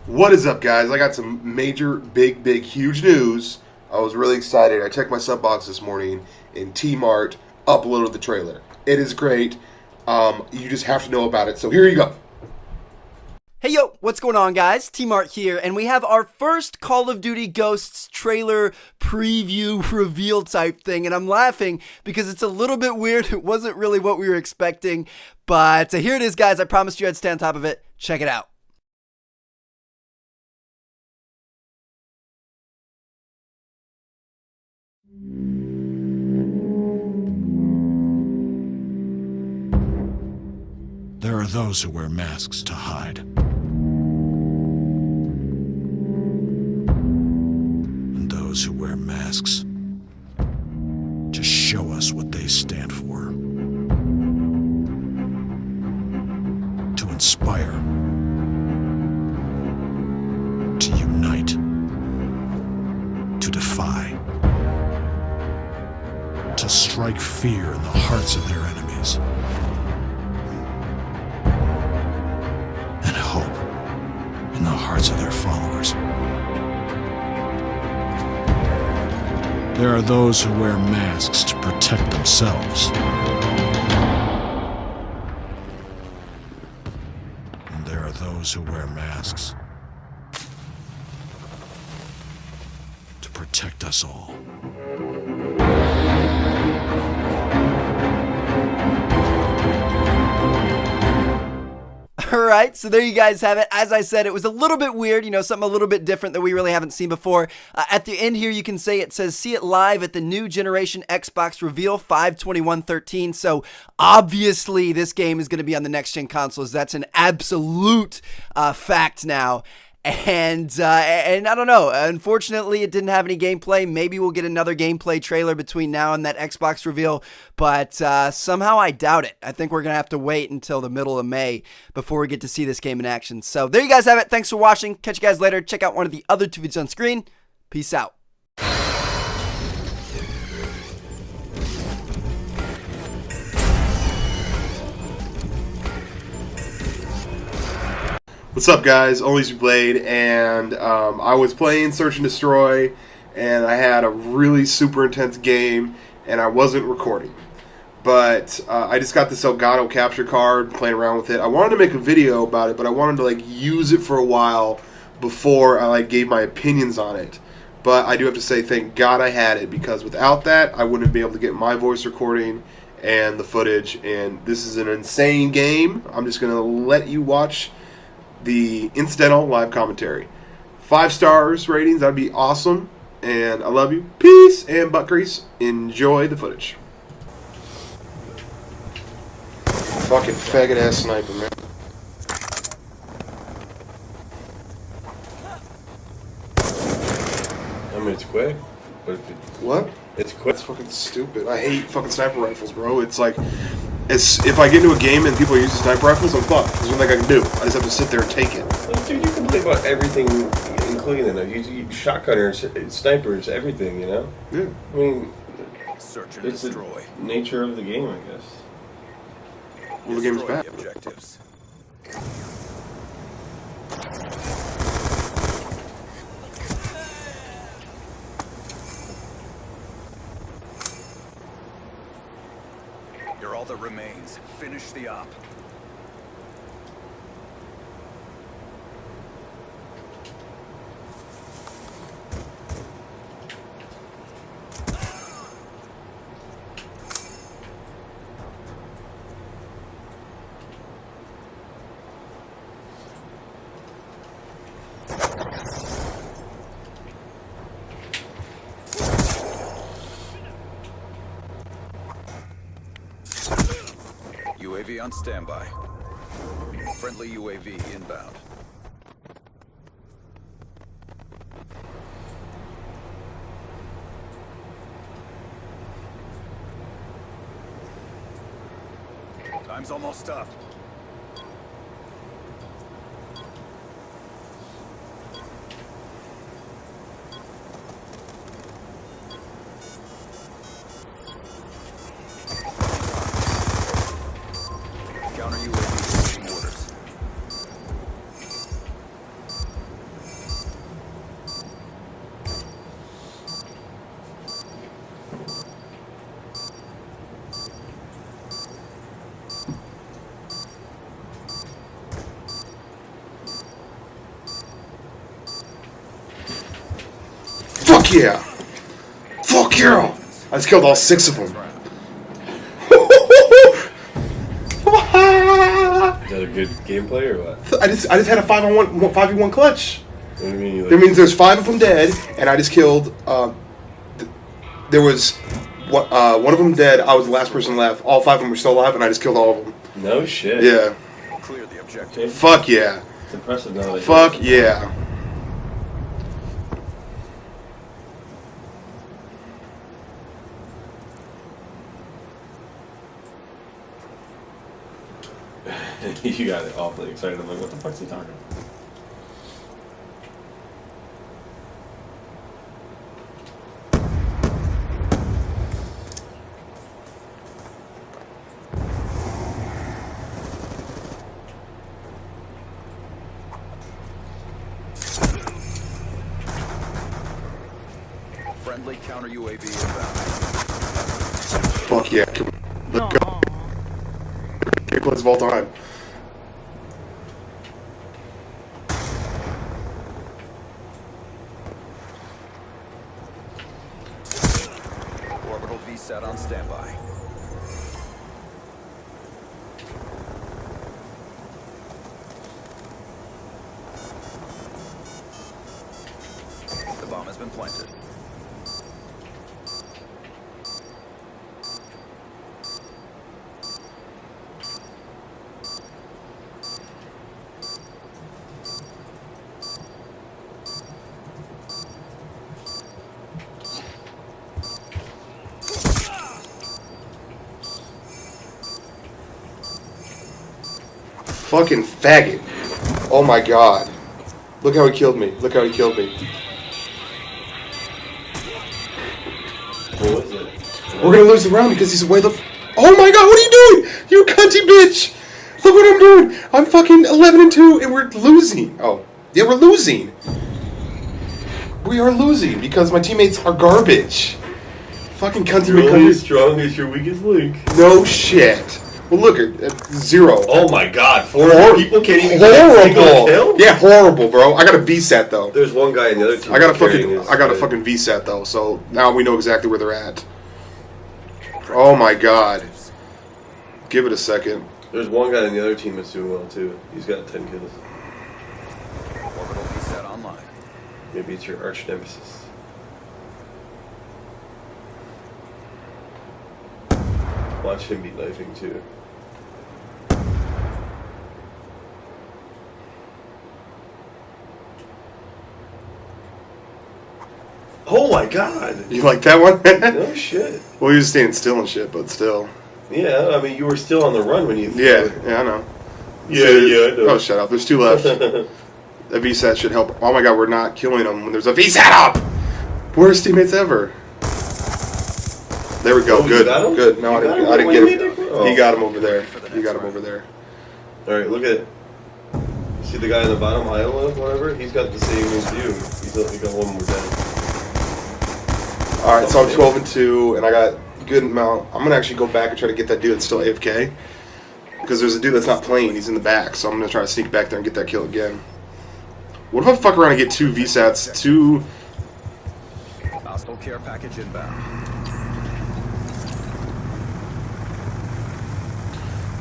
What is up, guys? I got some major, big, huge news. I was really excited. I checked my sub box this morning, and Tmartn uploaded the trailer. It is great. You just have to know about it. So here you go. Hey yo, what's going on, guys? Tmartn here, and we have our first Call of Duty Ghosts trailer preview reveal type thing, and I'm laughing because it's a little bit weird. It wasn't really what we were expecting, but here it is, guys. I promised you I'd stay on top of it. Check it out. There are those who wear masks to hide. And those who wear masks to show us what they stand for. To inspire. To unite. To defy. To strike fear in the hearts of their enemies. And hope in the hearts of their followers. There are those who wear masks to protect themselves. And there are those who wear masks to protect us all. Alright, so there you guys have it. As I said, it was a little bit weird, something a little bit different that we really haven't seen before. At the end here, you can say it says, see it live at the new generation Xbox reveal 5/21/13. So obviously this game is going to be on the next gen consoles. That's an absolute fact now. And I don't know, unfortunately it didn't have any gameplay. Maybe we'll get another gameplay trailer between now and that Xbox reveal, but somehow I doubt it. I think we're going to have to wait until the middle of May before we get to see this game in action. So there you guys have it. Thanks for watching. Catch you guys later. Check out one of the other two videos on screen. Peace out. What's up, guys? ONLYUSEmeBLADE, and I was playing Search and Destroy, and I had a really super intense game, and I wasn't recording. But I just got this Elgato capture card, playing around with it. I wanted to make a video about it, but I wanted to use it for a while before I gave my opinions on it. But I do have to say, thank God I had it, because without that, I wouldn't be able to get my voice recording and the footage. And this is an insane game. I'm just gonna let you watch the incidental live commentary. 5 stars ratings, that'd be awesome. And I love you. Peace and butt grease. Enjoy the footage. Fucking faggot ass sniper, man. I mean, it's quick, but What? it's quick. That's fucking stupid. I hate fucking sniper rifles, bro. It's like, if I get into a game and people are using sniper rifles, I'm fucked. There's nothing I can do. I just have to sit there and take it. Dude, you can play about everything, including you shotgunners, snipers, everything, you know? Yeah. I mean, Search and it's the destroy. nature of the game, I guess. Well, the game's Destroy bad. the objectives. You're all that remains. Finish the op. UAV on standby. Friendly UAV inbound. Time's almost up. Counter UAV awaiting orders. Fuck yeah! Fuck yeah! I just killed all 6 of them. Is that a good gameplay or what? I just had a 5v1 clutch. What do you mean? That means there's 5 of them dead, and I just killed. There was one of them dead. I was the last person left. All 5 of them were still alive, and I just killed all of them. No shit. Yeah. Clear the objective. Fuck yeah. It's impressive now. That Fuck yeah. You got it awfully excited. I'm like, what the fuck's he talking about? Friendly counter UAV inbound. Fuck yeah. Let's go. Gameplays of all time. Orbital VSAT on standby. The bomb has been planted. Fucking faggot. Oh my god. Look how he killed me. Look how he killed me. What was it? We're gonna lose the round because he's way the. Oh my god, what are you doing? You cunty bitch! Look what I'm doing! I'm fucking 11-2 and we're losing. Oh. Yeah, we're losing. We are losing because my teammates are garbage. Fucking cunty You're only as McCunty. strong as your weakest link. No shit. Well, look at 0. Oh my god, 4 people can't even horrible. get a single kill? Yeah, horrible, bro. I got a VSAT though. There's one guy in the other team. I got a carrying his fucking VSAT though, so now we know exactly where they're at. Oh my god. Give it a second. There's one guy in the other team that's doing well too. He's got 10 kills. Orbital VSAT online. Maybe it's your arch nemesis. Watch him be knifing too. Oh my god! You like that one? No shit. Well, he was staying still and shit, but still. Yeah, I mean, you were still on the run when you. Yeah, I know. Yeah, I know. Oh, shut up. There's 2 left. A VSAT should help. Oh my god, we're not killing them when there's a VSAT up! Worst teammates ever. There we go. Oh, you Good. got him? Good. No, You I got didn't him? get Wait, him. wait, wait. He got him over there. He got him over there. Alright, look at it. See the guy in the bottom aisle of whatever? He's got the same as you. He got one more down. Alright, so I'm 12-2, and I got a good amount. I'm going to actually go back and try to get that dude that's still AFK. Because there's a dude that's not playing. He's in the back, so I'm going to try to sneak back there and get that kill again. What if I fuck around and get 2 VSATs? 2... Hostile care package inbound.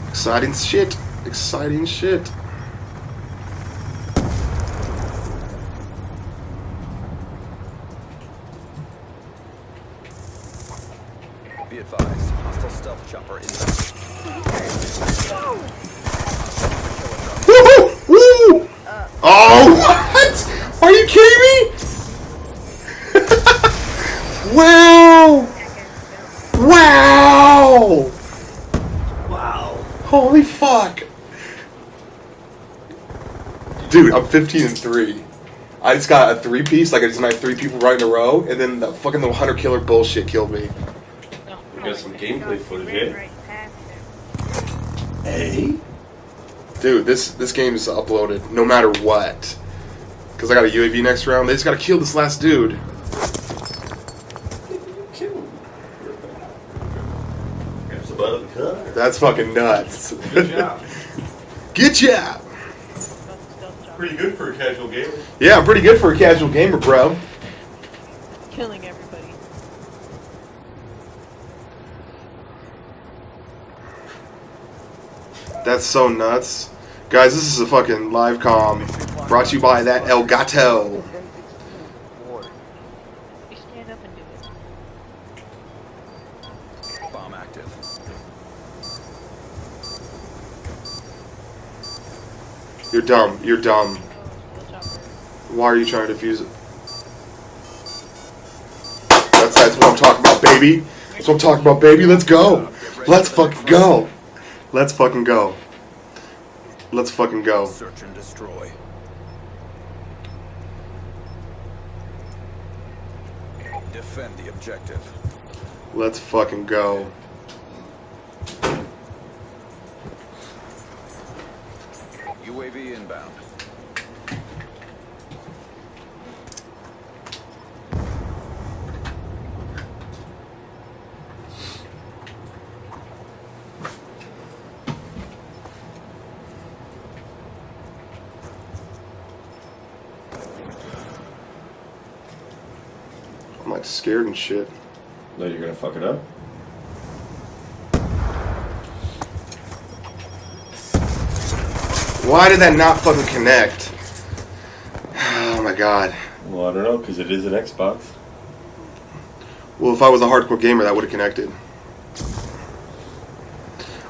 Exciting shit. Exciting shit. Be advised, hostile stealth chopper inbound. Woohoo! Woo! Oh, what? Are you kidding me? Wow! Wow! Wow. Holy fuck! Dude, I'm 15-3. I just got a 3-piece, like I just knifed 3 people right in a row, and then the fucking the hunter killer bullshit killed me. We got some gameplay footage, eh? Hey? Dude, this game is uploaded no matter what. Because I got a UAV next round. They just gotta kill this last dude. Grabs the butt of the car. That's fucking nuts. Good job. Good job. Pretty good for a casual gamer. Yeah, I'm pretty good for a casual gamer, bro. killing everybody. That's so nuts. Guys, this is a fucking live comm brought to you by that El Gato. You stand up and do it. Bomb active. You're dumb. You're dumb. Oh, steel chopper. Why are you trying to defuse it? That's what I'm talking about, baby. That's what I'm talking about, baby. Let's go. Let's fucking go. Let's fucking go. Let's fucking go. Search and destroy. Defend the objective. Let's fucking go. UAV inbound. I'm like scared and shit. No, you're gonna fuck it up? Why did that not fucking connect? Oh my god. Well, I don't know, because it is an Xbox. Well, if I was a hardcore gamer, that would have connected.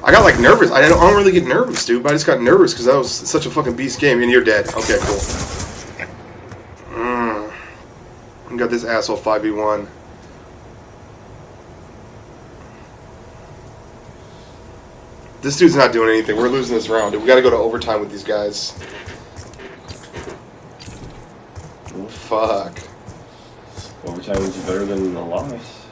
I got like nervous. I don't really get nervous, dude. But I just got nervous because that was such a fucking beast game. And you're dead. Okay, cool. I got this asshole 5v1. This dude's not doing anything. We're losing this round, dude. We gotta go to overtime with these guys. Oh, fuck. Overtime is better than a loss.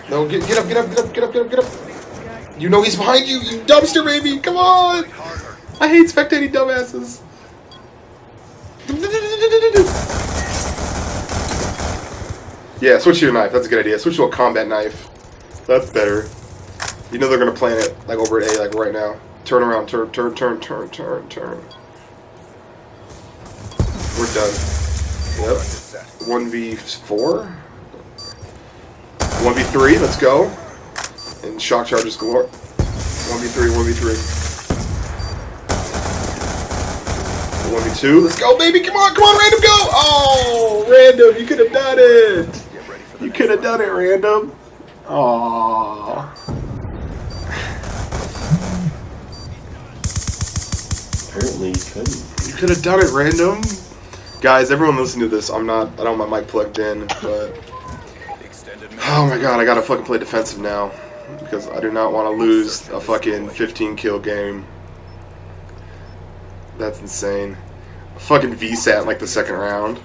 No, get up, get up, get up, get up, get up, get up. You know he's behind you, you dumpster baby. Come on. I hate spectating dumbasses. Yeah, switch to your knife. That's a good idea. Switch to a combat knife. That's better. You know they're gonna plan it like over at A, like right now. Turn around, turn, turn, turn, turn, turn, turn. We're done. Yep. 1v4. 1v3. Let's go. And shock charges galore. 1v3. 1v3. 1v2. Let's go, baby. Come on, come on, random, go. Oh, random. You could have done it. You could have done it, random. Aww. Apparently you couldn't. You could have done it, random. Guys, everyone listen to this. I don't have my mic plugged in, but oh my god, I gotta fucking play defensive now because I do not want to lose a fucking 15 kill game. That's insane. A fucking VSAT in like the second round.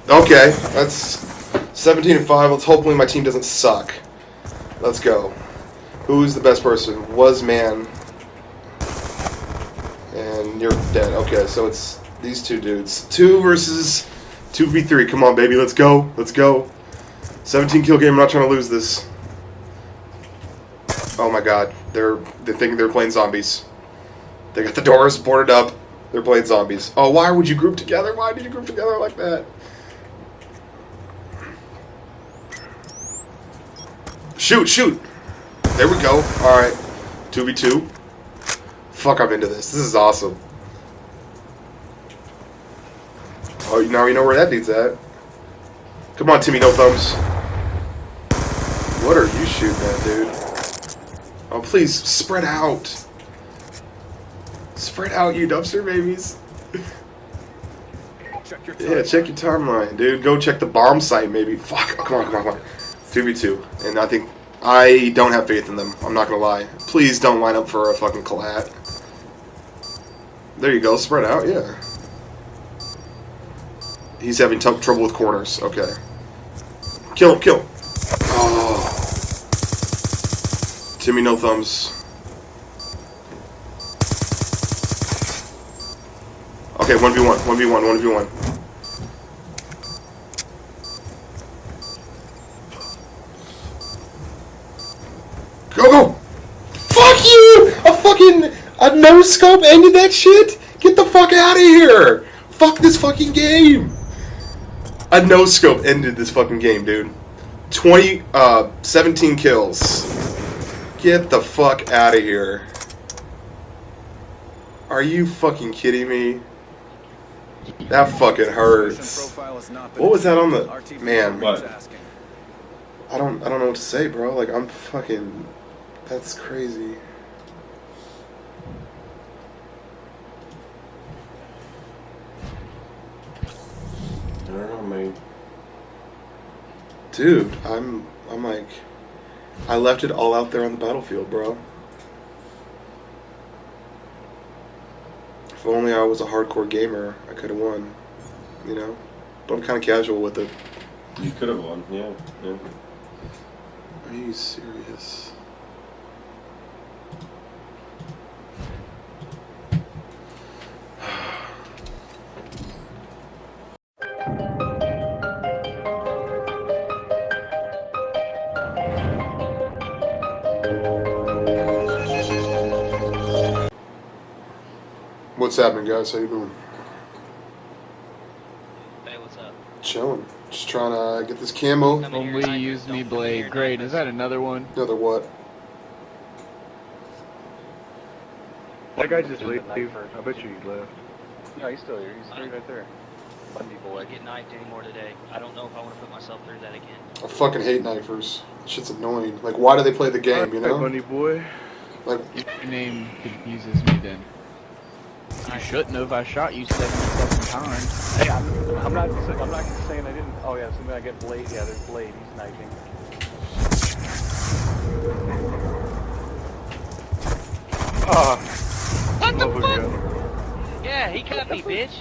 Okay, that's 17-5. Let's hopefully my team doesn't suck. Let's go. Who's the best person? Was man. And you're dead. Okay, so it's these two dudes. 2 versus 2v3. Come on, baby. Let's go. Let's go. 17 kill game. I'm not trying to lose this. Oh my god. They're thinking they're playing zombies. They got the doors boarded up. They're playing zombies. Oh, why would you group together? Why did you group together like that? Shoot, shoot! There we go. Alright. 2v2. Fuck, I'm into this. This is awesome. Oh, now you know where that dude's at. Come on, Timmy No Thumbs. What are you shooting at, dude? Oh, please, spread out. Spread out, you dumpster babies. Yeah, check your timeline, dude. Go check the bomb site, maybe. Fuck. Come on, come on, come on. 2v2. And I don't have faith in them. I'm not gonna lie. Please don't line up for a fucking collat. There you go. Spread out, yeah. He's having trouble with corners. Okay. Kill him, kill him. Oh. Timmy, no thumbs. Okay, 1v1, 1v1, 1v1. Go, go! Fuck you! A no-scope ended that shit? Get the fuck out of here! Fuck this fucking game! A no-scope ended this fucking game, dude. 17 kills. Get the fuck out of here. Are you fucking kidding me? That fucking hurts. What was that on the... Man. What? I don't know what to say, bro. Like, I'm fucking... That's crazy. I don't know, man. Dude, I'm like... I left it all out there on the battlefield, bro. If only I was a hardcore gamer, I could have won. You know? But I'm kind of casual with it. You could have won, yeah. Are you serious? What's happening, guys? How you doing? Hey, what's up? Chilling. Just trying to get this camo. ONLYUSEmeBLADE. Great. Is that another one? Another what? That guy just left. I bet you he left. No, he's still here. He's right there. Bundy I boy. won't get knifed anymore today. I don't know if I want to put myself through that again. I fucking hate knifers. Shit's annoying. Like, why do they play the game, you Hey, know? Bundy boy. Like, Your name confuses me then. You shouldn't have. I shot you 77 times. Hey, I'm not saying I didn't. Oh yeah, something I get Blade. Yeah, there's Blade. He's sniping. What the fuck? God. Yeah, he cut me, bitch.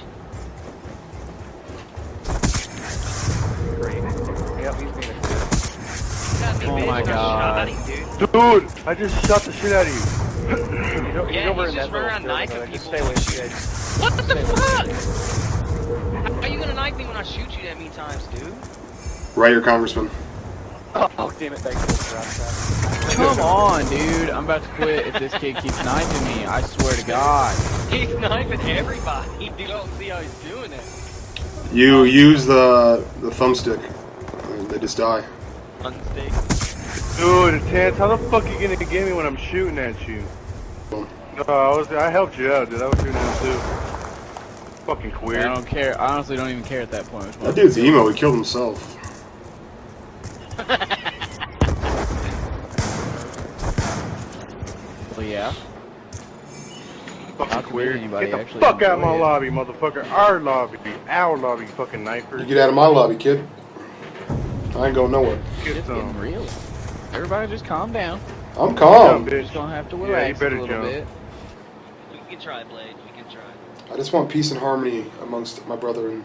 Great. Yep, he's being a He cut me, Oh bitch. my I God. shot him, dude. dude. I just shot the shit out of you. Yeah, over he's in just that running around little knifing building, just people. stay away from the edge. What the fuck? How are you gonna knife me when I shoot you that many times, dude? right here, Congressman. Oh damn it! Thanks for the Come on, dude. I'm about to quit if this kid keeps knifing me. I swear to God. He's knifing everybody. You don't see how he's doing it. You use the thumbstick. And they just die. Unstick. Dude, Tance, how the fuck are you gonna get me when I'm shooting at you? Boom. No, I helped you out, dude. I was shooting at him too. Fucking queer. I don't care. I honestly don't even care at that point. That dude's emo. He killed himself. Well, yeah. Fucking Not to queer. make anybody Get the actually fuck out of my enjoy it. lobby, motherfucker. Our lobby, you fucking knifer. You get out of my lobby, kid. I ain't going nowhere. Get It's getting some. real. Everybody just calm down. I'm calm. Bitch. Just gonna have to Yeah, you relax better a little jump. bit. We can try, Blade. We can try. I just want peace and harmony amongst my brethren.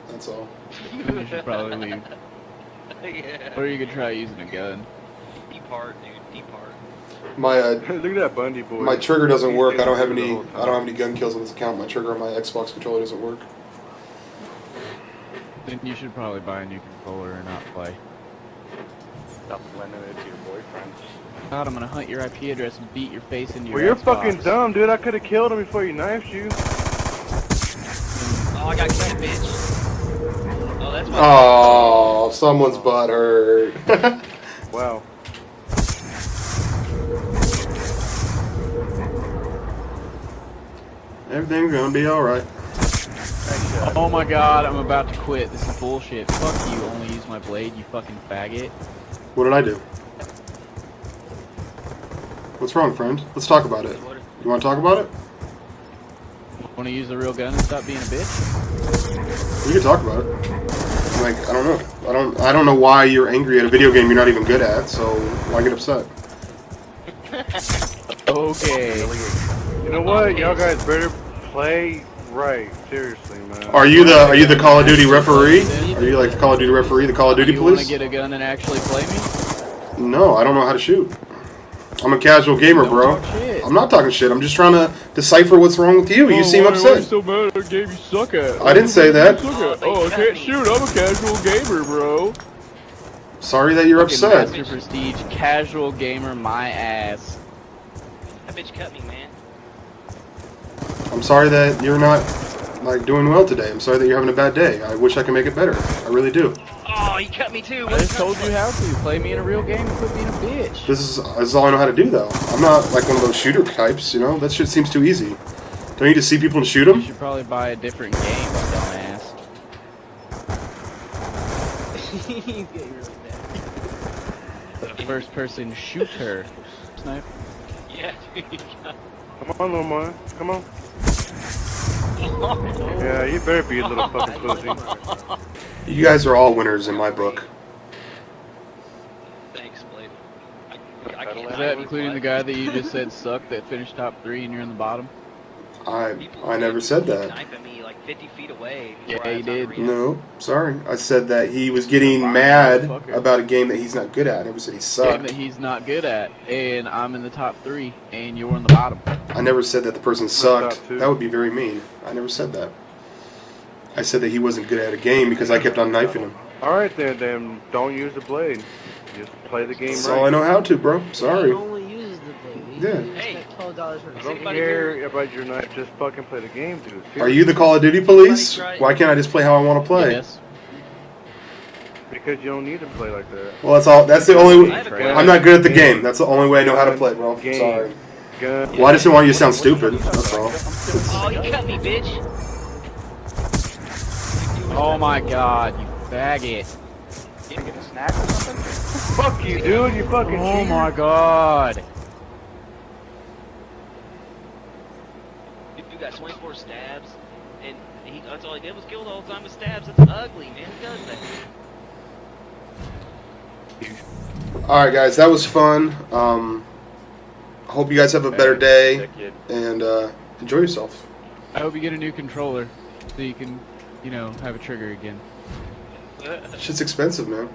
That's all. You should probably leave. Yeah. Or you could try using a gun. Deep heart, dude. Deep heart. My Look at that Bundy boy. my trigger doesn't He's work. I don't have getting any. the whole time. I don't have any gun kills on this account. My trigger on my Xbox controller doesn't work. Then you should probably buy a new controller and not play. Stop lending it to your boyfriend. God, I'm gonna hunt your IP address and beat your face into your Well, you're Xbox. fucking dumb, dude. I could have killed him before you knifed you. Oh, I got cut, bitch. Oh, that's my. Oh, someone's butt hurt. Wow. Everything's gonna be alright. Oh my God, I'm about to quit. This is bullshit. Fuck you. Only use my blade, you fucking faggot. What did I do? What's wrong, friend? Let's talk about it. You want to talk about it? Want to use the real gun and stop being a bitch? We can talk about it. Like, I don't know. I don't know why you're angry at a video game you're not even good at. So why get upset? Okay. You know what? Y'all guys better play Right, seriously, man. Are you the Call of Duty referee? Are you like the Call of Duty referee, the Call of Duty You want to police? get a gun and actually play me? No, I don't know how to shoot. I'm a casual gamer, Don't bro. talk shit. I'm not talking shit. I'm just trying to decipher what's wrong with you. You seem Why are you upset. so mad at a game you suck at? I didn't say that. Oh, I can't shoot. I'm a casual gamer, bro. Sorry that you're Fucking upset. Master Prestige, casual gamer, my ass. That bitch cut me, man. I'm sorry that you're not like doing well today. I'm sorry that you're having a bad day. I wish I could make it better. I really do. Oh, he cut me too. I just told you how to. Play me in a real game and quit being a bitch. This is all I know how to do, though. I'm not like one of those shooter types, you know? That shit seems too easy. Don't you need to see people and shoot You them? should probably buy a different game, dumbass. The first person shooter. Snipe. Yeah, dude. Come on, little man. Come on. Yeah, you better be a little fucking pussy. You guys are all winners in my book. Thanks, Blade. I can't Is that including the guy that you just said sucked that finished top 3 and you're in the bottom? I never said that. Sniping me like 50 feet away. Yeah, before I you had time to did. react. No, sorry. I said that he was getting mad about a game that he's not good at. I never said he Game sucked. that he's not good at, and I'm in the top 3, and you're in the bottom. I never said that the person sucked. top two. That would be very mean. I never said that. I said that he wasn't good at a game because I kept on knifing him. Alright then don't use the blade. Just play the game That's right. all I know how to, bro. Sorry. only uses the blade. Yeah. Hey, $12 for I don't Anybody care about your knife, just fucking play the game, dude. Are you the Call of Duty police? Why can't I just play how I want to play? Yes. Because you don't need to play like that. Well, that's all. That's the only. I have a gun. I'm not good at the game. That's the only way I know how to play, bro. Game. Sorry. Gun. Well, I just didn't want you to sound stupid. That's all. Oh, he cut me, bitch. Oh my god, you faggot. Get a snack or something? Fuck you, dude. You fucking Oh cheater. my god. You got 24 stabs, and that's all he did was kill the whole time with stabs. That's ugly, man. Who does that? All right, guys, that was fun. Hope you guys have a better day and enjoy yourselves. I hope you get a new controller so you can, you know, have a trigger again. Shit's expensive, man.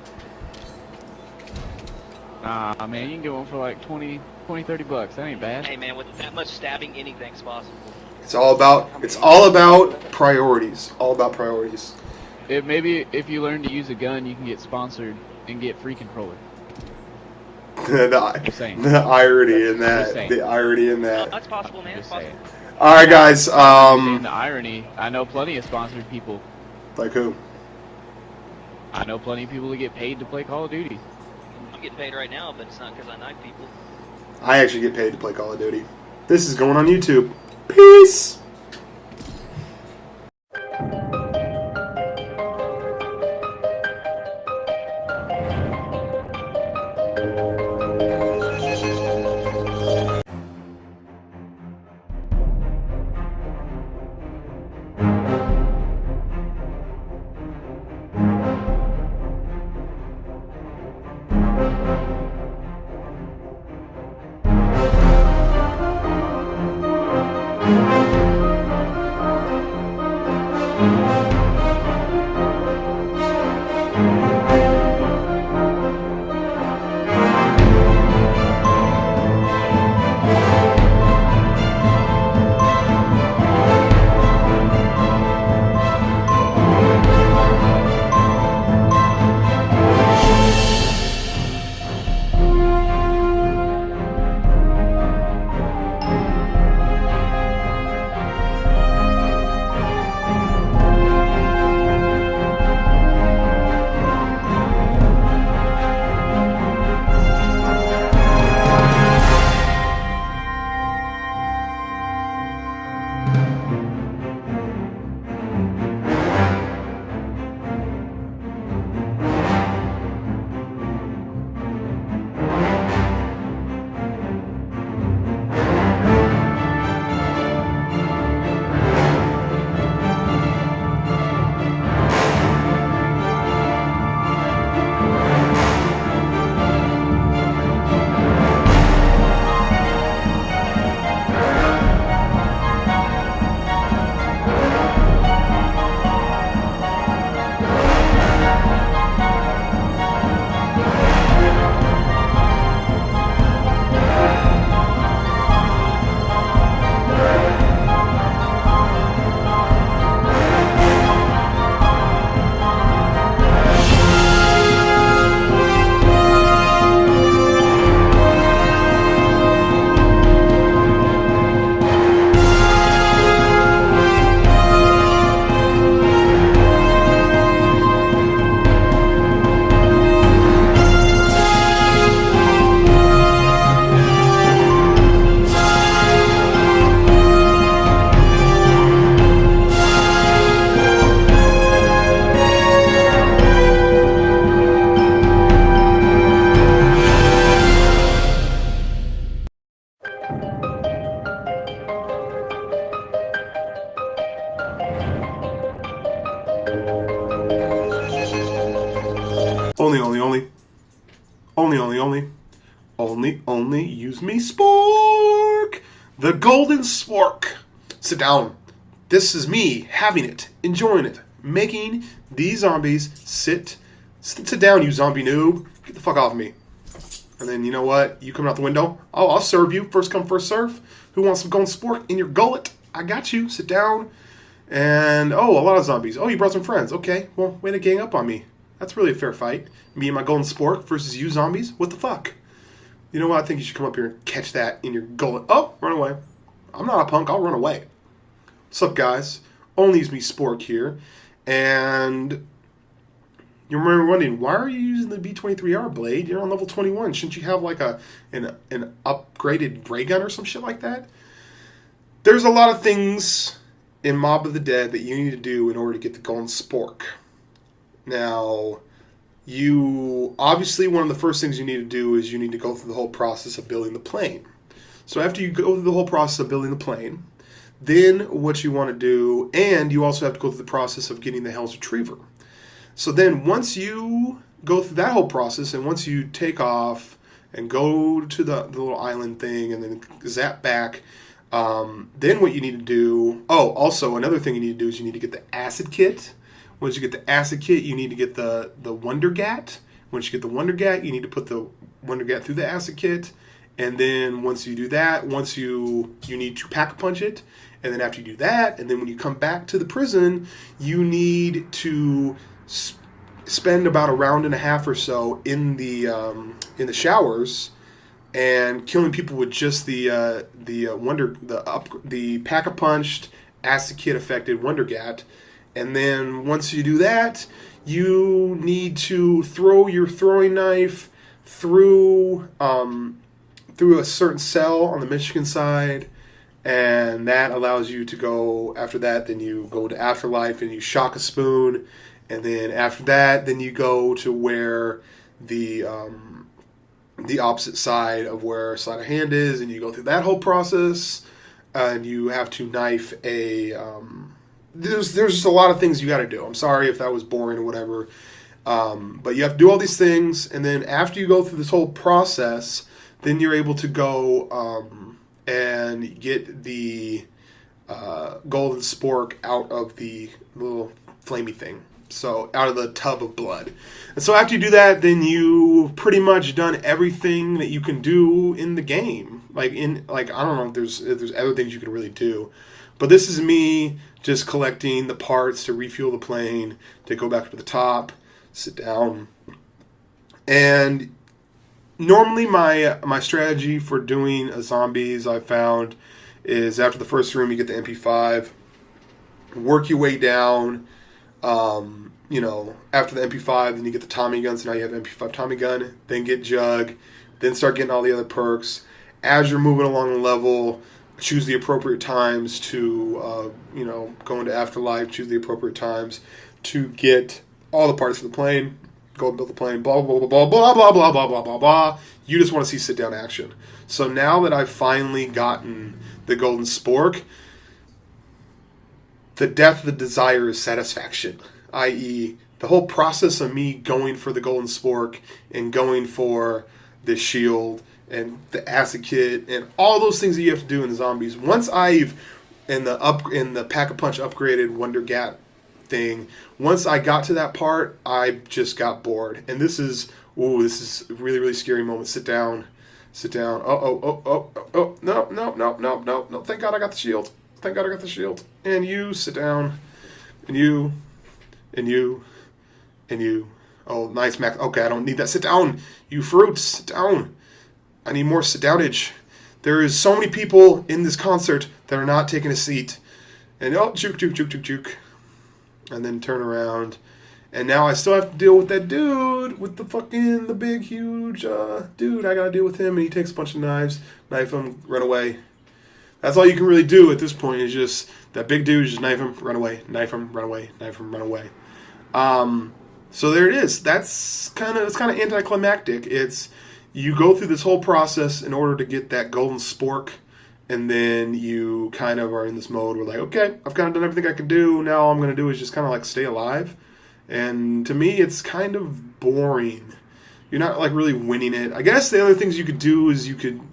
Nah, man, you can get one for like 20, 30 bucks. That ain't bad. Hey, man, with that much stabbing, anything's possible. It's all about priorities. All about priorities. Maybe if you learn to use a gun, you can get sponsored and get free controller. Just saying. The irony in Just that. saying. The irony in that. That's possible, man. It's Just saying. possible. All right, guys. And the irony, I know plenty of sponsored people. Like who? I know plenty of people that get paid to play Call of Duty. I'm getting paid right now, but it's not because I knife people. I actually get paid to play Call of Duty. This is going on YouTube. Peace. only use me spork. The golden spork. Sit down. This is me having it, enjoying it, making these zombies sit down, you zombie noob. Get the fuck off of me. And then, you know what? You coming out the window? Oh, I'll serve you. First come, first serve. Who wants some golden spork in your gullet? I got you. Sit down. And, oh, a lot of zombies. Oh, you brought some friends. Okay, well, way to gang up on me. That's really a fair fight. Me and my golden spork versus you zombies? What the fuck? You know what? I think you should come up here and catch that in your gullet. Oh, run away. I'm not a punk. I'll run away. What's up, guys? ONLYUSEmeSPORK here. And you remember wondering, why are you using the B23R blade? You're on level 21. Shouldn't you have like an upgraded ray gun or some shit like that? There's a lot of things in Mob of the Dead that you need to do in order to get the golden spork. Now, you obviously, one of the first things you need to do is you need to go through the whole process of building the plane. So after you go through the whole process of building the plane, then what you want to do, and you also have to go through the process of getting the Hell's Retriever. So then once you go through that whole process, and once you take off and go to the little island thing and then zap back, then what you need to do, oh, also another thing you need to do is you need to get the acid kit. Once you get the acid kit, you need to get the Wonder Gat. Once you get the Wonder Gat, you need to put the Wonder Gat through the acid kit. And then once you do that, once you need to pack-a-punch it. And then after you do that, and then when you come back to the prison, you need to spend about a round and a half or so in the showers and killing people with just the pack-a-punched, acid kit affected Wonder Gat. And then once you do that, you need to throw your throwing knife through a certain cell on the Michigan side, and that allows you to go, after that, then you go to Afterlife and you shock a spoon, and then after that, then you go to where the opposite side of where sleight of hand is, and you go through that whole process, and you have to knife a... There's just a lot of things you got to do. I'm sorry if that was boring or whatever, but you have to do all these things, and then after you go through this whole process, then you're able to go and get the golden spork out of the little flamey thing. So out of the tub of blood. And so after you do that, then you've pretty much done everything that you can do in the game. I don't know if there's other things you can really do. But this is me just collecting the parts to refuel the plane, to go back to the top, sit down. And normally my strategy for doing zombies, I found, is after the first room you get the MP5, work your way down. After the MP5, then you get the Tommy gun, so now you have MP5 Tommy gun, then get Jug, then start getting all the other perks. As you're moving along the level, choose the appropriate times to, go into Afterlife, choose the appropriate times to get all the parts for the plane, go and build the plane, blah, blah, blah, blah, blah, blah, blah, blah, blah, blah, blah. You just want to see sit-down action. So now that I've finally gotten the golden spork, the death of the desire is satisfaction, i.e., the whole process of me going for the golden spork and going for the shield and the acid kit and all those things that you have to do in the zombies. Once I've in the pack-a-punch upgraded Wonder Gat thing, once I got to that part, I just got bored. And this is a really, really scary moment. Sit down. Oh, no. Thank God I got the shield. And you, sit down. And you. Oh, nice, Max. Okay, I don't need that. Sit down. You fruits, sit down. I need more sit-downage. There is so many people in this concert that are not taking a seat. And juke. And then turn around. And now I still have to deal with that dude with the big, huge dude. I gotta deal with him, and he takes a bunch of knives, knife him, run away. That's all you can really do at this point, is just that big dude, just knife him, run away, knife him, run away, knife him, run away. So there it is. It's kind of anticlimactic. It's, you go through this whole process in order to get that golden spork, and then you kind of are in this mode where, like, okay, I've kind of done everything I can do. Now all I'm going to do is just kind of like stay alive. And to me, it's kind of boring you're not like really winning it. I guess the other things you could do is you can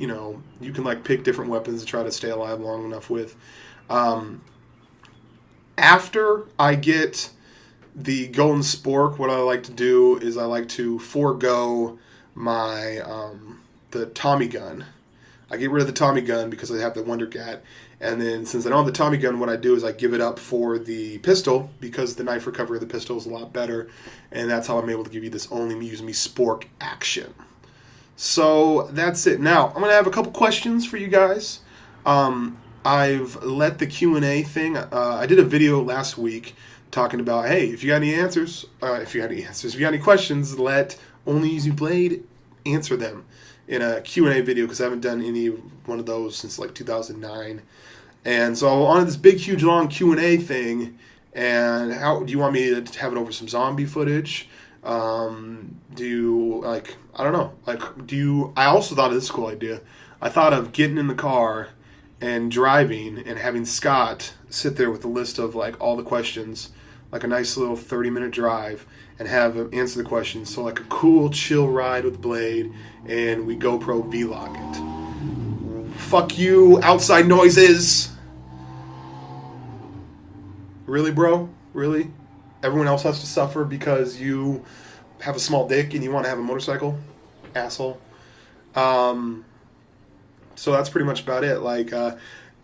like pick different weapons to try to stay alive long enough with. After I get the golden spork, what I like to do is I like to forego my the Tommy gun. I get rid of the Tommy gun because I have the Wonder Cat, and then since I don't have the Tommy gun, what I do is I give it up for the pistol because the knife recovery of the pistol is a lot better, and that's how I'm able to give you this ONLYUSEmeSPORK action. So that's it. Now I'm gonna have a couple questions for you guys. I've let the Q&A thing. I did a video last week talking about, hey, if you got any answers, if you got any questions, let ONLYUSEmeBLADE answer them in a Q&A video, because I haven't done any one of those since like 2009. And so on this big, huge, long Q&A thing, and how do you want me to have it over some zombie footage? Do you, like, I don't know, like, I also thought of this cool idea. I thought of getting in the car and driving and having Scott sit there with a list of like all the questions, like a nice little 30-minute drive, and have him answer the questions. So like a cool, chill ride with Blade, and we GoPro vlog it. Fuck you, outside noises. Really, bro? Really? Everyone else has to suffer because you have a small dick and you want to have a motorcycle? Asshole. So that's pretty much about it. Like,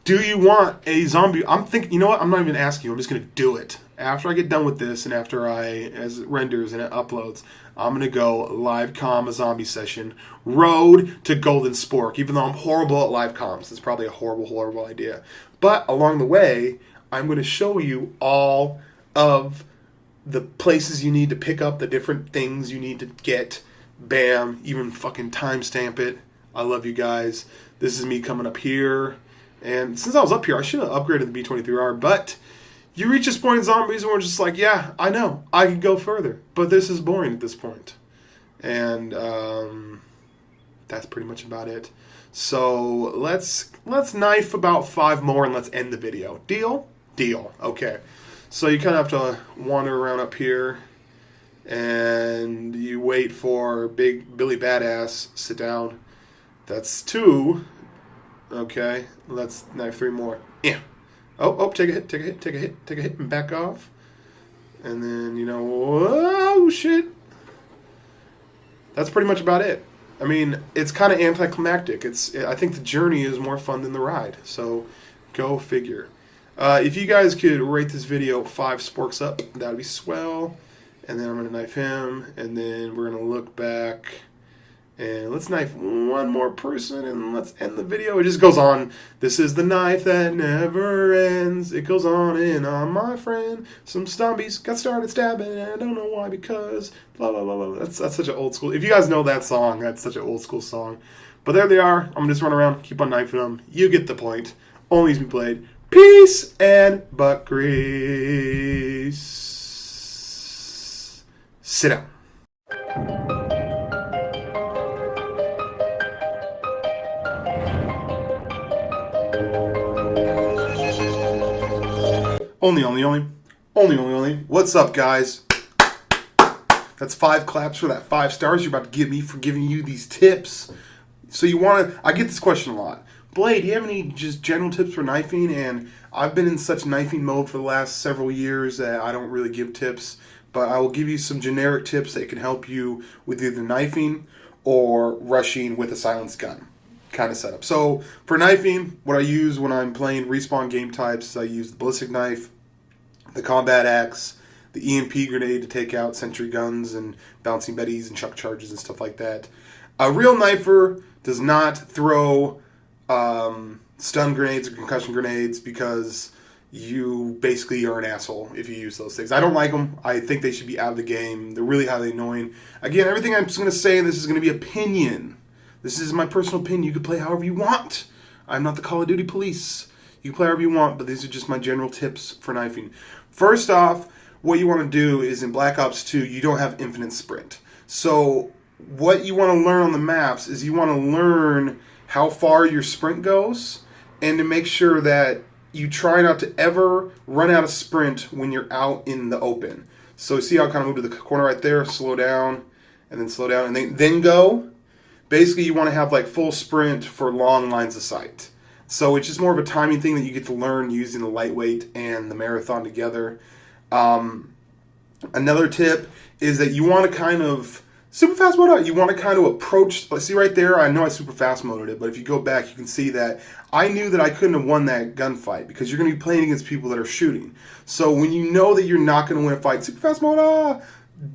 do you want a zombie? I'm thinking, you know what? I'm not even asking you. I'm just going to do it. After I get done with this and after as it renders and it uploads, I'm going to go live comm a zombie session. Road to Golden Spork. Even though I'm horrible at live comms. It's probably a horrible, horrible idea. But along the way, I'm going to show you all of the places you need to pick up, the different things you need to get. Bam. Even fucking timestamp it. I love you guys. This is me coming up here. And since I was up here, I should have upgraded the B-23R. But you reach this point in zombies and we're just like, yeah, I know. I could go further. But this is boring at this point. And that's pretty much about it. So let's knife about 5 more and let's end the video. Deal? Deal. Okay. So you kind of have to wander around up here. And you wait for Big Billy Badass. Sit down. That's 2. Okay, let's knife 3 more. Yeah. Oh, take a hit, take a hit, take a hit, take a hit, and back off. And then, oh, shit. That's pretty much about it. I mean, it's kind of anticlimactic. I think the journey is more fun than the ride. So, go figure. If you guys could rate this video 5 sporks up, that would be swell. And then I'm going to knife him, and then we're going to look back. And let's knife 1 more person and let's end the video. It just goes on. This is the knife that never ends. It goes on and on, my friend. Some zombies got started stabbing and I don't know why, because blah, blah, blah, blah. That's such an old school. If you guys know that song, that's such an old school song. But there they are. I'm going to just run around, keep on knifing them. You get the point. ONLYUSEmeBLADE. Peace and butt grease. Sit down. Only. What's up, guys? That's 5 claps for that 5 stars you're about to give me for giving you these tips. So I get this question a lot. Blade, do you have any just general tips for knifing? And I've been in such knifing mode for the last several years that I don't really give tips. But I will give you some generic tips that can help you with either knifing or rushing with a silenced gun kind of setup. So for knifing, what I use when I'm playing respawn game types, I use the ballistic knife, the combat axe, the EMP grenade to take out sentry guns and bouncing betties and chuck charges and stuff like that. A real knifer does not throw stun grenades or concussion grenades because you basically are an asshole if you use those things. I don't like them. I think they should be out of the game. They're really highly annoying. Again, everything I'm just going to say, this is going to be opinion. This is my personal opinion. You can play however you want. I'm not the Call of Duty police. You can play however you want, but these are just my general tips for knifing. First off, what you want to do is in Black Ops 2, you don't have infinite sprint. So what you want to learn on the maps is you want to learn how far your sprint goes and to make sure that you try not to ever run out of sprint when you're out in the open. So see how I kind of moved to the corner right there, slow down, and then slow down, and then go. Basically, you want to have like full sprint for long lines of sight. So it's just more of a timing thing that you get to learn using the lightweight and the marathon together. Another tip is that you want to kind of super fast mode. You want to kind of approach. See right there, I know I super fast moded it, but if you go back, you can see that I knew that I couldn't have won that gunfight because you're going to be playing against people that are shooting. So when you know that you're not going to win a fight, super fast mode,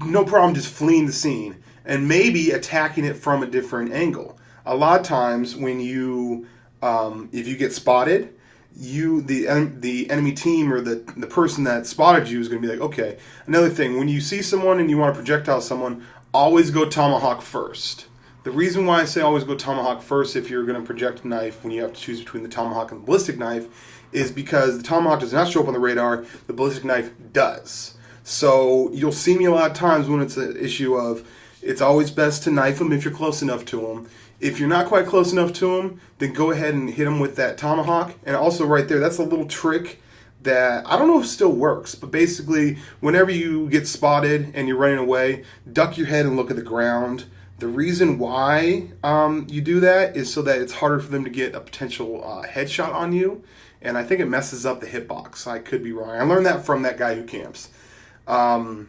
no problem, just fleeing the scene and maybe attacking it from a different angle. A lot of times when you, if you get spotted, the enemy team or the person that spotted you is going to be like, okay. Another thing, when you see someone and you want to projectile someone, always go tomahawk first. The reason why I say always go tomahawk first if you're going to project a knife when you have to choose between the tomahawk and the ballistic knife is because the tomahawk does not show up on the radar, the ballistic knife does. So you'll see me a lot of times when it's an issue of it's always best to knife them if you're close enough to them. If you're not quite close enough to them, then go ahead and hit them with that tomahawk. And also right there, that's a little trick that I don't know if it still works, but basically whenever you get spotted and you're running away, duck your head and look at the ground. The reason why you do that is so that it's harder for them to get a potential headshot on you, and I think it messes up the hitbox. I could be wrong. I learned that from that guy who camps. And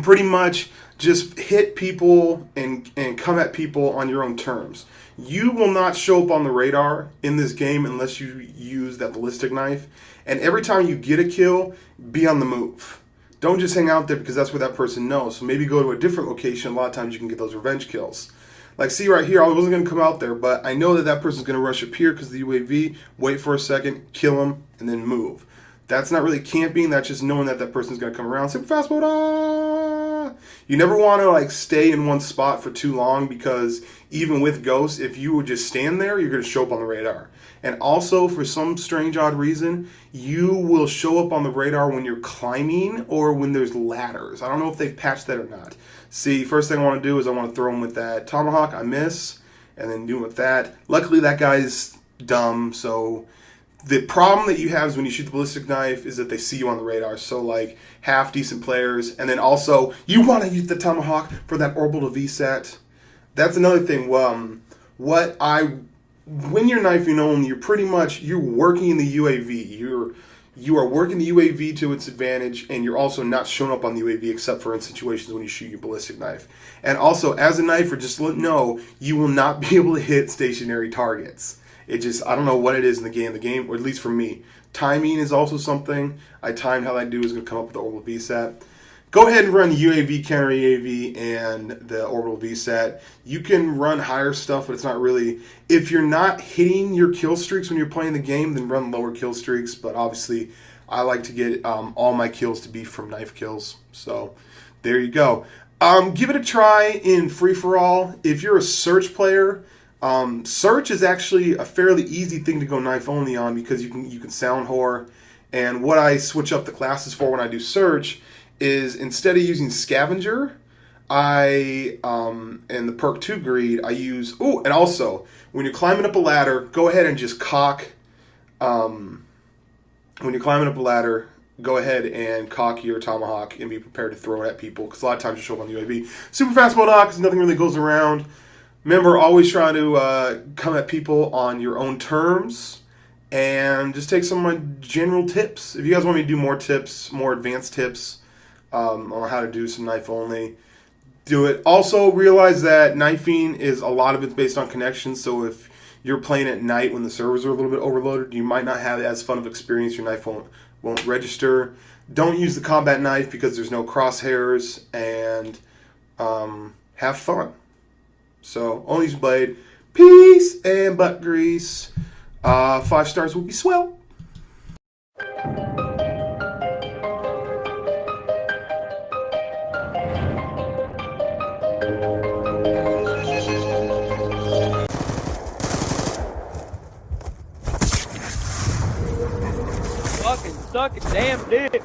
pretty much just hit people and come at people on your own terms. You will not show up on the radar in this game unless you use that ballistic knife. And every time you get a kill, be on the move. Don't just hang out there because that's where that person knows. So maybe go to a different location. A lot of times you can get those revenge kills. Like, see right here, I wasn't going to come out there, but I know that that person's going to rush up here because of the UAV, wait for a second, kill him, and then move. That's not really camping. That's just knowing that that person's going to come around. Super fast mode. You never want to like stay in one spot for too long because even with ghosts, if you would just stand there, you're going to show up on the radar. And also, for some strange odd reason, you will show up on the radar when you're climbing or when there's ladders. I don't know if they've patched that or not. See, first thing I want to do is I want to throw him with that tomahawk. I miss, and then do him with that. Luckily, that guy's dumb, so the problem that you have is when you shoot the ballistic knife is that they see you on the radar. So like half decent players, and then also you want to use the tomahawk for that orbital VSAT. That's another thing. When you're knifing only, you're working the UAV. You are working the UAV to its advantage, and you're also not showing up on the UAV except for in situations when you shoot your ballistic knife. And also, as a knifer, just know you will not be able to hit stationary targets. I don't know what it is in the game, or at least for me. Timing is also something. I timed how that dude was going to come up with the orbital VSAT. Go ahead and run the UAV, counter UAV, and the orbital VSAT. You can run higher stuff, but it's not really... If you're not hitting your kill streaks when you're playing the game, then run lower kill streaks. But obviously, I like to get all my kills to be from knife kills. So, there you go. Give it a try in free-for-all. If you're a search player... search is actually a fairly easy thing to go knife only on because you can sound whore. And what I switch up the classes for when I do search is instead of using scavenger, and the perk 2 greed, I use... Oh, and also, when you're climbing up a ladder, go ahead and just cock... when you're climbing up a ladder, go ahead and cock your tomahawk and be prepared to throw it at people because a lot of times you show up on the UAV. Super fast mode because nothing really goes around. Remember, always try to come at people on your own terms and just take some of my general tips. If you guys want me to do more tips, more advanced tips on how to do some knife only, do it. Also, realize that knifing is a lot of it's based on connections, so if you're playing at night when the servers are a little bit overloaded, you might not have as fun of experience. Your knife won't register. Don't use the combat knife because there's no crosshairs, and have fun. So, ONLYUSEmeBLADE, peace and butt grease. 5 stars would be swell. Fucking suck a damn dick.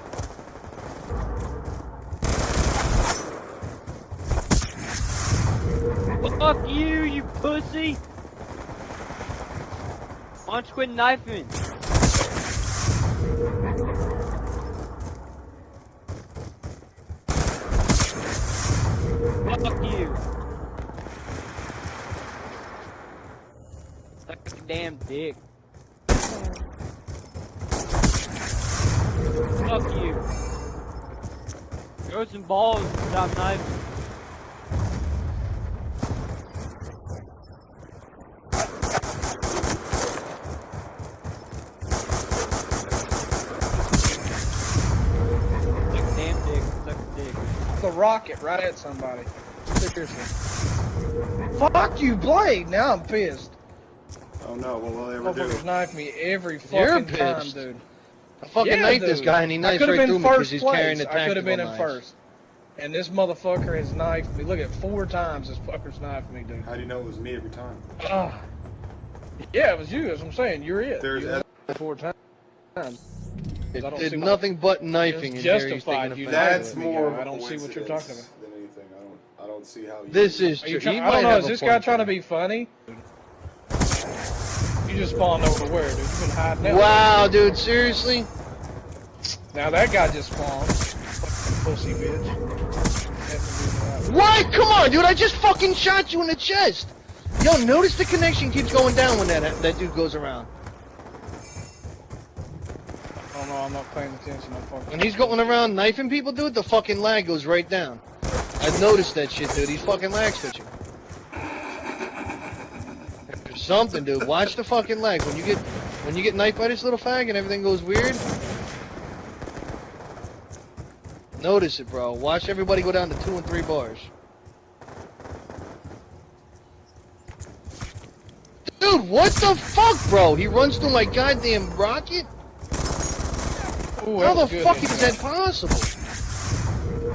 Fuck you, you pussy! Why don't you quit knifing? Fuck you. dick. Fuck you. Throw some balls and stop knifing. Suck a damn dick. Suck a dick. The rocket right at somebody. Seriously. Fuck you, Blade! Now I'm pissed. Oh no, what will they ever do? Motherfuckers knife me every You're fucking time, pissed. dude. I fucking knifed this dude. guy and he I knifed could have right been through me because first he's place. carrying the I could have been in tactical knives. first. And this motherfucker has knifed me. Look at 4 times this fucker's knifed me, dude. How do you know it was me every time? Ah. Yeah, it was you. That's what I'm saying. You're it. There's You 4 times. It I don't did see nothing but knifing. It's and Gary's justified taking you offense. That's knifing me, more guy. of a I don't see what you're talking coincidence about. than anything. I don't see how. This is Are you true. try- He I might don't know. have Is a this point guy trying to there. be funny? You just spawned over where, dude? You've been hiding out. Wow, dude, seriously? Now that guy just spawned. Fucking pussy bitch. What? Come on, dude, I just fucking shot you in the chest. Yo, notice the connection keeps going down when that dude goes around. Oh no, I'm not paying attention. I'm fucking. When he's going around knifing people, dude, the fucking lag goes right down. I noticed that shit, dude. He's fucking lag switching. There's something, dude. Watch the fucking lag. When you get knifed by this little fag and everything goes weird. Notice it, bro. Watch everybody go down to 2 and 3 bars. Dude, what the fuck, bro? He runs through my goddamn rocket? Ooh, How the was good, fuck ain't is that possible?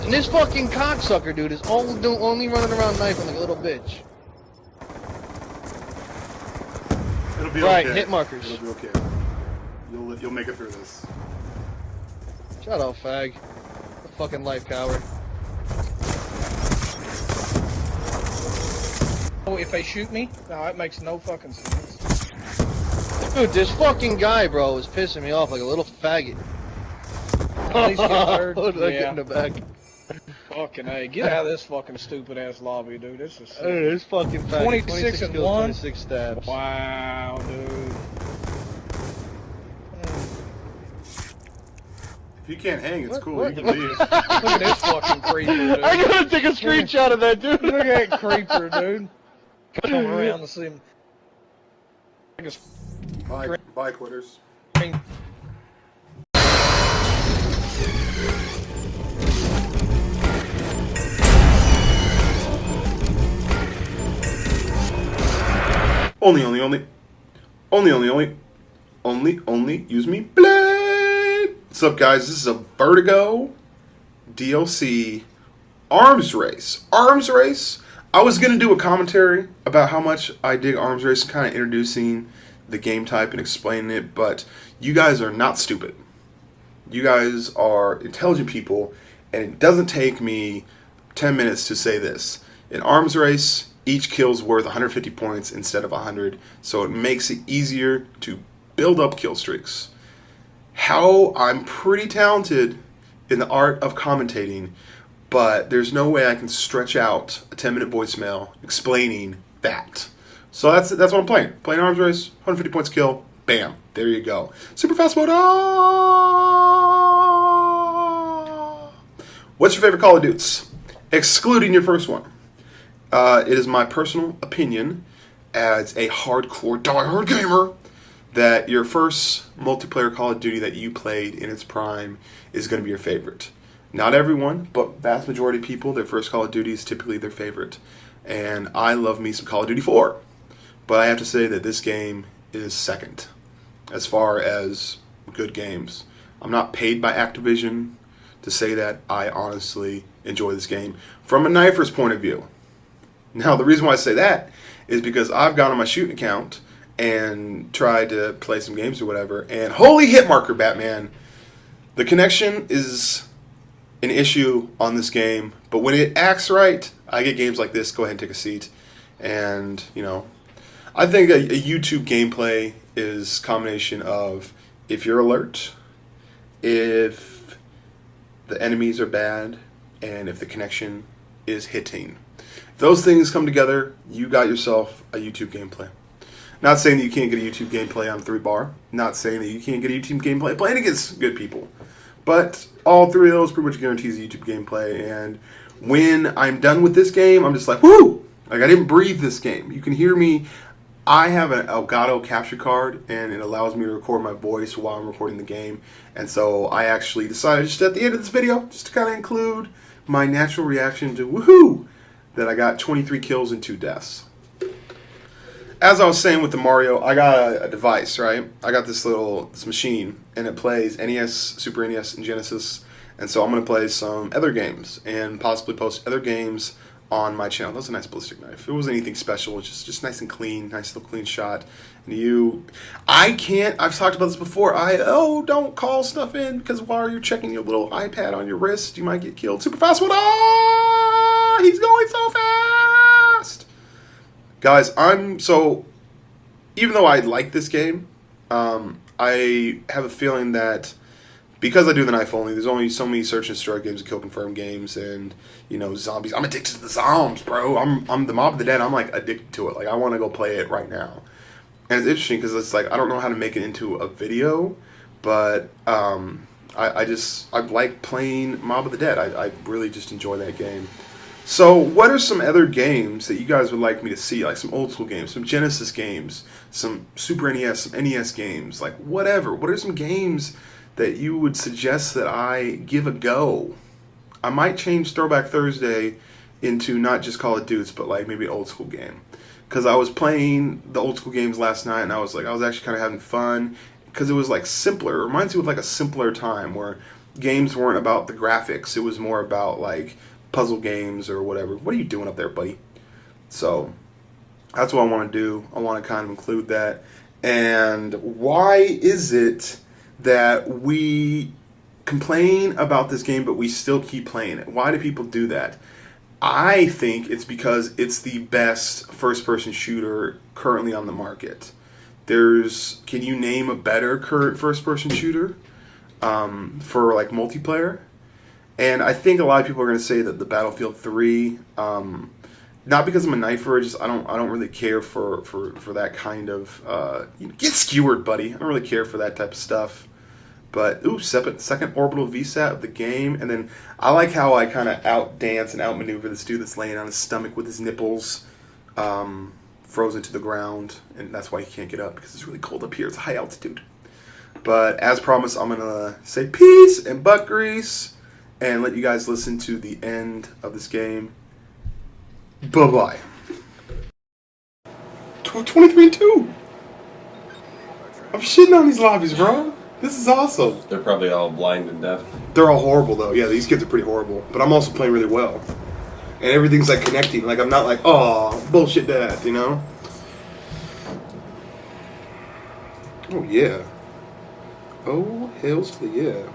And this fucking cocksucker, dude, is only running around knifing like a little bitch. It'll be Right, okay. hit markers. It'll be okay. You'll make it through this. Shut up, fag. A fucking life coward. Oh, if they shoot me? No, that makes no fucking sense. Dude, this fucking guy, bro, is pissing me off like a little faggot. At least get third. Look at Yeah. in the back. Fucking hey, get out of this fucking stupid ass lobby, dude. This is sick. Hey, this fucking faggot. 26 and kills, 1. 26 stabs. Wow, dude. If you can't hang, it's cool. what- You can leave. Look at this fucking creeper, dude. I gotta take a screenshot of that, dude. Look at that creeper, dude. Come around to see him. Bye, quitters. Only use me blade. What's up, guys? This is a Vertigo DLC arms race. Arms race. I was gonna do a commentary about how much I dig arms race, kind of introducing the game type and explaining it, but you guys are not stupid. You guys are intelligent people, and it doesn't take me 10 minutes to say this. In arms race, each kill's worth 150 points instead of 100, so it makes it easier to build up kill streaks. How I'm pretty talented in the art of commentating, but there's no way I can stretch out a 10-minute voicemail explaining that. So that's what I'm playing. Playing arms race, 150 points kill, bam, there you go. Super fast mode. What's your favorite Call of Duties? Excluding your first one. It is my personal opinion as a hardcore, die-hard gamer that your first multiplayer Call of Duty that you played in its prime is going to be your favorite. Not everyone, but vast majority of people, their first Call of Duty is typically their favorite. And I love me some Call of Duty 4. But I have to say that this game is second as far as good games. I'm not paid by Activision to say that. I honestly enjoy this game from a knifer's point of view. Now, the reason why I say that is because I've gone on my shooting account and tried to play some games or whatever, and holy hit marker, Batman! The connection is an issue on this game, but when it acts right, I get games like this. Go ahead and take a seat. And, you know, I think a YouTube gameplay is a combination of if you're alert, if the enemies are bad, and if the connection is hitting. If those things come together, you got yourself a YouTube gameplay. Not saying that you can't get a YouTube gameplay on 3-bar. Not saying that you can't get a YouTube gameplay playing against good people. But all three of those pretty much guarantees a YouTube gameplay. And when I'm done with this game, I'm just like, whoo! Like, I didn't breathe this game. You can hear me. I have an Elgato capture card, and it allows me to record my voice while I'm recording the game. And so I actually decided just at the end of this video, just to kind of include my natural reaction to woohoo, that I got 23 kills and 2 deaths. As I was saying with the Mario, I got a device, right? I got this machine, and it plays NES, Super NES, and Genesis. And so I'm going to play some other games and possibly post other games on my channel. That's a nice ballistic knife. It wasn't anything special. It's just nice and clean, nice little clean shot. And I've talked about this before. Don't call stuff in, because while you're checking your little iPad on your wrist, you might get killed super fast. He's going so fast! Guys, even though I like this game, I have a feeling that because I do the knife only, there's only so many search and destroy games and kill confirm games, and zombies. I'm addicted to the zombies, bro. I'm the Mob of the Dead. I'm like addicted to it. Like, I want to go play it right now. And it's interesting because it's like I don't know how to make it into a video, but I like playing Mob of the Dead. I really just enjoy that game. So what are some other games that you guys would like me to see? Like some old school games, some Genesis games, some Super NES, some NES games, like whatever. What are some games that you would suggest that I give a go? I might change Throwback Thursday into not just Call of Duty, but like maybe an old school game. Because I was playing the old school games last night, and I was actually kind of having fun. Because it was like simpler. It reminds me of like a simpler time where games weren't about the graphics. It was more about like puzzle games or whatever. What are you doing up there, buddy? So that's what I want to do. I want to kind of include that. And why is it that we complain about this game but we still keep playing it? Why do people do that? I think it's because it's the best first-person shooter currently on the market. Can you name a better current first-person shooter for like multiplayer? And I think a lot of people are going to say that the Battlefield 3, not because I'm a knifer, I don't really care for that kind of get skewered, buddy. I don't really care for that type of stuff. But second orbital VSAT of the game, and then I like how I kind of outdance and outmaneuver this dude that's laying on his stomach with his nipples frozen to the ground, and that's why he can't get up, because it's really cold up here. It's a high altitude. But as promised, I'm gonna say peace and butt grease, and let you guys listen to the end of this game. Bye-bye. 23-2. I'm shitting on these lobbies, bro. This is awesome. They're probably all blind and deaf. They're all horrible, though. Yeah, these kids are pretty horrible. But I'm also playing really well. And everything's, like, connecting. Like, I'm not like, oh, bullshit that, you know? Oh, yeah. Oh, hells to the yeah.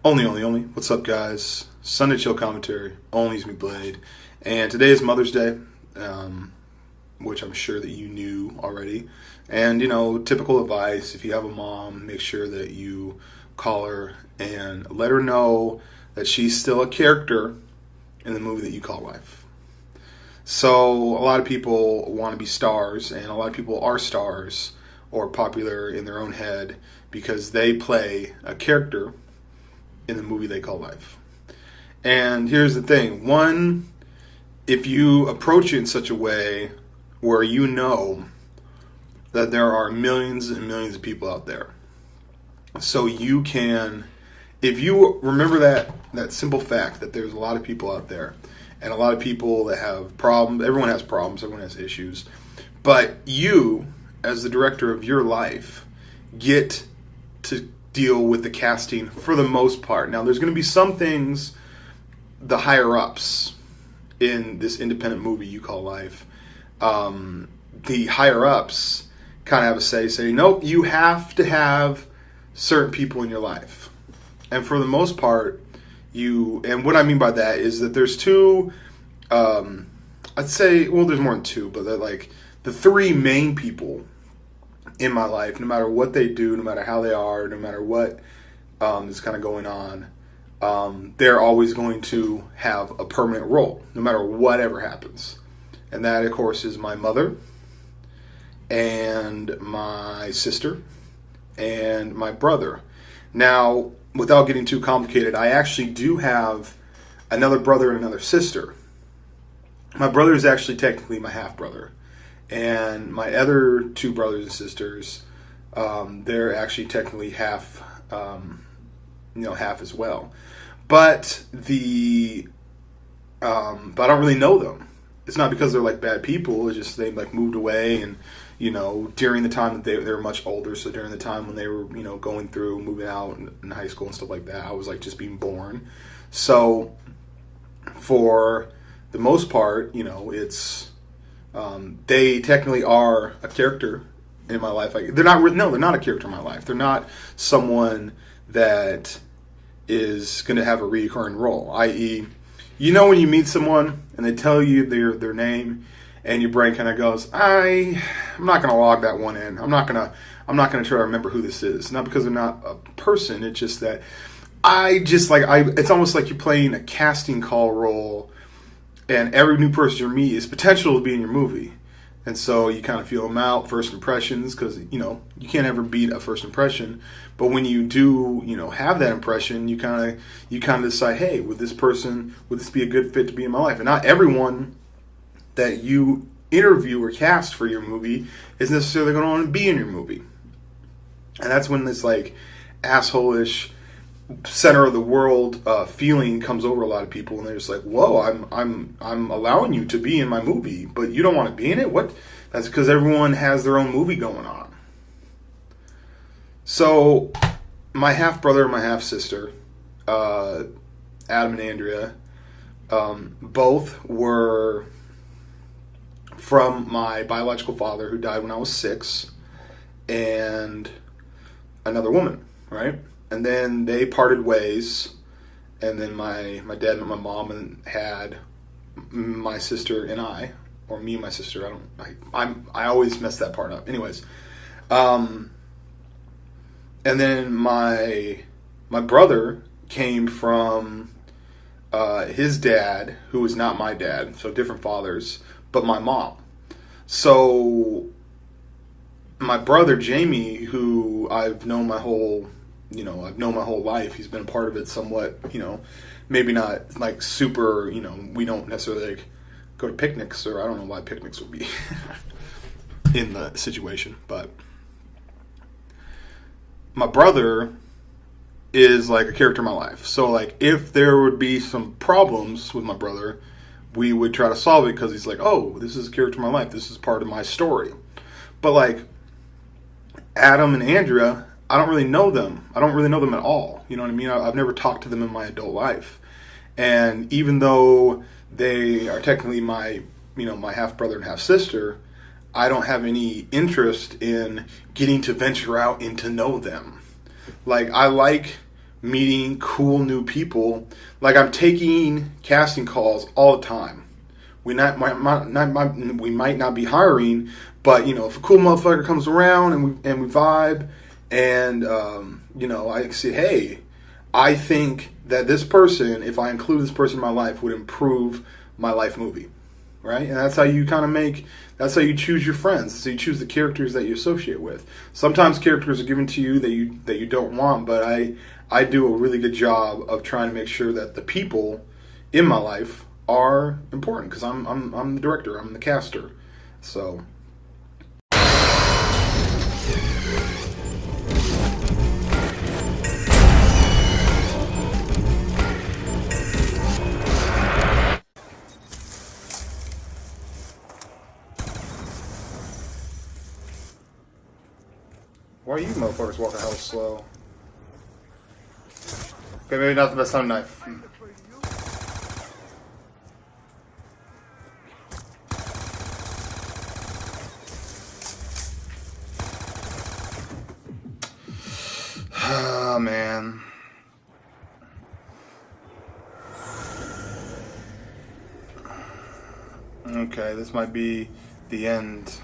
Only. What's up, guys? Sunday Chill Commentary. ONLYUSEmeBLADE. And today is Mother's Day, which I'm sure that you knew already. And, typical advice, if you have a mom, make sure that you call her and let her know that she's still a character in the movie that you call life. So, a lot of people want to be stars, and a lot of people are stars or popular in their own head because they play a character in the movie they call life. And here's the thing. One, if you approach it in such a way where you know that there are millions and millions of people out there, so you can, if you remember that simple fact that there's a lot of people out there, and a lot of people that have problems, everyone has problems, everyone has issues, but you, as the director of your life, get to deal with the casting for the most part. Now, there's going to be some things, the higher-ups in this independent movie you call life, the higher-ups kind of have a say, nope, you have to have certain people in your life. And for the most part, and what I mean by that is that there's two, I'd say, well, there's more than two, but they're like the three main people in my life, no matter what they do, no matter how they are, no matter what is kind of going on, they're always going to have a permanent role, no matter whatever happens. And that, of course, is my mother and my sister and my brother. Now, without getting too complicated, I actually do have another brother and another sister. My brother is actually technically my half-brother. And my other two brothers and sisters, they're actually technically half, half as well. But but I don't really know them. It's not because they're like bad people. It's just they like moved away, and during the time that they were much older. So during the time when they were going through moving out in high school and stuff like that, I was like just being born. So for the most part, it's they technically are a character in my life. They're not a character in my life. They're not someone that is going to have a recurring role. I.e., when you meet someone and they tell you their name, and your brain kind of goes, I'm not going to log that one in. I'm not going to try to remember who this is. Not because they're not a person. It's just that it's almost like you're playing a casting call role, and every new person you meet is potential to be in your movie. And so you kind of feel them out, first impressions, because, you can't ever beat a first impression. But when you do, have that impression, you kind of decide, hey, would this be a good fit to be in my life? And not everyone that you interview or cast for your movie is necessarily going to want to be in your movie. And that's when this, like, asshole-ish center of the world feeling comes over a lot of people, and they're just like, whoa, I'm allowing you to be in my movie, but you don't want to be in it? What? That's because everyone has their own movie going on. So my half brother and my half sister, Adam and Andrea, both were from my biological father, who died when I was 6, and another woman, right? And then they parted ways, and then my dad met my mom and had my sister and I, or me and my sister. I always mess that part up. Anyways, and then my brother came from his dad, who was not my dad, so different fathers, but my mom. So my brother Jamie, who I've known my whole life. He's been a part of it somewhat, maybe not like super, we don't necessarily like go to picnics, or I don't know why picnics would be in the situation, but my brother is like a character in my life. So like if there would be some problems with my brother, we would try to solve it, because he's like, oh, this is a character in my life. This is part of my story. But like Adam and Andrea, I don't really know them. I don't really know them at all. You know what I mean? I've never talked to them in my adult life. And even though they are technically my half-brother and half-sister, I don't have any interest in getting to venture out and to know them. Like, I like meeting cool new people. Like, I'm taking casting calls all the time. We might not be hiring, but, if a cool motherfucker comes around and we vibe, and, I say, hey, I think that this person, if I include this person in my life, would improve my life movie, right? And that's how you that's how you choose your friends. So you choose the characters that you associate with. Sometimes characters are given to you that you don't want, but I do a really good job of trying to make sure that the people in my life are important, because I'm the director, I'm the caster, so... Why are you motherfuckers walking hella slow? Okay, maybe not the best time knife. Oh, man. Okay, this might be the end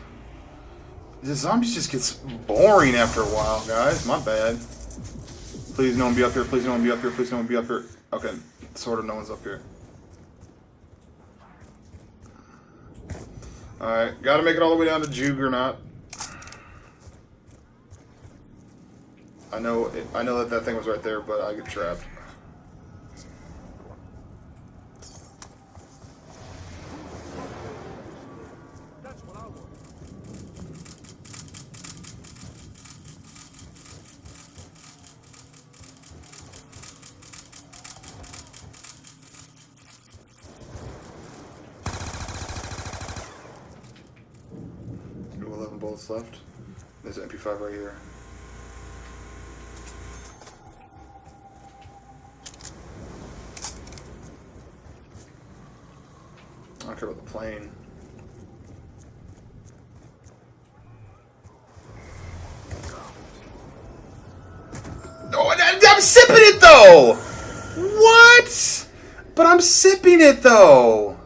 The zombies just gets boring after a while, guys. My bad. Please no one be up here. Please no one be up here. Please no one be up here. Okay, sort of no one's up here. Alright, gotta make it all the way down to Juggernaut. I know that thing was right there, but I get trapped. Bullets left. There's an MP5 right here. I don't care about the plane. Oh, I'm sipping it though! What? But I'm sipping it though!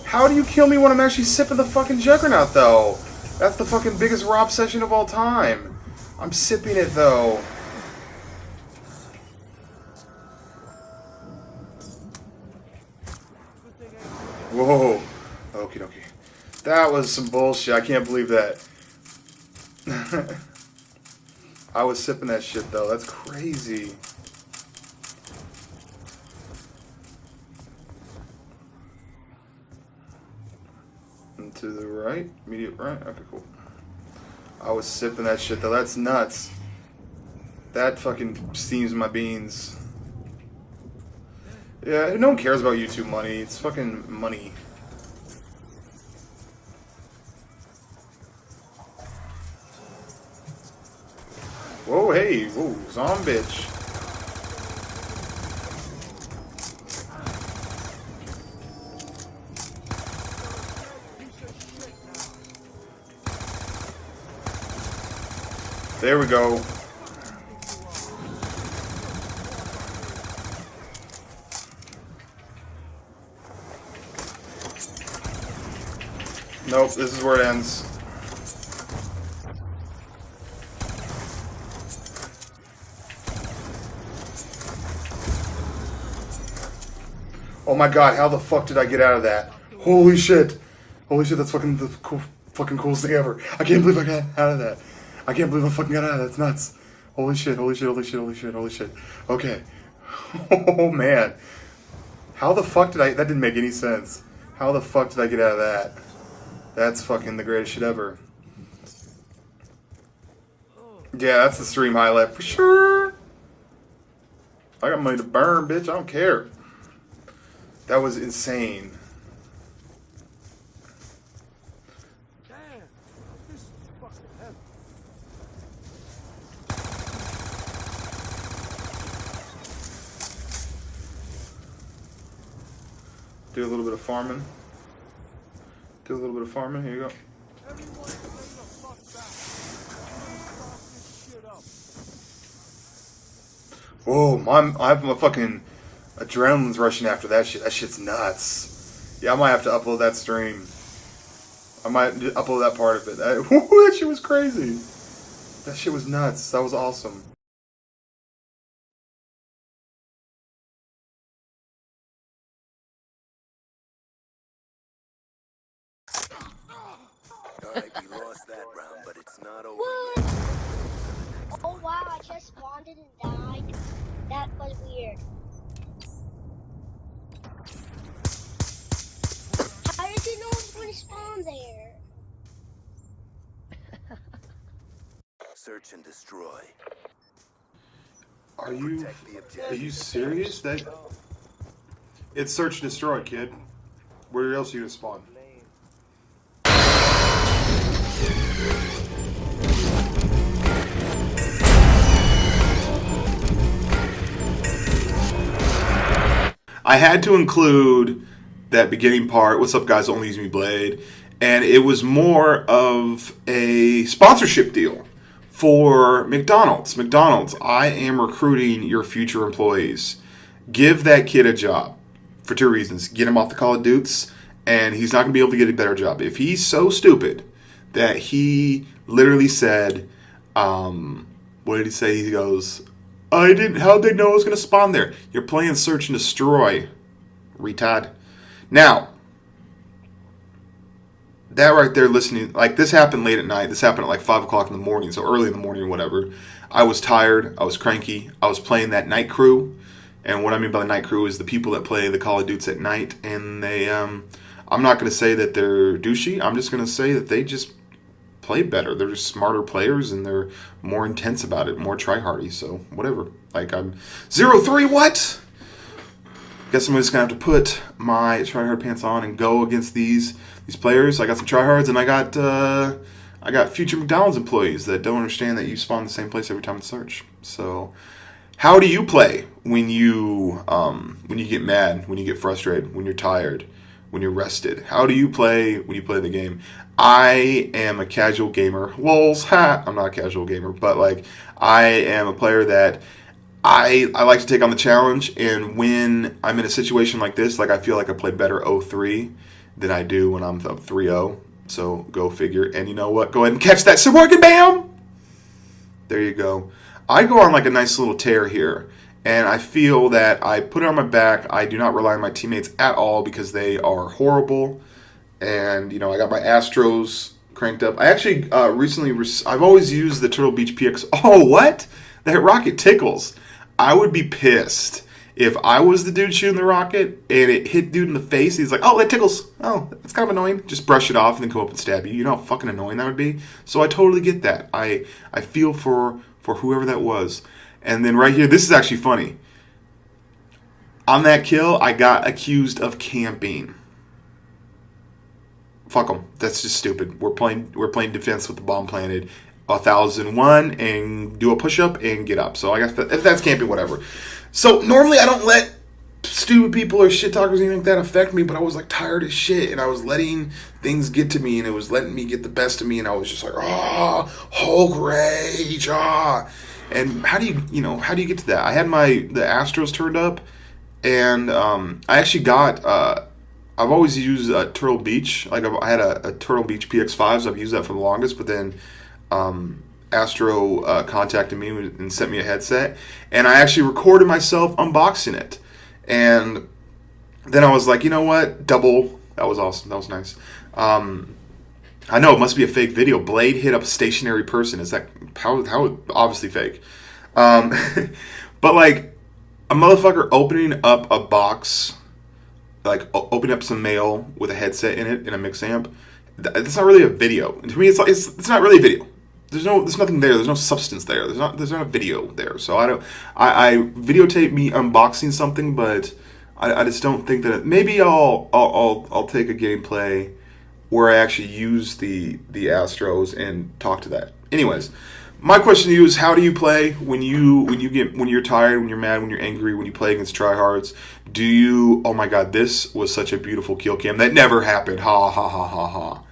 How do you kill me when I'm actually sipping the fucking Juggernaut, though? That's the fucking biggest raw obsession of all time. I'm sipping it, though. Whoa. Okie dokie. That was some bullshit. I can't believe that. I was sipping that shit, though. That's crazy. To the right, immediate right. Okay, cool. I was sipping that shit though. That's nuts. That fucking steams my beans. Yeah, no one cares about YouTube money. It's fucking money. Whoa, hey, whoa, zombie bitch. There we go. Nope, this is where it ends. Oh my god, how the fuck did I get out of that? Holy shit. Holy shit, that's fucking the fucking coolest thing ever. I can't believe I got out of that. I can't believe I fucking got out of that. That's nuts. Holy shit, holy shit, holy shit, holy shit, holy shit. Okay. Oh man. How the fuck did that didn't make any sense. How the fuck did I get out of that? That's fucking the greatest shit ever. Yeah, that's the stream highlight for sure. I got money to burn, bitch. I don't care. That was insane. Do a little bit of farming. Do a little bit of farming. Here you go. Whoa, I'm a fucking adrenaline's rushing after that shit. That shit's nuts. Yeah, I might have to upload that stream. I might upload that part of it. That shit was crazy. That shit was nuts. That was awesome. Alright, we lost that round, but it's not over yet. Oh wow, I just spawned and died. That was weird. How did you know I was going to spawn there? Search and destroy. Are you serious? It's search and destroy, kid. Where else are you gonna spawn? I had to include that beginning part. What's up, guys? ONLYUSEmeBLADE, and it was more of a sponsorship deal for McDonald's. McDonald's, I am recruiting your future employees. Give that kid a job for two reasons: get him off the Call of Duty, and he's not going to be able to get a better job. If he's so stupid that he literally said, what did he say? He goes, how'd they know I was going to spawn there? You're playing Search and Destroy, retard. Now, that right there, listening, like, this happened late at night. This happened at like 5 o'clock in the morning, so early in the morning or whatever. I was tired. I was cranky. I was playing that night crew. And what I mean by the night crew is the people that play the Call of Duty at night. And they, I'm not going to say that they're douchey. I'm just going to say that they just play better. They're just smarter players, and they're more intense about it, more tryhardy. So, whatever. Like, I'm 0-3, what? Guess I'm just going to have to put my tryhard pants on and go against these players. I got some tryhards, and I got future McDonald's employees that don't understand that you spawn in the same place every time in Search. So, how do you play when you get mad, when you get frustrated, when you're tired, when you're rested? How do you play when you play the game? I am a casual gamer. Lols, ha! I'm not a casual gamer, but like I am a player that I like to take on the challenge, and when I'm in a situation like this, like I feel like I play better 0-3 than I do when I'm up 3-0. So go figure. And you know what? Go ahead and catch that Sworkin' Bam! There you go. I go on like a nice little tear here, and I feel that I put it on my back. I do not rely on my teammates at all because they are horrible. And, you know, I got my Astros cranked up. I actually recently, I've always used the Turtle Beach PX. Oh, what? That rocket tickles. I would be pissed if I was the dude shooting the rocket and it hit dude in the face. He's like, oh, that tickles. Oh, that's kind of annoying. Just brush it off and then come up and stab you. You know how fucking annoying that would be? So I totally get that. I feel for whoever that was. And then right here, this is actually funny. On that kill, I got accused of camping. Fuck them. That's just stupid. We're playing defense with the bomb planted. 1001 and do a push-up and get up. So I guess if that's camping, whatever. So normally I don't let stupid people or shit talkers or anything like that affect me, but I was like tired as shit, and I was letting things get to me, and it was letting me get the best of me, and I was just like, Hulk rage, And how do you get to that? I had the Astros turned up, and I actually got I've always used Turtle Beach. Like I had a Turtle Beach PX5, so I've used that for the longest, but then Astro contacted me and sent me a headset, and I actually recorded myself unboxing it. And then I was like, you know what? Double. That was awesome. That was nice. I know it must be a fake video. Blade hit up a stationary person. Is that how obviously fake? But like a motherfucker opening up a box, like opening up some mail with a headset in it and a mix amp. That's not really a video. To me, it's not really a video. There's nothing there. There's no substance there. There's not a video there. So I videotape me unboxing something, but I just don't think that maybe I'll take a gameplay where I actually use the Astros and talk to that. Anyways, my question to you is, how do you play when you're tired, when you're mad, when you're angry, when you play against tryhards? Do you, oh my god, this was such a beautiful kill cam. That never happened. Ha ha ha ha ha.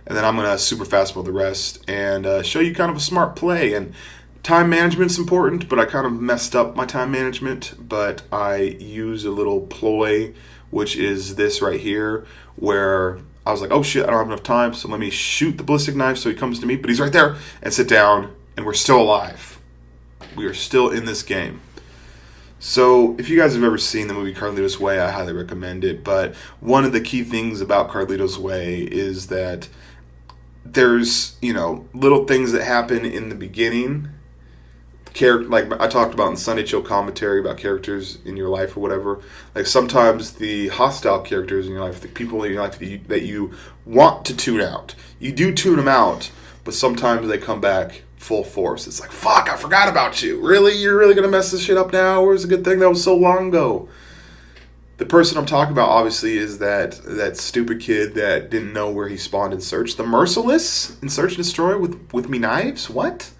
And then I'm going to super fast mode the rest and show you kind of a smart play. And time management's important, but I kind of messed up my time management. But I use a little ploy, which is this right here, where I was like, oh shit, I don't have enough time, so let me shoot the ballistic knife so he comes to me, but he's right there, and sit down, and we're still alive. We are still in this game. So, if you guys have ever seen the movie Carlito's Way, I highly recommend it, but one of the key things about Carlito's Way is that there's, little things that happen in the beginning, like I talked about in Sunday Chill Commentary about characters in your life or whatever. Like sometimes the hostile characters in your life, the people in your life that you want to tune out, you do tune them out, but sometimes they come back full force. It's like, fuck, I forgot about you. Really? You're really going to mess this shit up now? Where's a good thing that was so long ago? The person I'm talking about, obviously, is that stupid kid that didn't know where he spawned in Search. The Merciless in Search and Destroy with me knives? What?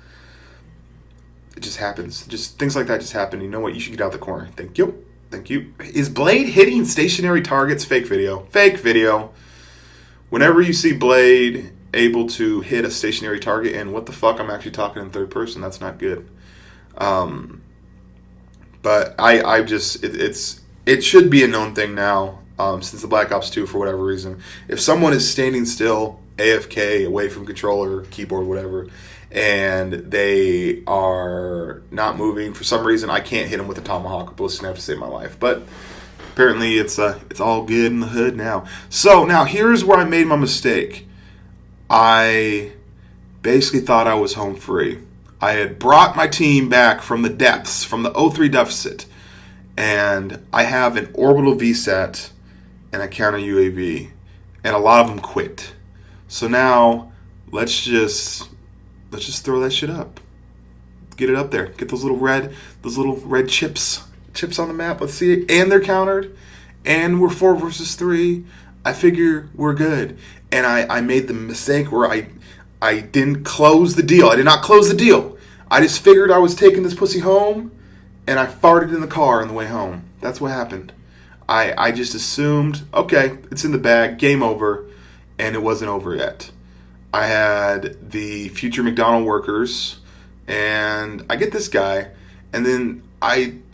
It just happens. Just things like that just happen. You know what? You should get out the corner. Thank you. Thank you. Is Blade hitting stationary targets? Fake video. Fake video. Whenever you see Blade able to hit a stationary target, and what the fuck, I'm actually talking in third person. That's not good. But I just, it should be a known thing now, since the Black Ops 2, for whatever reason. If someone is standing still AFK, away from controller, keyboard, whatever, and they are not moving. For some reason, I can't hit them with a tomahawk or ballistic knife to save my life. But apparently, it's all good in the hood now. So now here's where I made my mistake. I basically thought I was home free. I had brought my team back from the depths, from the 0-3 deficit, and I have an orbital VSAT and a counter UAV, and a lot of them quit. So now let's just throw that shit up. Get it up there. Get those little red chips on the map. Let's see it. And they're countered, and we're 4 versus 3. I figure we're good. And I made the mistake where I didn't close the deal. I did not close the deal. I just figured I was taking this pussy home, and I farted in the car on the way home. That's what happened. I just assumed, okay, it's in the bag, game over, and it wasn't over yet. I had the future McDonald workers, and I get this guy, and then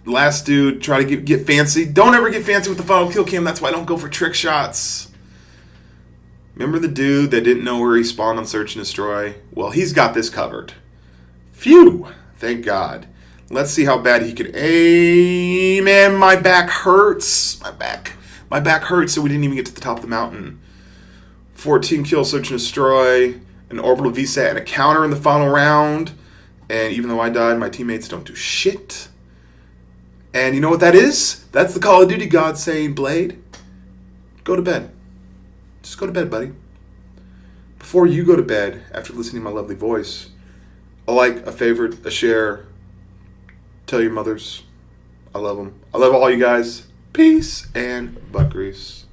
last dude, try to get fancy. Don't ever get fancy with the final kill cam. That's why I don't go for trick shots. Remember the dude that didn't know where he spawned on Search and Destroy? Well, he's got this covered. Phew! Thank God. Let's see how bad he could aim. And my back hurts. My back hurts, so we didn't even get to the top of the mountain. 14 kill Search and Destroy, an orbital VSAT, and a counter in the final round. And even though I died, my teammates don't do shit. And you know what that is? That's the Call of Duty God saying, Blade, go to bed. Just go to bed, buddy. Before you go to bed, after listening to my lovely voice, a like, a favorite, a share. Tell your mothers I love them. I love all you guys. Peace and butt grease.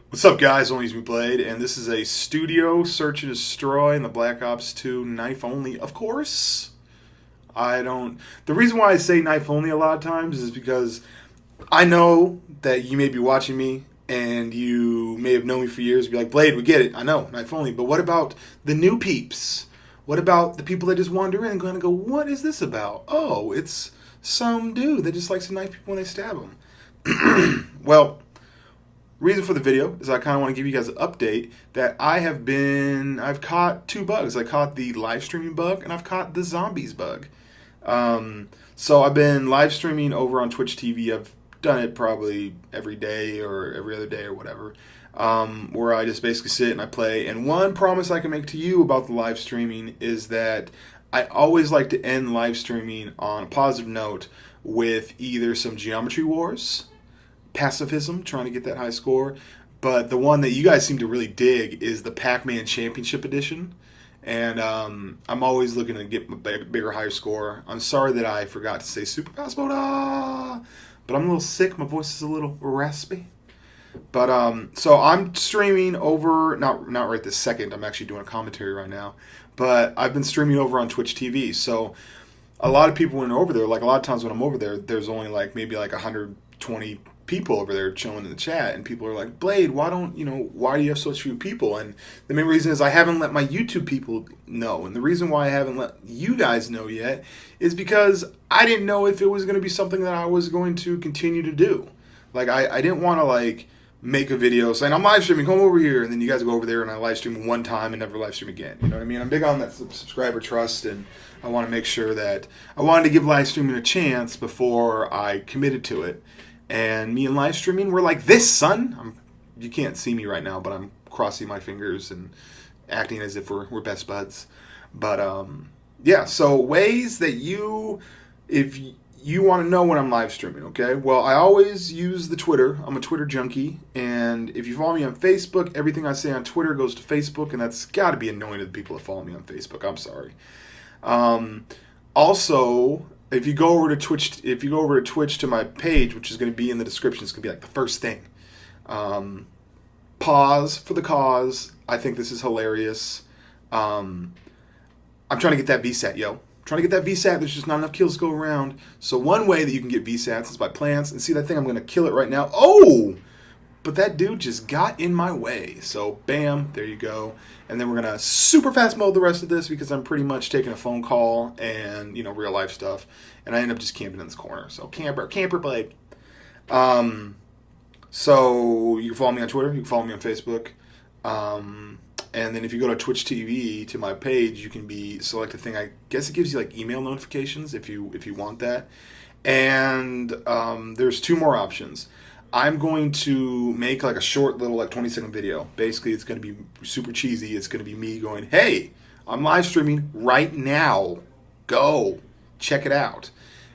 What's up, guys? ONLYUSEmeBLADE, and this is a studio search and destroy in the Black Ops 2 knife only, of course. The reason why I say knife only a lot of times is because I know that you may be watching me and you may have known me for years and be like, Blade, we get it. I know, knife only. But what about the new peeps? What about the people that just wander in and kind of go, what is this about? Oh, it's some dude that just likes to knife people when they stab them. Well, reason for the video is I kind of want to give you guys an update that I've caught two bugs. I caught the live streaming bug and I've caught the zombies bug. So I've been live streaming over on Twitch TV. I've done it probably every day or every other day or whatever, where I just basically sit and I play. And one promise I can make to you about the live streaming is that I always like to end live streaming on a positive note with either some Geometry Wars, pacifism, trying to get that high score, but the one that you guys seem to really dig is the Pac-Man Championship Edition, and I'm always looking to get a bigger, higher score. I'm sorry that I forgot to say Super Fast Mode, but I'm a little sick, my voice is a little raspy, but so I'm streaming over, not right this second, I'm actually doing a commentary right now, but I've been streaming over on Twitch TV, so a lot of people when they're over there, like a lot of times when I'm over there, there's only like maybe like 120 people over there chilling in the chat, and people are like, Blade, why do you have such few people? And the main reason is I haven't let my YouTube people know, and the reason why I haven't let you guys know yet is because I didn't know if it was going to be something that I was going to continue to do. Like I didn't want to like make a video saying I'm live streaming, come over here, and then you guys go over there and I live stream one time and never live stream again. You know what I mean? I'm big on that subscriber trust, and I want to make sure that I wanted to give live streaming a chance before I committed to it. And me and live streaming, we're like this, son. You can't see me right now, but I'm crossing my fingers and acting as if we're best buds. But yeah, so ways that if you want to know when I'm live streaming, okay? Well, I always use the Twitter. I'm a Twitter junkie, and if you follow me on Facebook, everything I say on Twitter goes to Facebook, and that's got to be annoying to the people that follow me on Facebook. I'm sorry. Also, if you go over to Twitch to my page, which is going to be in the description, it's going to be like the first thing. Pause for the cause. I think this is hilarious. I'm trying to get that VSAT, yo. I'm trying to get that VSAT. There's just not enough kills to go around. So one way that you can get VSATs is by plants. And see that thing? I'm going to kill it right now. Oh! but that dude just got in my way. So bam, there you go. And then we're gonna super fast mode the rest of this because I'm pretty much taking a phone call and, you know, real life stuff. And I end up just camping in this corner. So camper blade. So you can follow me on Twitter. You can follow me on Facebook. And then if you go to Twitch TV to my page, you can select a thing. I guess it gives you like email notifications if you want that. And there's 2 more options. I'm going to make like a short little like 20-second video. Basically, it's going to be super cheesy. It's going to be me going, hey, I'm live streaming right now. Go check it out.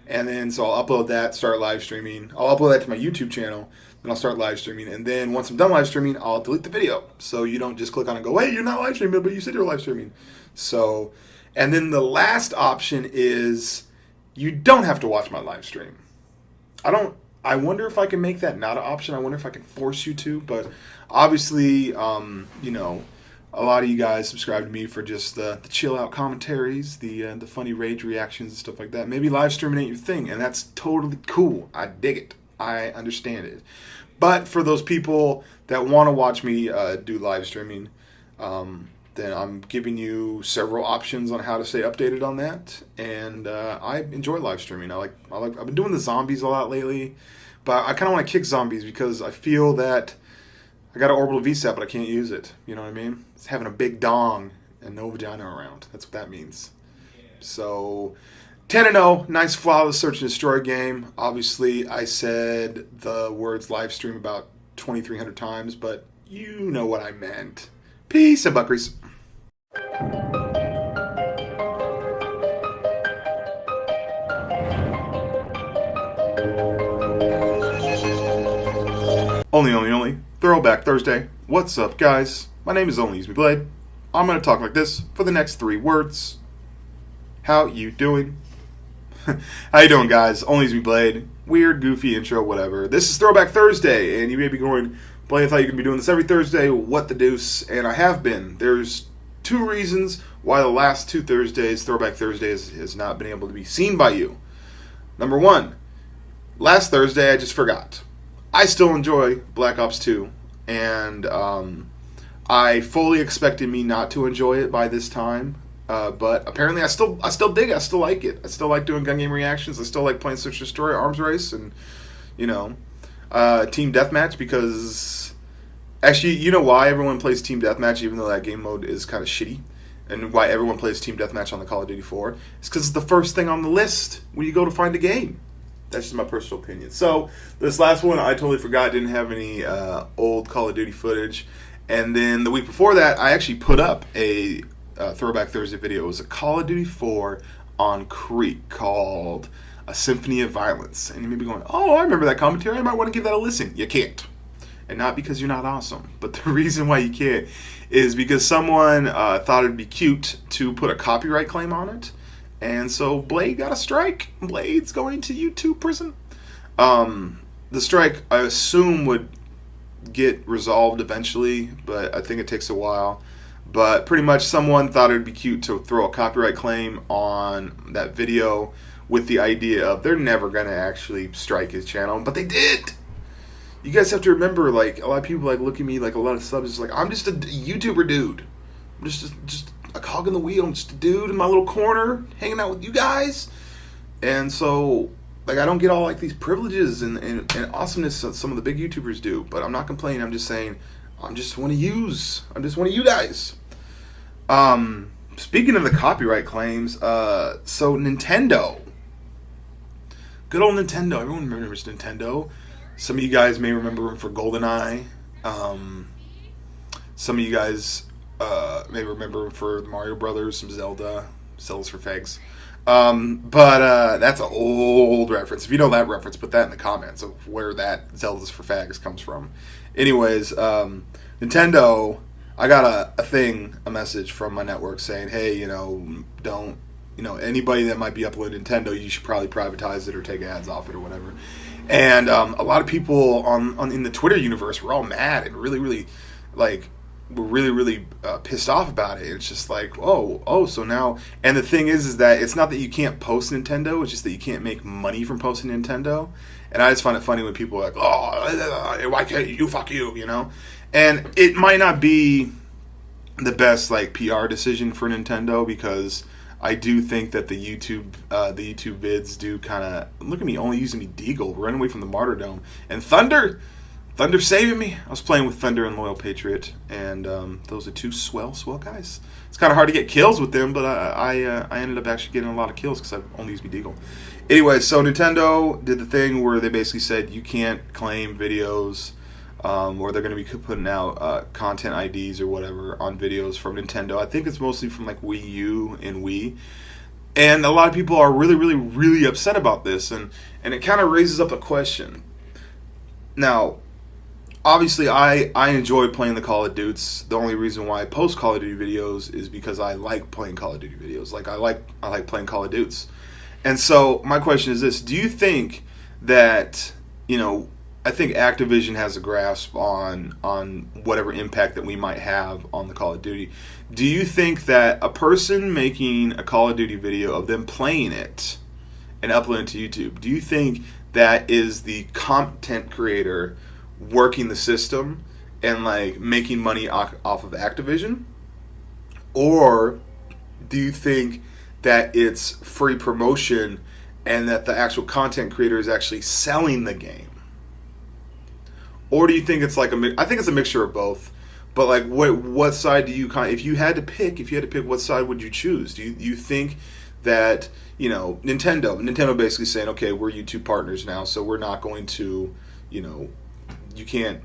And then so I'll upload that, start live streaming. I'll upload that to my YouTube channel. Then I'll start live streaming. And then once I'm done live streaming, I'll delete the video. So you don't just click on it and go, hey, you're not live streaming, but you said you're live streaming. So, and then the last option is you don't have to watch my live stream. I wonder if I can make that not an option. I wonder if I can force you to. But obviously, you know, a lot of you guys subscribe to me for just the chill out commentaries, the funny rage reactions and stuff like that. Maybe live streaming ain't your thing, and that's totally cool. I dig it. I understand it. But for those people that want to watch me do live streaming, then I'm giving you several options on how to stay updated on that. And I enjoy live streaming. I've been doing the zombies a lot lately, but I kind of want to kick zombies because I feel that I got an Orbital VSAT, but I can't use it. You know what I mean? It's having a big dong and no vagina around. That's what that means. So 10-0, nice flawless search and destroy game. Obviously, I said the words live stream about 2,300 times, but you know what I meant. Peace and buckries. Only. Throwback Thursday. What's up, guys? My name is ONLYUSEmeBLADE. I'm going to talk like this for the next 3 words. How you doing? How you doing, guys? ONLYUSEmeBLADE. Weird, goofy intro, whatever. This is Throwback Thursday, and you may be going, Blade, I thought you could be doing this every Thursday. What the deuce? And I have been. There's 2 reasons why the last 2 Thursdays, Throwback Thursdays, has not been able to be seen by you. Number 1, last Thursday I just forgot. I still enjoy Black Ops 2, and I fully expected me not to enjoy it by this time, but apparently I still dig it. I still like it. I still like doing gun game reactions. I still like playing Search and Destroy, Arms Race, and, you know, Team Deathmatch, because actually, you know why everyone plays Team Deathmatch, even though that game mode is kind of shitty, and why everyone plays Team Deathmatch on the Call of Duty 4, is because it's the first thing on the list when you go to find a game. That's just my personal opinion. So this last one, I totally forgot. Didn't have any old Call of Duty footage. And then the week before that, I actually put up a Throwback Thursday video. It was a Call of Duty 4 on Creek called A Symphony of Violence. And you may be going, oh, I remember that commentary. I might want to give that a listen. You can't. And not because you're not awesome. But the reason why you can't is because someone thought it'd be cute to put a copyright claim on it. And so Blade got a strike. Blade's going to YouTube prison. The strike, I assume, would get resolved eventually, but I think it takes a while. But pretty much someone thought it would be cute to throw a copyright claim on that video with the idea of they're never going to actually strike his channel. But they did. You guys have to remember, like, a lot of people like look at me like a lot of subs. It's like, I'm just a YouTuber dude. I'm just a cog in the wheel. I'm just a dude in my little corner hanging out with you guys. And so, like, I don't get all like these privileges and awesomeness that some of the big YouTubers do. But I'm not complaining. I'm just saying I'm just one of you guys. Speaking of the copyright claims, so Nintendo. Good old Nintendo. Everyone remembers Nintendo. Some of you guys may remember him for GoldenEye. Some of you guys may remember him for Mario Brothers, some Zelda. Zelda's for fags. But that's an old reference. If you know that reference, put that in the comments of where that Zelda's for fags comes from. Anyways, Nintendo, I got a message from my network saying, hey, anybody that might be uploading Nintendo, you should probably privatize it or take ads off it or whatever. And a lot of people in the Twitter universe were all mad and really, really, like, were really pissed off about it. It's just like, oh, so now, and the thing is that it's not that you can't post Nintendo, it's just that you can't make money from posting Nintendo. And I just find it funny when people are like, oh, why can't you, fuck you, you know? And it might not be the best like PR decision for Nintendo, because I do think that the YouTube vids do kind of, look at me, only using me Deagle, running away from the martyrdom, and Thunder saving me. I was playing with Thunder and Loyal Patriot, and those are two swell guys. It's kind of hard to get kills with them, but I ended up actually getting a lot of kills because I only used me Deagle. Anyway, so Nintendo did the thing where they basically said you can't claim videos, or they're going to be putting out content IDs or whatever on videos from Nintendo. I think it's mostly from like Wii U and Wii. And a lot of people are really upset about this, and it kind of raises up a question. Now, obviously, I enjoy playing the Call of Duties. The only reason why I post Call of Duty videos is because I like playing Call of Duty videos. Like I like playing Call of Duties. And so my question is this: do you think that, you know, I think Activision has a grasp on whatever impact that we might have on the Call of Duty. Do you think that a person making a Call of Duty video of them playing it and uploading it to YouTube, do you think that is the content creator working the system and like making money off of Activision? Or do you think that it's free promotion and that the actual content creator is actually selling the game? Or do you think it's like I think it's a mixture of both. But like, what side do you if you had to pick, what side would you choose? Do you think that, you know, Nintendo basically saying, okay, we're YouTube partners now, so we're not going to, you know, you can't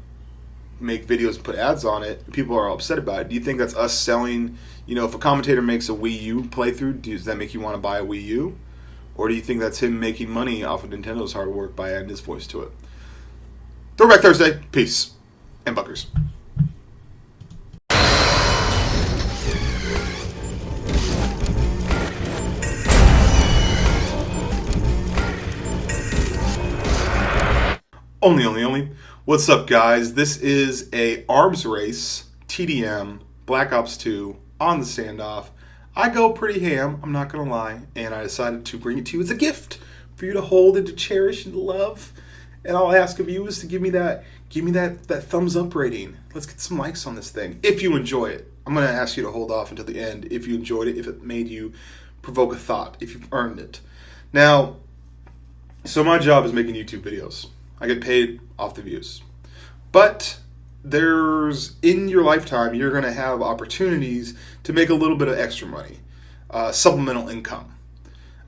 make videos and put ads on it. People are upset about it. Do you think that's us selling, you know, if a commentator makes a Wii U playthrough, does that make you want to buy a Wii U? Or do you think that's him making money off of Nintendo's hard work by adding his voice to it? Throwback Thursday. Peace. And buckers. Only. What's up, guys? This is a arms race, TDM, Black Ops 2, on the standoff. I go pretty ham, I'm not gonna lie, and I decided to bring it to you as a gift for you to hold and to cherish and to love. And all I ask of you is to give me that thumbs up rating. Let's get some likes on this thing, if you enjoy it. I'm gonna ask you to hold off until the end if you enjoyed it, if it made you provoke a thought, if you've earned it. Now, so my job is making YouTube videos. I get paid off the views. But in your lifetime, you're going to have opportunities to make a little bit of extra money, supplemental income.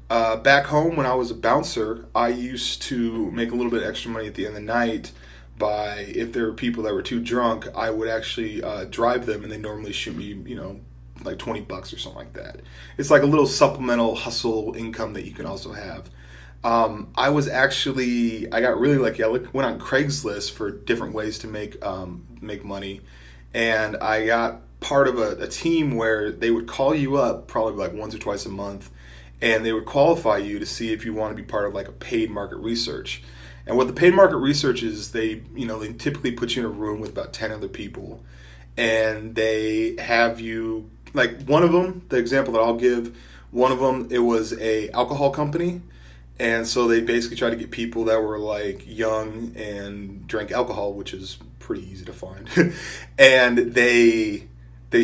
Back home, when I was a bouncer, I used to make a little bit extra money at the end of the night by, if there were people that were too drunk, I would actually drive them, and they normally shoot me, you know, like $20 or something like that. It's like a little supplemental hustle income that you can also have. I got really lucky. I went on Craigslist for different ways to make money, and I got part of a team where they would call you up probably like once or twice a month, and they would qualify you to see if you want to be part of like a paid market research. And what the paid market research is, they typically put you in a room with about 10 other people, and they have you, like, one of them, the example that I'll give, one of them, it was a alcohol company. And so they basically tried to get people that were like young and drank alcohol, which is pretty easy to find. And they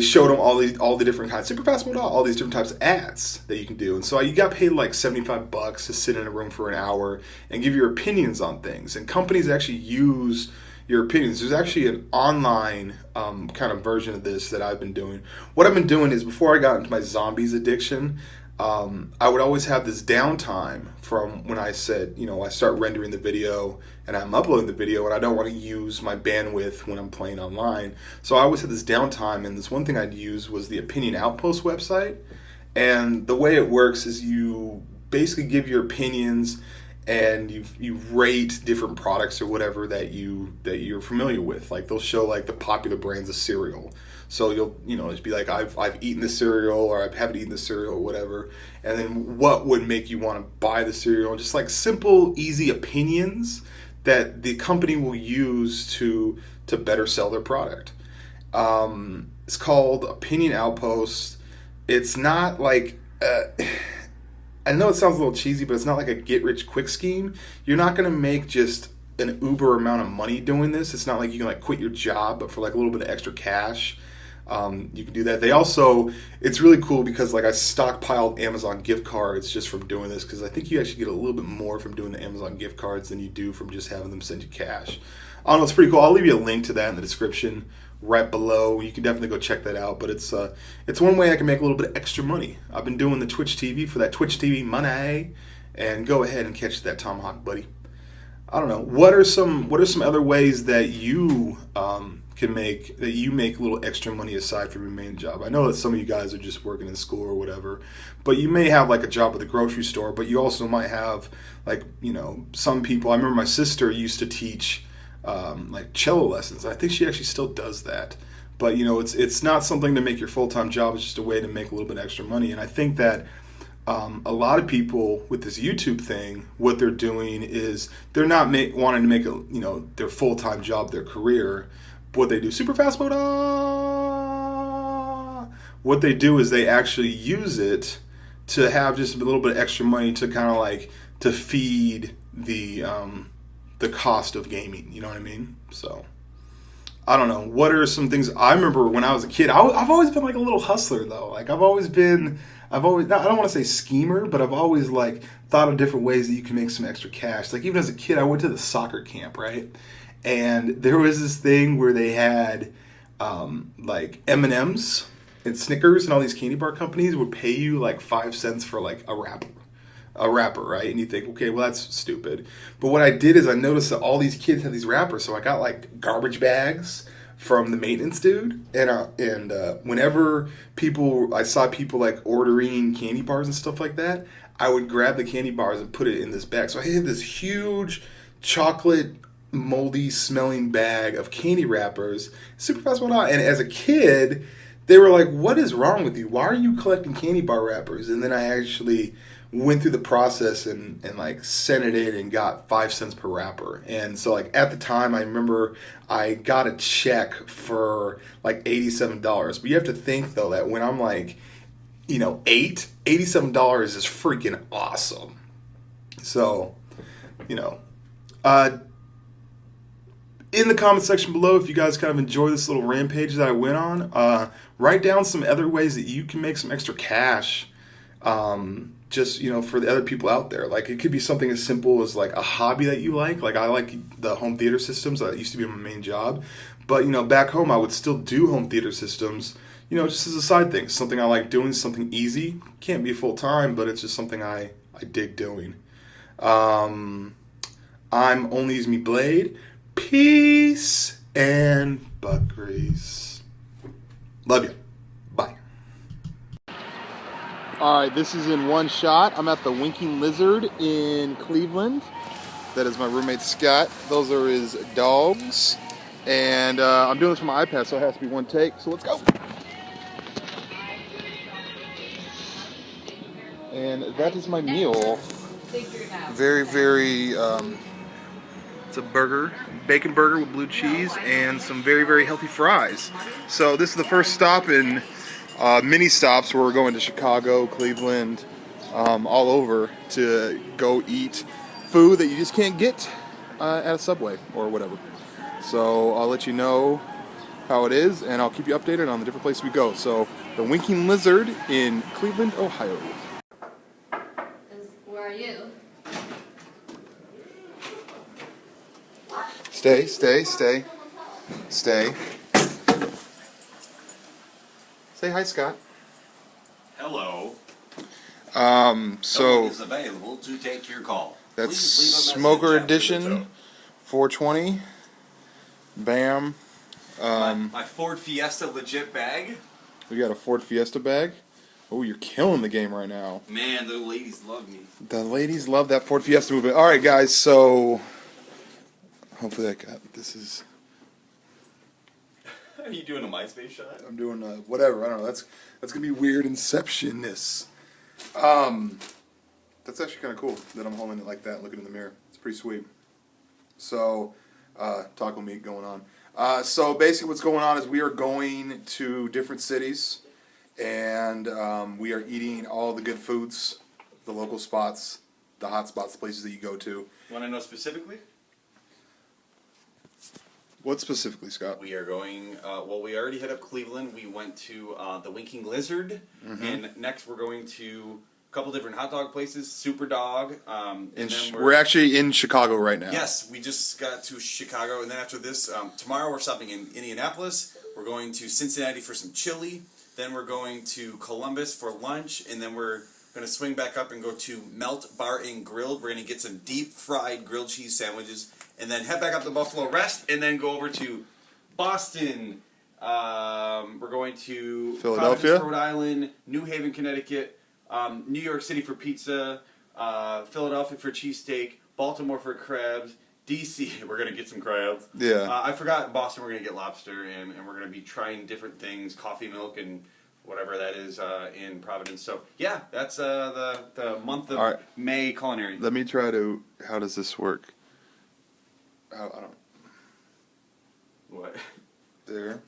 showed them all the different kinds, super fast mode, all these different types of ads that you can do. And so you got paid like $75 to sit in a room for an hour and give your opinions on things. And companies actually use your opinions. There's actually an online kind of version of this that I've been doing. What I've been doing is, before I got into my zombies addiction, I would always have this downtime from when I said, I start rendering the video and I'm uploading the video, and I don't want to use my bandwidth when I'm playing online. So I always had this downtime, and this one thing I'd use was the Opinion Outpost website. And the way it works is you basically give your opinions, and you rate different products or whatever that you're familiar with. Like, they'll show like the popular brands of cereal. So you'll just be like, I've eaten the cereal, or I haven't eaten the cereal, or whatever. And then what would make you want to buy the cereal? Just like simple, easy opinions that the company will use to better sell their product. It's called Opinion Outpost. It's not like I know it sounds a little cheesy, but it's not like a get-rich-quick scheme. You're not going to make just an uber amount of money doing this. It's not like you can like quit your job, but for like a little bit of extra cash, you can do that. They also, it's really cool because like I stockpiled Amazon gift cards just from doing this, because I think you actually get a little bit more from doing the Amazon gift cards than you do from just having them send you cash. I don't know, it's pretty cool. I'll leave you a link to that in the description right below. You can definitely go check that out. But it's one way I can make a little bit of extra money. I've been doing the Twitch TV for that Twitch TV money, and go ahead and catch that Tomahawk, buddy. I don't know. What are some other ways that you can make a little extra money aside from your main job? I know that some of you guys are just working in school or whatever, but you may have like a job at the grocery store, but you also might have like, you know, some people. I remember my sister used to teach like cello lessons. I think she actually still does that. But you know, it's not something to make your full-time job. It's just a way to make a little bit extra money. And I think that a lot of people with this YouTube thing, what they're doing is they're not wanting to make their full-time job their career. What they do, super fast mode. What they do is they actually use it to have just a little bit of extra money to kind of like to feed the cost of gaming. You know what I mean? So I don't know. What are some things I remember when I was a kid? I've always been like a little hustler though. Like I've always, I don't want to say schemer, but I've always like thought of different ways that you can make some extra cash. Like even as a kid, I went to the soccer camp, right? And there was this thing where they had like M&Ms and Snickers, and all these candy bar companies would pay you like 5 cents for like a wrapper, right? And you think, okay, well that's stupid. But what I did is I noticed that all these kids had these wrappers, so I got like garbage bags from the maintenance dude, and whenever I saw people like ordering candy bars and stuff like that, I would grab the candy bars and put it in this bag. So I had this huge chocolate moldy smelling bag of candy wrappers, super fast went out. And as a kid, they were like, what is wrong with you? Why are you collecting candy bar wrappers? And then I actually went through the process and like sent it in and got 5 cents per wrapper. And so like at the time, I remember I got a check for like $87. But you have to think though that when I'm like, you know, $87 is freaking awesome. So, you know, in the comment section below, if you guys kind of enjoy this little rampage that I went on, write down some other ways that you can make some extra cash, just, you know, for the other people out there. Like, it could be something as simple as, like, a hobby that you like. Like, I like the home theater systems. That used to be my main job. But, you know, back home, I would still do home theater systems, you know, just as a side thing. Something I like doing, something easy. Can't be full-time, but it's just something I dig doing. I'm ONLYUSEmeBLADE. Peace and butt grease. Love you. Bye. Alright, this is in one shot. I'm at the Winking Lizard in Cleveland. That is my roommate Scott. Those are his dogs. And I'm doing this from my iPad, so it has to be one take. So let's go. And that is my meal. Very, very... it's a burger, bacon burger with blue cheese and some very, very healthy fries. So this is the first stop in mini stops where we're going to Chicago, Cleveland, all over to go eat food that you just can't get at a Subway or whatever. So I'll let you know how it is, and I'll keep you updated on the different places we go. So the Winking Lizard in Cleveland, Ohio. Where are you? Stay. Say hi, Scott. Hello. So Someone is available to take your call. That's Please leave a Smoker message after the Edition, tone. 420. Bam. My Ford Fiesta legit bag. We got a Ford Fiesta bag. Oh, you're killing the game right now. Man, the ladies love me. The ladies love that Ford Fiesta movement. All right, guys. So hopefully this is. Are you doing a MySpace shot? I'm doing whatever. I don't know. That's gonna be weird Inception-ness. That's actually kind of cool that I'm holding it like that, looking in the mirror. It's pretty sweet. So, taco meat going on. So basically what's going on is we are going to different cities, and we are eating all the good foods, the local spots, the hot spots, the places that you go to. You want to know specifically? What specifically, Scott? We are going, well, we already hit up Cleveland. We went to the Winking Lizard. And next we're going to a couple different hot dog places, Super Dog. And then we're actually in Chicago right now. Yes, we just got to Chicago. And then after this, tomorrow we're stopping in Indianapolis. We're going to Cincinnati for some chili. Then we're going to Columbus for lunch. And then we're going to swing back up and go to Melt Bar and Grilled. We're going to get some deep fried grilled cheese sandwiches. And then head back up to Buffalo, rest, and then go over to Boston. We're going to Philadelphia, Providence, Rhode Island, New Haven, Connecticut, New York City for pizza, Philadelphia for cheesesteak, Baltimore for crabs, DC, we're going to get some crabs. Yeah. I forgot Boston, we're going to get lobster, and we're going to be trying different things, coffee, milk, and whatever that is in Providence. So, yeah, that's the month of May culinary. Let me try to, how does this work? I don't. What? There.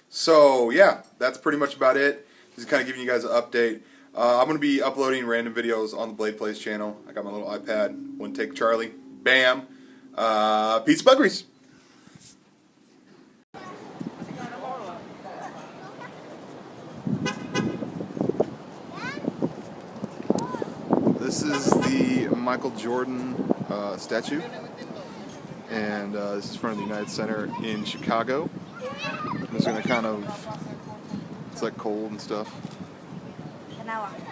So, yeah, that's pretty much about it. Just kind of giving you guys an update. I'm going to be uploading random videos on the Blade Plays channel. I got my little iPad. One take Charlie. Bam. Pizza Buggeries. This is the Michael Jordan statue. And this is in front of the United Center in Chicago. I'm just going to kind of, it's like cold and stuff,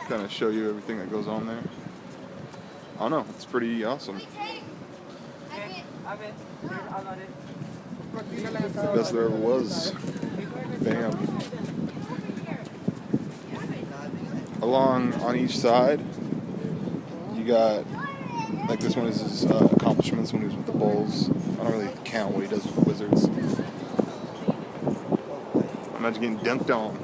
kind of show you everything that goes on there. I don't know, it's pretty awesome. Best there ever was. Bam. Along on each side, you got, like this one is his accomplishments when he was with the Bulls. I don't really count what he does with the Wizards. Imagine getting dunked on.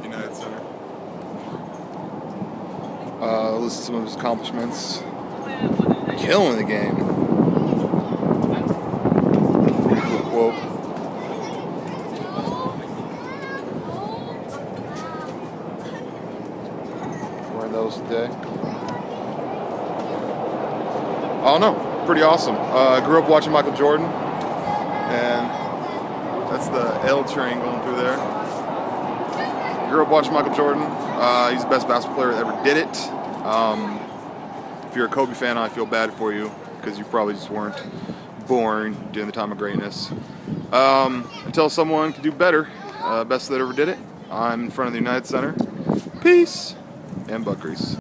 United Center. List some of his accomplishments. Killing the game. Pretty cool quote. Wearing those today. I don't know. Pretty awesome. Grew up watching Michael Jordan, and that's the L train going through there. Grew up watching Michael Jordan. He's the best basketball player that ever did it. If you're a Kobe fan, I feel bad for you because you probably just weren't born during the time of greatness. Until someone can do better, best that ever did it. I'm in front of the United Center. Peace and butt grease.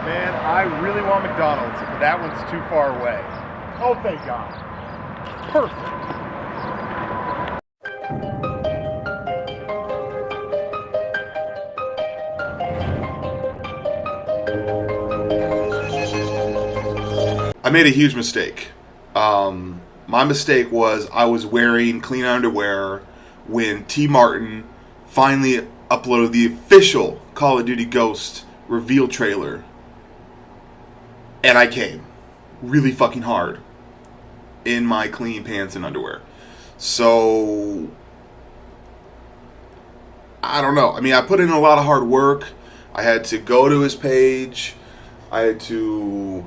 Man, I really want McDonald's, but that one's too far away. Oh, thank God. Perfect. I made a huge mistake. My mistake was I was wearing clean underwear when Tmartn finally uploaded the official Call of Duty Ghost reveal trailer. And I came really fucking hard in my clean pants and underwear. So, I don't know. I mean, I put in a lot of hard work. I had to go to his page. I had to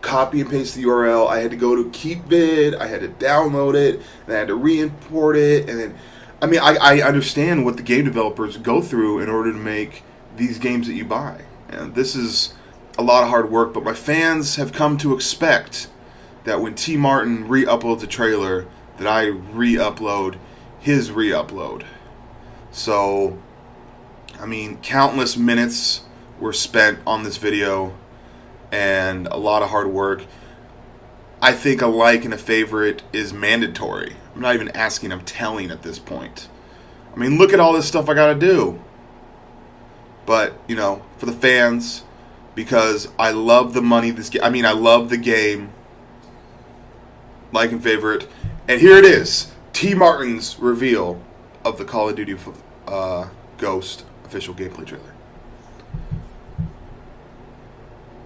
copy and paste the URL. I had to go to KEEPVID. I had to download it. And I had to re-import it. And then, I mean, I understand what the game developers go through in order to make these games that you buy. And this is a lot of hard work, but my fans have come to expect that when Tmartn re-uploads a trailer, that I re-upload his re-upload. So, I mean, countless minutes were spent on this video, and a lot of hard work. I think a like and a favorite is mandatory. I'm not even asking, I'm telling at this point. I mean, look at all this stuff I gotta do. But, you know, for the fans, because I love the money this game. I mean, I love the game. Like and favorite. And here it is. Tmartn's reveal of the Call of Duty Ghost official gameplay trailer.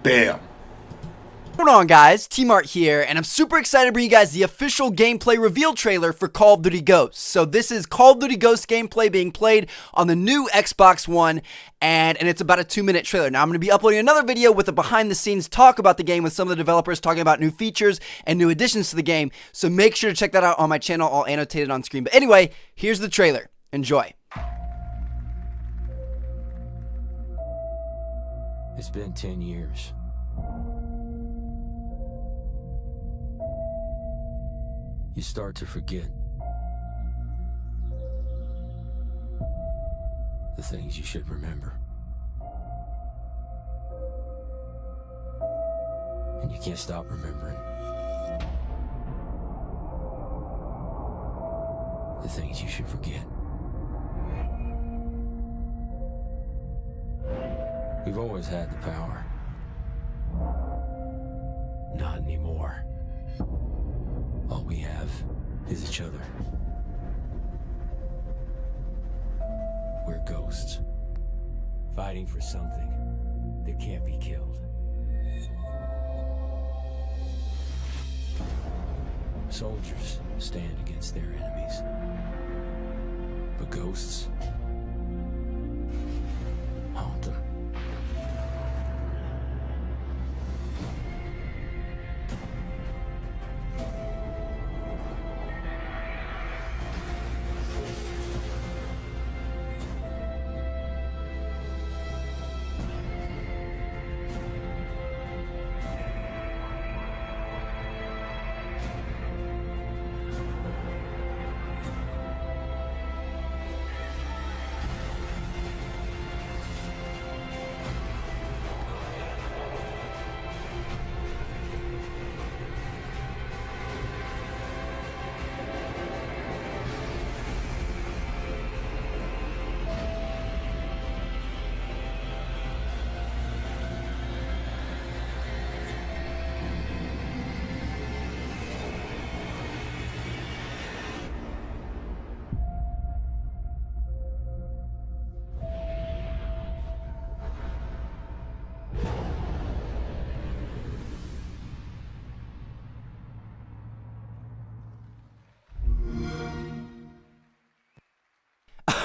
Bam. What's going on, guys? Tmartn here, and I'm super excited to bring you guys the official gameplay reveal trailer for Call of Duty Ghosts. So this is Call of Duty Ghosts gameplay being played on the new Xbox One, and it's about a 2-minute trailer. Now I'm going to be uploading another video with a behind-the-scenes talk about the game with some of the developers talking about new features and new additions to the game, so make sure to check that out on my channel, all annotated on screen. But anyway, here's the trailer. Enjoy. It's been 10 years. You start to forget the things you should remember. And you can't stop remembering the things you should forget. We've always had the power. Not anymore. All we have is each other. We're ghosts, fighting for something that can't be killed. Soldiers stand against their enemies, but ghosts haunt them.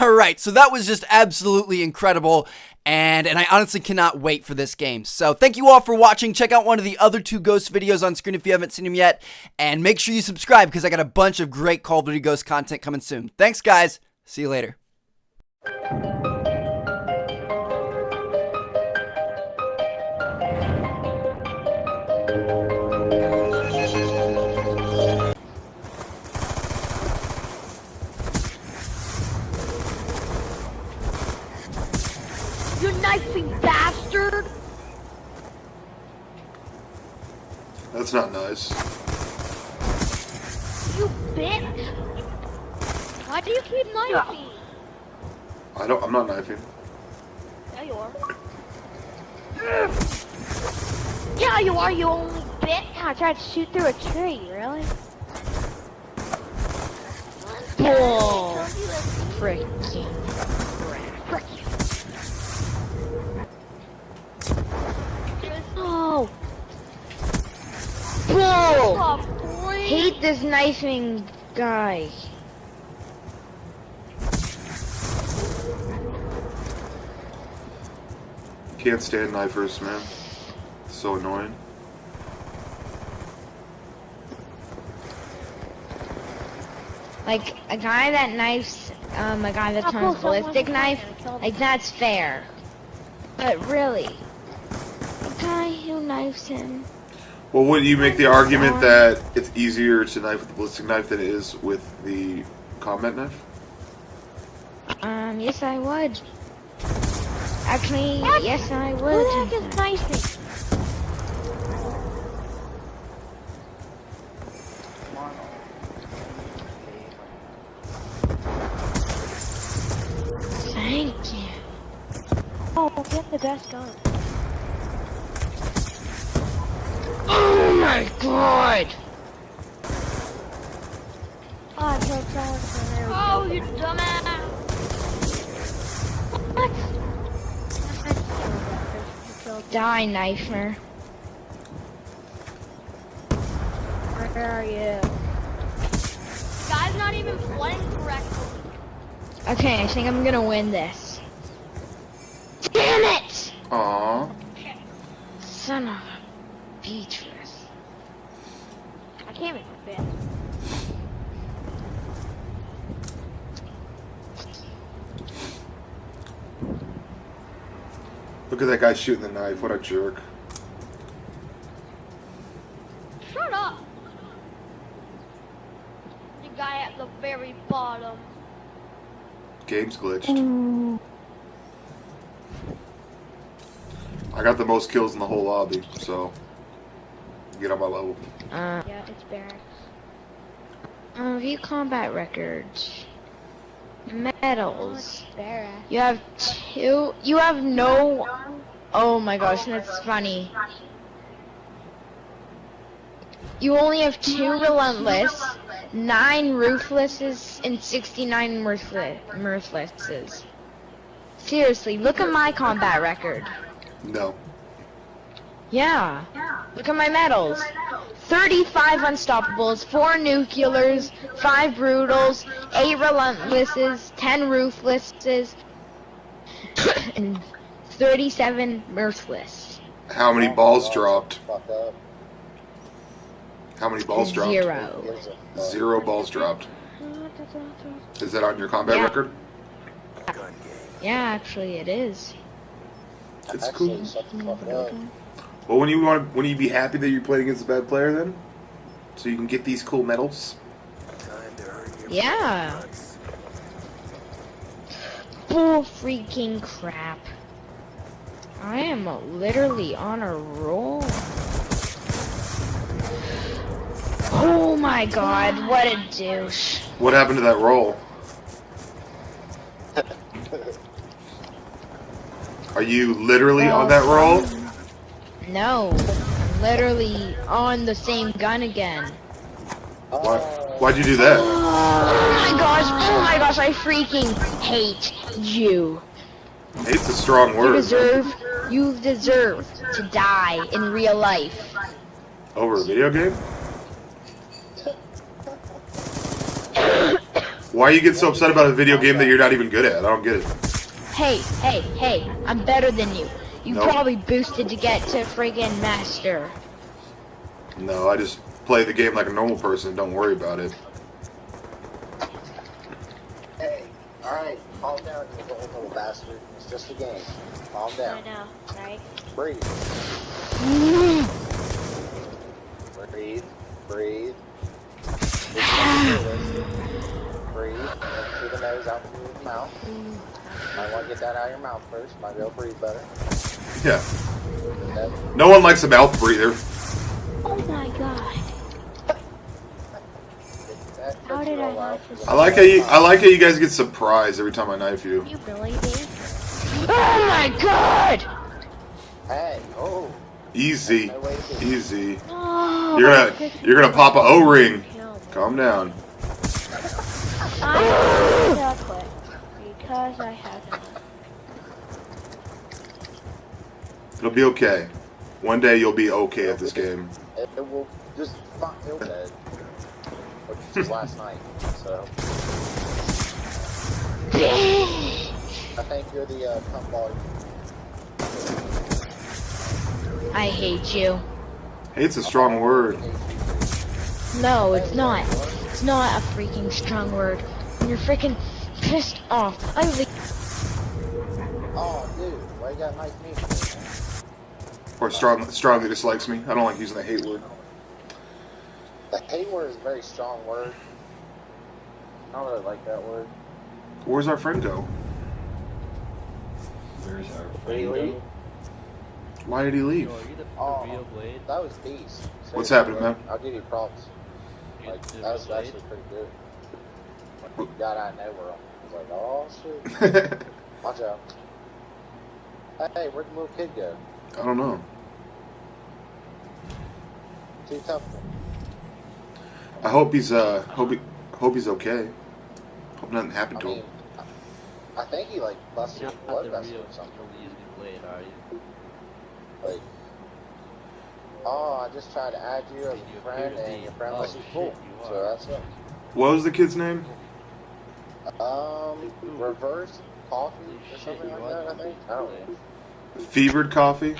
Alright, so that was just absolutely incredible, and I honestly cannot wait for this game. So thank you all for watching. Check out one of the other 2 Ghost videos on screen if you haven't seen them yet, and make sure you subscribe because I got a bunch of great Call of Duty Ghost content coming soon. Thanks, guys. See you later. You knifing bastard! That's not nice. You bitch! Why do you keep knifing? I'm not knifing. Yeah, you are. Yeah, you are, you only bitch! I tried to shoot through a tree, really? Oh, frick. Frick. Oh! Whoa! Hate this knifing guy. Can't stand knifers, man. It's so annoying. Like, a guy that knifes, a guy that turns ballistic knife, like, that's fair. But really, a guy who knifes him. Well, would you make the argument that it's easier to knife with the ballistic knife than it is with the combat knife? Yes, I would. Actually, yes, I would. Who the heck is knifing? Thank you. Oh, get the best gun. Oh my god! Oh, I killed someone from there. Oh, you dumbass! What? Die, knifer. Where are you? Guy's not even playing correctly. Okay, I think I'm gonna win this. Damn it! Aww. Son of a Beatrice. I can't even fit. Look at that guy shooting the knife. What a jerk. Shut up. The guy at the very bottom. Game's glitched. I got the most kills in the whole lobby, so get on my level. Yeah, it's barracks. View combat records. Medals. You have 2. You have no. Oh my gosh, that's funny. You only have 2 relentless, 9 ruthlesses, and 69 mirthlesses. Seriously, look at my combat record. No. Yeah. Look at my medals. 35 unstoppables, 4 nuclears, 5 brutals, 8 relentlesses, 10 ruthlesses, and 37 mirthless. How many balls dropped? How many balls dropped? 0. 0 balls dropped. Is that on your combat record? Yeah, actually it is. It's cool. Well, when you be happy that you're playing against a bad player, then, so you can get these cool medals. Yeah. Bull freaking crap. I am literally on a roll. Oh my god, what a douche. What happened to that roll? Are you literally on that roll? No, I'm literally on the same gun again. Why'd you do that? Oh my gosh, I freaking hate you. Hate's a strong word. You deserve to die in real life. Over a video game? Why you get so upset about a video game that you're not even good at? I don't get it. Hey, I'm better than you. You probably boosted to get to friggin' master. No, I just play the game like a normal person. Don't worry about it. Hey, alright, calm down, you little bastard. It's just a game. Calm down. I know, right? Breathe. Breathe. Breathe. Breathe. Through the nose, out through the mouth. Might want to get that out of your mouth first. Might be able to breathe better. Yeah. No one likes a mouth breather. Oh my god. How did I knife this? I like how you guys get surprised every time I knife you. You Billy D? Oh my god! Hey, oh. Easy. Easy. Oh, You're gonna pop a O-ring. Calm down. I'm gonna quit because I haven't. It'll be okay. One day you'll be okay at this game. It will just fuck your dead. Which was last night, so. I think you're the pump ball. I hate you. Hate's a strong word. No, it's not. It's not a freaking strong word. When you're freaking pissed off. Oh, dude, why you got nice meat? Or strongly dislikes me. I don't like using the hate word. The hate word is a very strong word. I don't really like that word. Where's our friend go? Where's our Did he leave? Why did he leave? Oh, that was decent. What's happening, man? I'll give you props. Like, that was actually pretty good. When you got out of nowhere, I was like, oh shit. Watch out. Hey, where'd the little kid go? I don't know. Too tough. I hope he's hope he's okay. Hope nothing happened to him. I think he like busted his blood vessel or something. Like, Oh, I just tried to add you as a friend, and your friend was cool. So that's it. What was the kid's name? Reverse coffee or something like that, I think. I don't know. Fevered Coffee?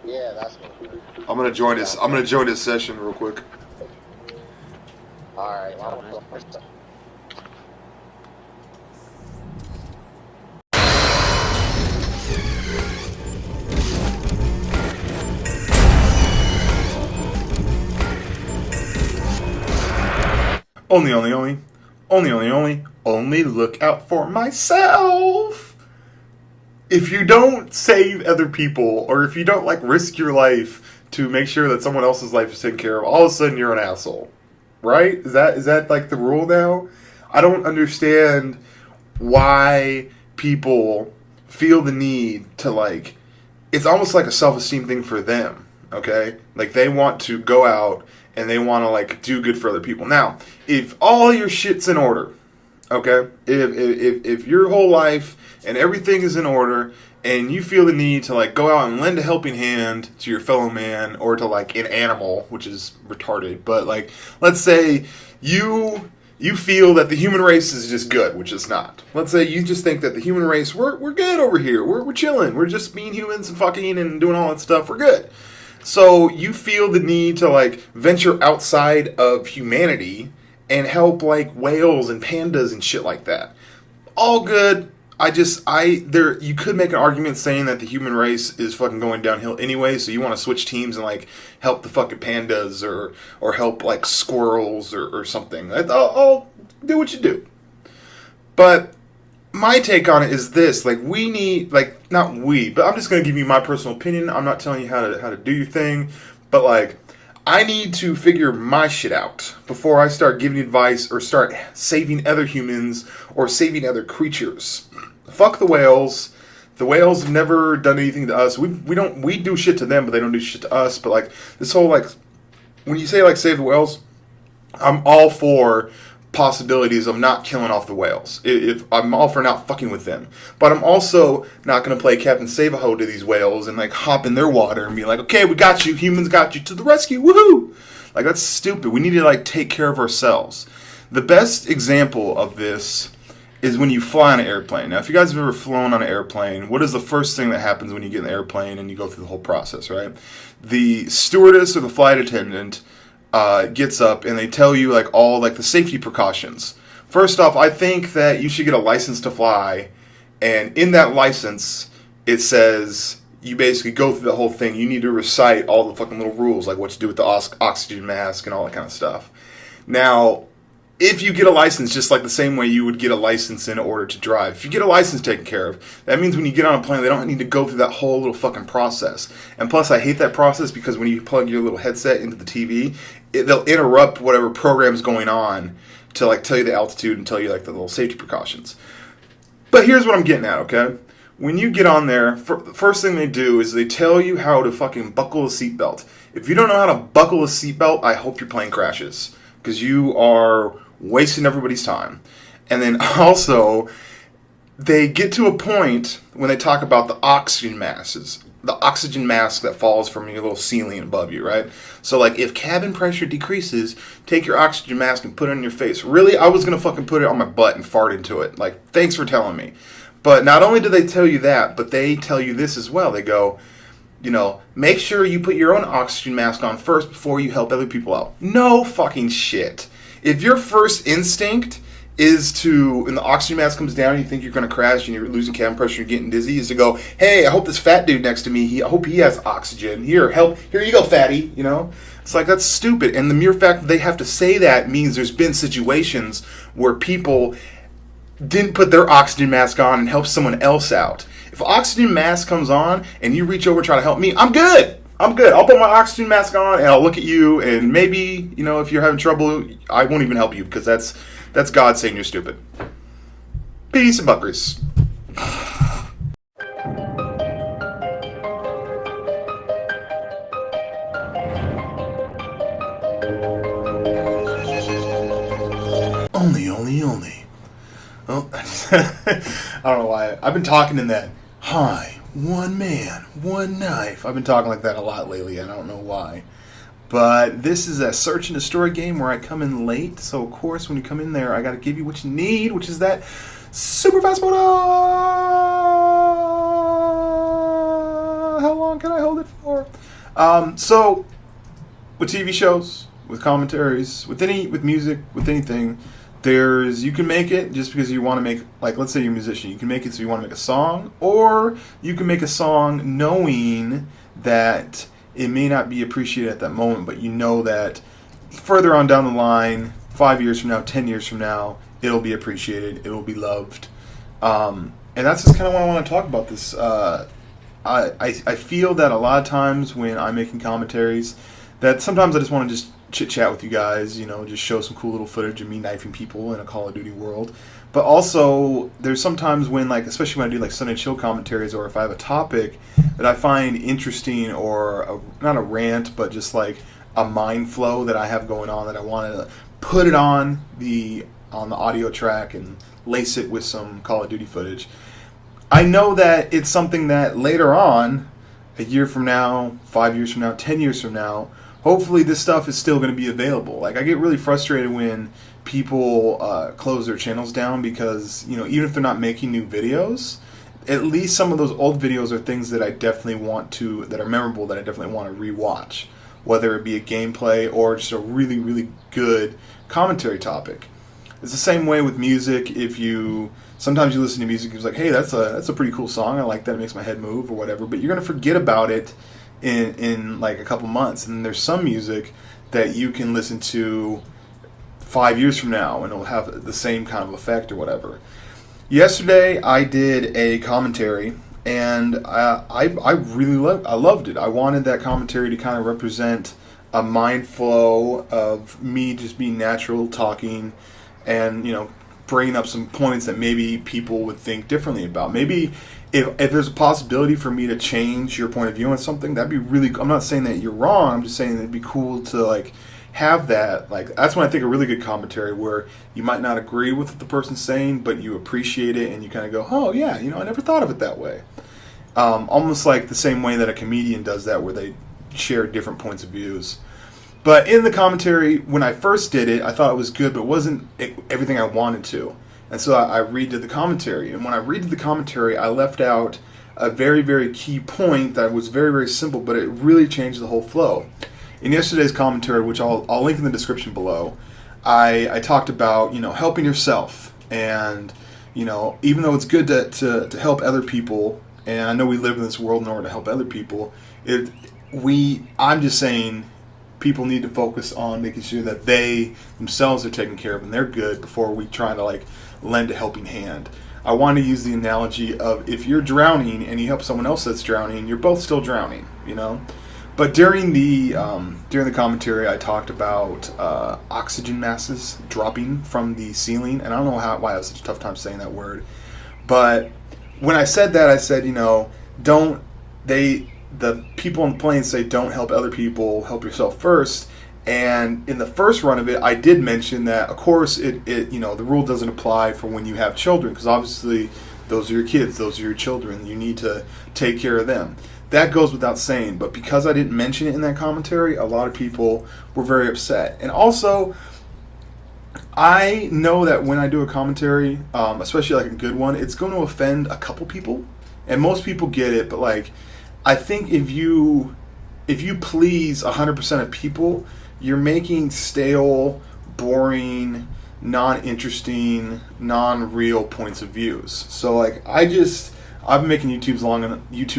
Yeah, that's what it is. I'm gonna join this. I'm gonna join this session real quick. Alright, only look out for myself. If you don't save other people, or if you don't like risk your life to make sure that someone else's life is taken care of, all of a sudden you're an asshole, right? Is that like the rule now? I don't understand why people feel the need to like. It's almost like a self-esteem thing for them. Okay, like they want to go out and they want to like do good for other people. Now, if all your shit's in order, okay, if your whole life and everything is in order, and you feel the need to like go out and lend a helping hand to your fellow man or to like an animal, which is retarded, but like let's say you feel that the human race is just good, which is not. Let's say you just think that the human race we're good over here, we're chilling, we're just being humans and fucking and doing all that stuff, we're good. So you feel the need to like venture outside of humanity and help like whales and pandas and shit like that. All good. You could make an argument saying that the human race is fucking going downhill anyway, so you want to switch teams and like help the fucking pandas or help like squirrels or something. I'll do what you do. But my take on it is this, like we need, like not we, but I'm just going to give you my personal opinion. I'm not telling you how to do your thing, but like I need to figure my shit out before I start giving advice or start saving other humans or saving other creatures. Fuck the whales. The whales have never done anything to us. We do shit to them, but they don't do shit to us. But like this whole like when you say like save the whales, I'm all for possibilities of not killing off the whales. If I'm all for not fucking with them, but I'm also not going to play Captain Save-A-Ho to these whales and like hop in their water and be like, okay, we got you, humans got you, to the rescue, woohoo! Like that's stupid. We need to like take care of ourselves. The best example of this is when you fly on an airplane. Now, if you guys have ever flown on an airplane, what is the first thing that happens when you get in the airplane and you go through the whole process, right? The stewardess or the flight attendant gets up and they tell you like all like the safety precautions. First off, I think that you should get a license to fly, and in that license it says you basically go through the whole thing. You need to recite all the fucking little rules, like what to do with the oxygen mask and all that kind of stuff. Now, if you get a license just like the same way you would get a license in order to drive, if you get a license taken care of, that means when you get on a plane, they don't need to go through that whole little fucking process. And plus, I hate that process because when you plug your little headset into the TV, they'll interrupt whatever program's going on to like tell you the altitude and tell you like the little safety precautions. But here's what I'm getting at, okay? When you get on there, the first thing they do is they tell you how to fucking buckle a seatbelt. If you don't know how to buckle a seatbelt, I hope your plane crashes, because you are wasting everybody's time. And then also, they get to a point when they talk about the oxygen masks, the oxygen mask that falls from your little ceiling above you, right? So like if cabin pressure decreases, take your oxygen mask and put it on your face. Really, I was gonna fucking put it on my butt and fart into it. Like, thanks for telling me. But not only do they tell you that, but they tell you this as well. They go, you know, make sure you put your own oxygen mask on first before you help other people out. No fucking shit. If your first instinct is to, when the oxygen mask comes down and you think you're going to crash and you're losing cabin pressure and you're getting dizzy, is to go, hey, I hope this fat dude next to me, I hope he has oxygen. Here you go, fatty, you know? It's like, that's stupid. And the mere fact that they have to say that means there's been situations where people didn't put their oxygen mask on and help someone else out. If an oxygen mask comes on and you reach over and try to help me, I'm good. I'll put my oxygen mask on and I'll look at you, and maybe, you know, if you're having trouble, I won't even help you, because that's God saying you're stupid. Peace and butt grease. Only. Oh, I don't know why. I've been talking in that high one man, one knife. I've been talking like that a lot lately, and I don't know why. But this is a search and destroy game where I come in late, so of course when you come in there, I gotta give you what you need, which is that super fast motor! How long can I hold it for? So, with TV shows, with commentaries, with music, with anything, you can make it just because you want to make, like, let's say you're a musician, you can make it so you want to make a song, or you can make a song knowing that it may not be appreciated at that moment, but you know that further on down the line, 5 years from now, 10 years from now, it'll be appreciated, it'll be loved. And that's just kind of what I want to talk about this. I feel that a lot of times when I'm making commentaries, that sometimes I just want to just chit-chat with you guys, you know, just show some cool little footage of me knifing people in a Call of Duty world. But also, there's sometimes when, like, especially when I do, like, Sunday Chill commentaries, or if I have a topic that I find interesting, or not a rant, but just, like, a mind flow that I have going on that I want to put it on the audio track and lace it with some Call of Duty footage. I know that it's something that later on, a year from now, 5 years from now, 10 years from now, hopefully this stuff is still going to be available. Like, I get really frustrated when people close their channels down because, you know, even if they're not making new videos, at least some of those old videos are things that I definitely that are memorable, that I definitely want to rewatch, whether it be a gameplay or just a really, really good commentary topic. It's the same way with music. Sometimes you listen to music, it's like, hey, that's a pretty cool song, I like that, it makes my head move or whatever, but you're going to forget about it in like a couple months. And there's some music that you can listen to 5 years from now and it'll have the same kind of effect or whatever. Yesterday I did a commentary, and I loved it. I wanted that commentary to kind of represent a mind flow of me just being natural, talking, and, you know, bringing up some points that maybe people would think differently about. Maybe if there's a possibility for me to change your point of view on something, that'd be really. I'm not saying that you're wrong. I'm just saying it'd be cool to, like, have that. Like, that's when I think a really good commentary, where you might not agree with what the person's saying, but you appreciate it and you kind of go, oh yeah, you know, I never thought of it that way. Almost like the same way that a comedian does that, where they share different points of views. But in the commentary, when I first did it, I thought it was good, but it wasn't everything I wanted to. And so I redid the commentary. And when I redid the commentary, I left out a very, very key point that was very, very simple, but it really changed the whole flow. In yesterday's commentary, which I'll link in the description below, I talked about, you know, helping yourself. And, you know, even though it's good to help other people, and I know we live in this world in order to help other people, I'm just saying people need to focus on making sure that they themselves are taken care of and they're good before we try to, like, lend a helping hand. I want to use the analogy of, if you're drowning and you help someone else that's drowning, you're both still drowning, you know? But during the commentary, I talked about oxygen masses dropping from the ceiling, and I don't know why I have such a tough time saying that word. But when I said that, I said, you know, the people on the plane say, don't help other people, help yourself first. And in the first run of it, I did mention that, of course, you know, the rule doesn't apply for when you have children, because obviously those are your kids, those are your children. You need to take care of them. That goes without saying, but because I didn't mention it in that commentary, a lot of people were very upset. And also, I know that when I do a commentary, especially like a good one, it's going to offend a couple people, and most people get it. But, like, I think if you please 100% of people, you're making stale, boring, non-interesting, non-real points of views. So, like, I've been making YouTube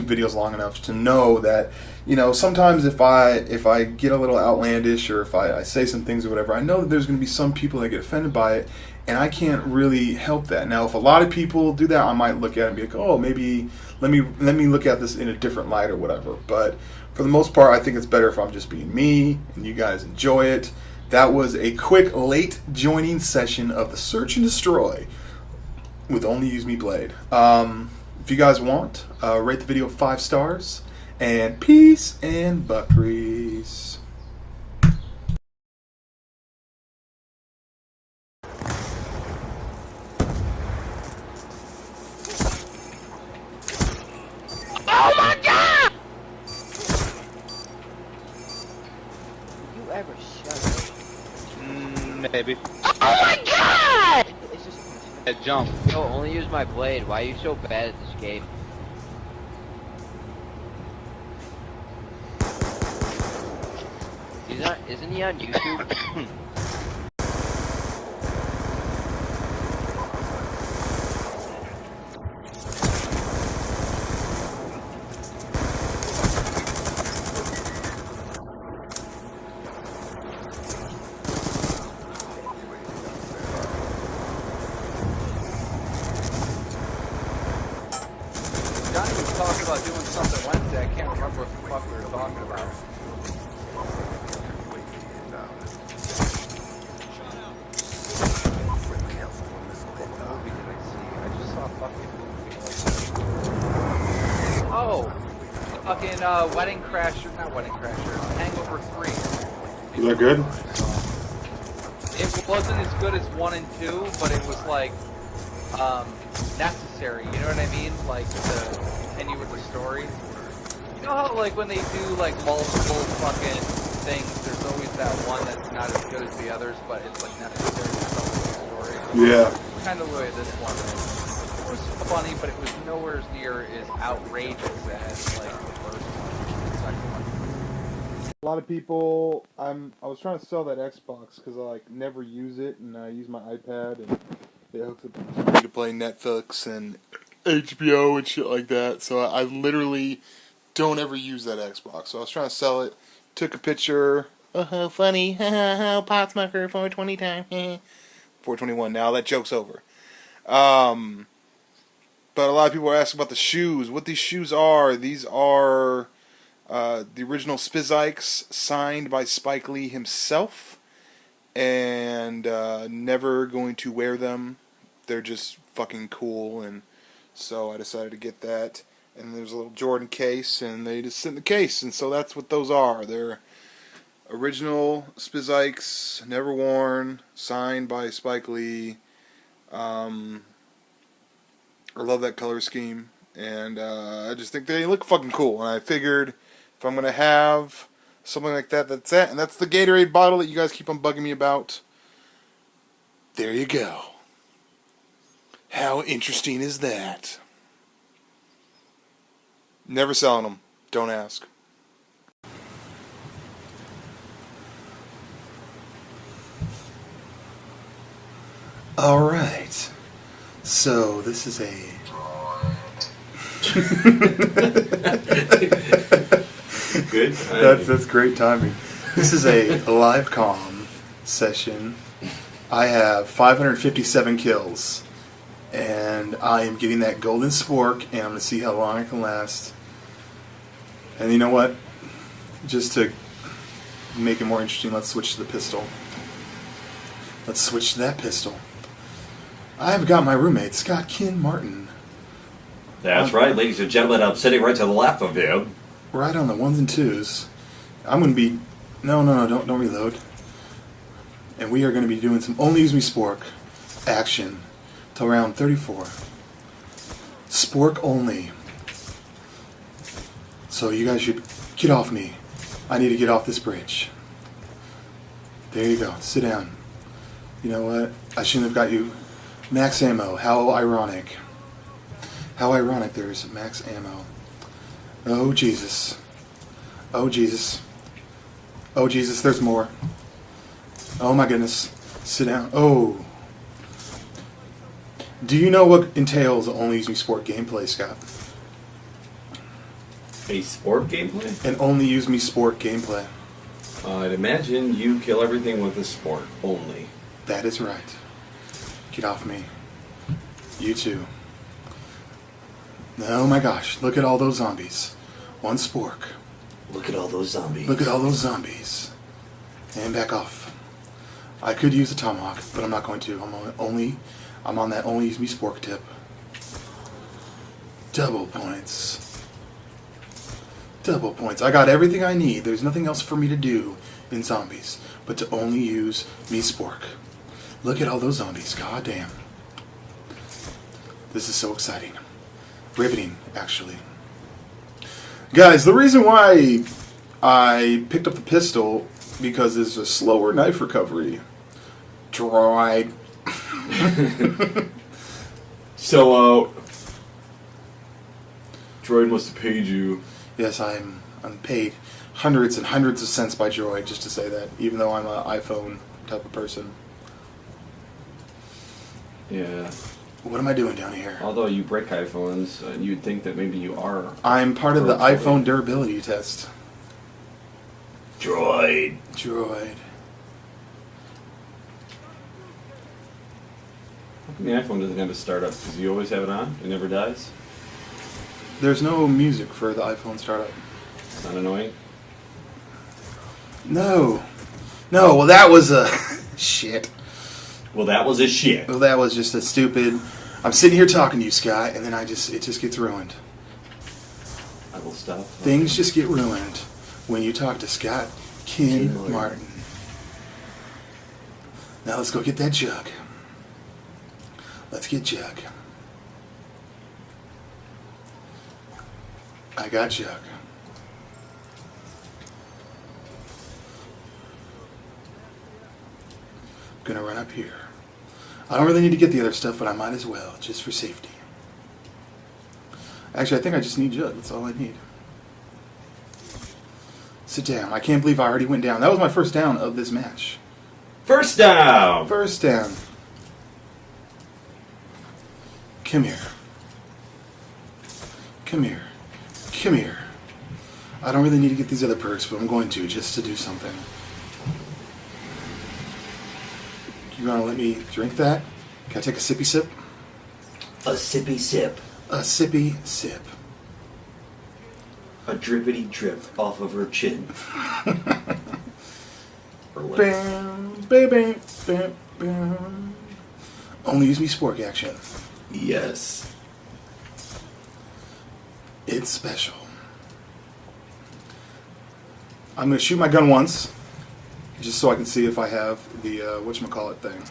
videos long enough to know that, you know, sometimes if I get a little outlandish, or if I say some things or whatever, I know that there's going to be some people that get offended by it, and I can't really help that. Now, if a lot of people do that, I might look at it and be like, oh, maybe let me look at this in a different light or whatever. But for the most part, I think it's better if I'm just being me and you guys enjoy it. That was a quick late joining session of the Search and Destroy with ONLYUSEmeBLADE. If you guys want, rate the video 5 stars, and peace and buckaries. ever shut up? Maybe. Oh my god! It's just Jump. Yo, only use my blade. Why are you so bad at this game? Isn't he on YouTube? Johnny was talking about doing something Wednesday. I can't remember what the fuck we were talking about. I just saw fucking Wedding Crasher, not Wedding Crasher, Hangover 3. Is that good? It wasn't as good as 1 and 2, but it was like necessary, you know what I mean? Like to continue with the story. You know how like when they do like multiple fucking things, there's always that one that's not as good as the others, but it's like necessary to tell the story. Yeah. Kind of the way this one is. It was funny, but it was nowhere near as outrageous as like the first one, the second one. A lot of people, I was trying to sell that Xbox because I like never use it, and I use my iPad, and it hooks up to me to play Netflix and HBO and shit like that. So I literally don't ever use that Xbox. So I was trying to sell it, took a picture. Oh, funny, pot smoker, 420 time, 421. Now that joke's over. But a lot of people are asking about the shoes. What these shoes are? These are the original spizikez signed by Spike Lee himself, and never going to wear them. They're just fucking cool, and so I decided to get that. And there's a little Jordan case, and they just sit in the case, and so that's what those are. They're original spizikez, never worn, signed by Spike Lee. I love that color scheme, and I just think they look fucking cool. And I figured if I'm gonna have something like that, that's it. And that's the Gatorade bottle that you guys keep on bugging me about. There you go. How interesting is that? Never selling them. Don't ask. All right. So this is a good. That's great timing. This is a live comm session. I have 557 kills, and I am getting that golden spork, and I'm gonna see how long I can last. And you know what? Just to make it more interesting, let's switch to the pistol. Let's switch to that pistol. I've got my roommate, Scott Tmartn. That's right, ladies and gentlemen. I'm sitting right to the left of you. Right on the ones and twos. I'm going to be... No, don't reload. And we are going to be doing some ONLYUSEmeSPORK action till round 34. Spork only. So you guys should get off me. I need to get off this bridge. There you go. Sit down. You know what? I shouldn't have got you... Max ammo. How ironic. How ironic there's max ammo. Oh, Jesus. Oh, Jesus. Oh, Jesus, there's more. Oh, my goodness. Sit down. Oh. Do you know what entails ONLYUSEmeSPORK gameplay, Scott? A sport gameplay? An ONLYUSEmeSPORK gameplay. I'd imagine you kill everything with a sport only. That is right. Get off me. You too. Oh my gosh, look at all those zombies. One spork. Look at all those zombies. Look at all those zombies. And back off. I could use a tomahawk, but I'm not going to. I'm on that ONLYUSEmeSPORK tip. Double points. Double points. I got everything I need. There's nothing else for me to do in zombies but to ONLYUSEmeSPORK. Look at all those zombies. God damn. This is so exciting. Riveting, actually. Guys, the reason why I picked up the pistol because it's a slower knife recovery. Droid. So, Droid must have paid you. Yes, I'm paid hundreds and hundreds of cents by Droid just to say that, even though I'm an iPhone type of person. Yeah. What am I doing down here? Although you break iPhones, you'd think that maybe you are. I'm part of the iPhone durability test. Droid. Droid. How come the iPhone doesn't have a startup? Because you always have it on? It never dies? There's no music for the iPhone startup. It's not annoying? No. No, well that was a... shit. Well, that was a shit. Well, that was just a stupid... I'm sitting here talking to you, Scott, and then it just gets ruined. I will stop. Things just get ruined when you talk to Scott Tmartn. Now let's go get that jug. Let's get jug. I got jug. Gonna run up here. I don't really need to get the other stuff, but I might as well, just for safety. Actually, I think I just need jug. That's all I need. Sit down. I can't believe I already went down. That was my first down of this match. First down! First down. Come here. Come here. Come here. I don't really need to get these other perks, but I'm going to, just to do something. You gonna let me drink that? Can I take a sippy sip? A sippy sip. A sippy sip. A drippity drip off of her chin. Bam, bam, bam, bam, bam. Only use me spork action. Yes. It's special. I'm gonna shoot my gun once, just so I can see if I have the whatchamacallit thing.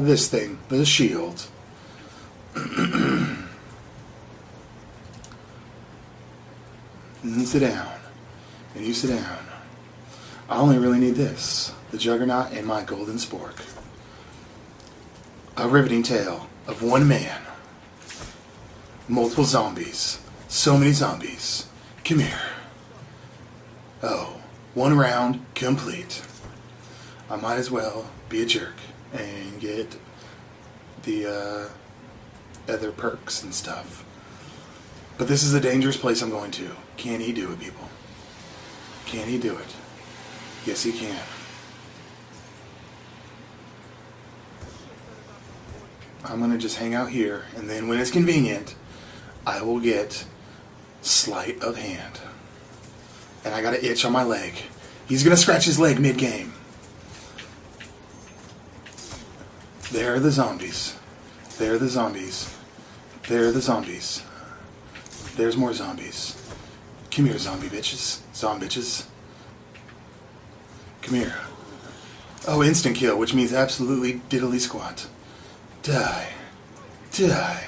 This thing, the shield. And sit down. And you sit down. I only really need this. The Juggernaut and my golden spork. A riveting tale of one man. Multiple zombies. So many zombies. Come here. Oh, one round complete. I might as well be a jerk and get the other perks and stuff. But this is a dangerous place I'm going to. Can he do it, people? Can he do it? Yes, he can. I'm going to just hang out here, and then when it's convenient, I will get sleight of hand. And I got an itch on my leg. He's going to scratch his leg mid-game. There are the zombies. There are the zombies. There are the zombies. There's more zombies. Come here, zombie bitches. Zombie bitches. Come here. Oh, instant kill, which means absolutely diddly squat. Die. Die.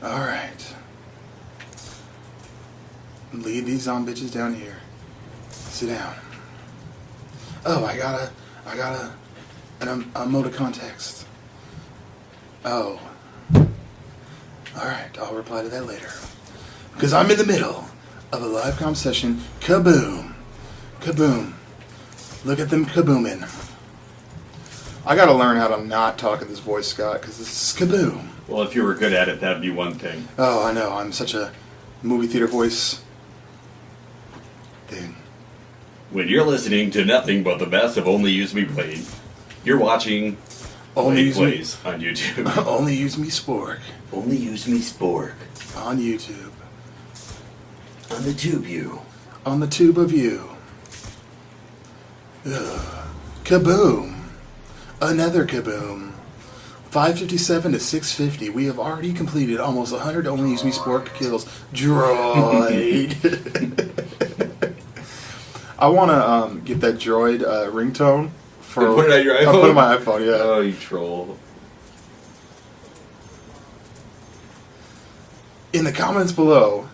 Alright. Lead these zombie bitches down here. Sit down. Oh, I got an emoticon text. Oh. Alright, I'll reply to that later. Because I'm in the middle of a live comm session. Kaboom. Kaboom. Look at them kabooming. I gotta learn how to not talk in this voice, Scott, because this is kaboom. Well, if you were good at it, that'd be one thing. Oh, I know. I'm such a movie theater voice thing. When you're listening to nothing but the best of ONLYUSEmeBLADE, you're watching Blade Plays on YouTube. Only use me spork. ONLYUSEmeSPORK. On YouTube. On the tube you. On the tube of you. Ugh. Kaboom. Another kaboom. 557 to 650. We have already completed almost 100 ONLYUSEmeSPORK kills. Droid. I want to get that droid ringtone. For put it on your iPhone? I'll put it on my iPhone, yeah. Oh, you troll. In the comments below,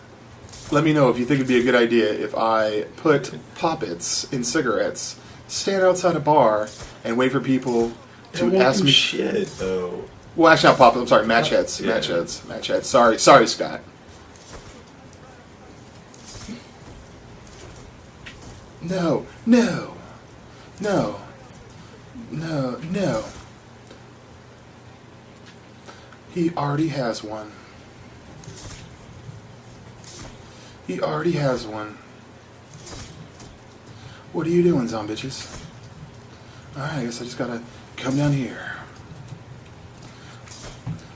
let me know if you think it'd be a good idea if I put poppets in cigarettes, stand outside a bar, and wait for people to ask me shit, though. Well, actually, not poppets. I'm sorry, match heads. Yeah. Match heads. Match heads. Sorry, Scott. No. He already has one. What are you doing, zombies? Alright, I guess I just gotta come down here.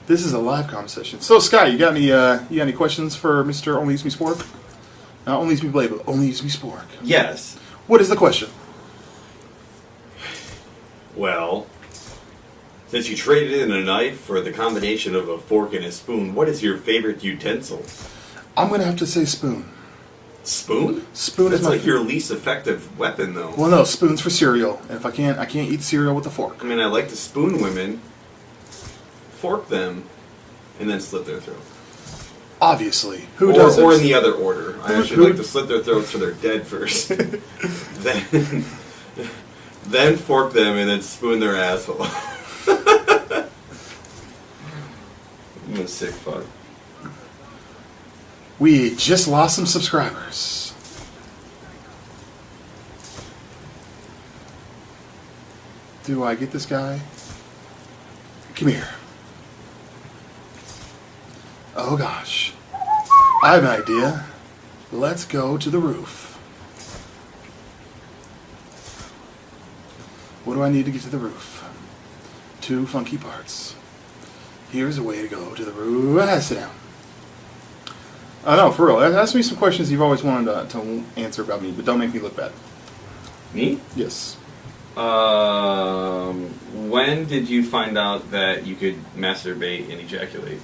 This is a live conversation. So, Scott, you got any questions for Mr. ONLYUSEmeSPORK? Not ONLYUSEmeBLADE, but ONLYUSEmeSPORK. Yes. What is the question? Well, since you traded in a knife for the combination of a fork and a spoon, what is your favorite utensil? I'm gonna have to say spoon. Spoon? Spoon That's is my like your least effective weapon, though. Well, no, spoon's for cereal. And if I can't eat cereal with a fork. I mean, I like to spoon women, fork them, and then slit their throat. Obviously. Who doesn't? Or in the other order. I actually like to slit their throats so they're dead first. then fork them and then spoon their asshole. I'm a sick fuck. We just lost some subscribers. Do I get this guy? Come here. Oh gosh. I have an idea. Let's go to the roof. What do I need to get to the roof? 2 funky parts. Here's a way to go to the roof. Sit down. No, for real. Ask me some questions you've always wanted to answer about me, but don't make me look bad. Me? Yes. When did you find out that you could masturbate and ejaculate?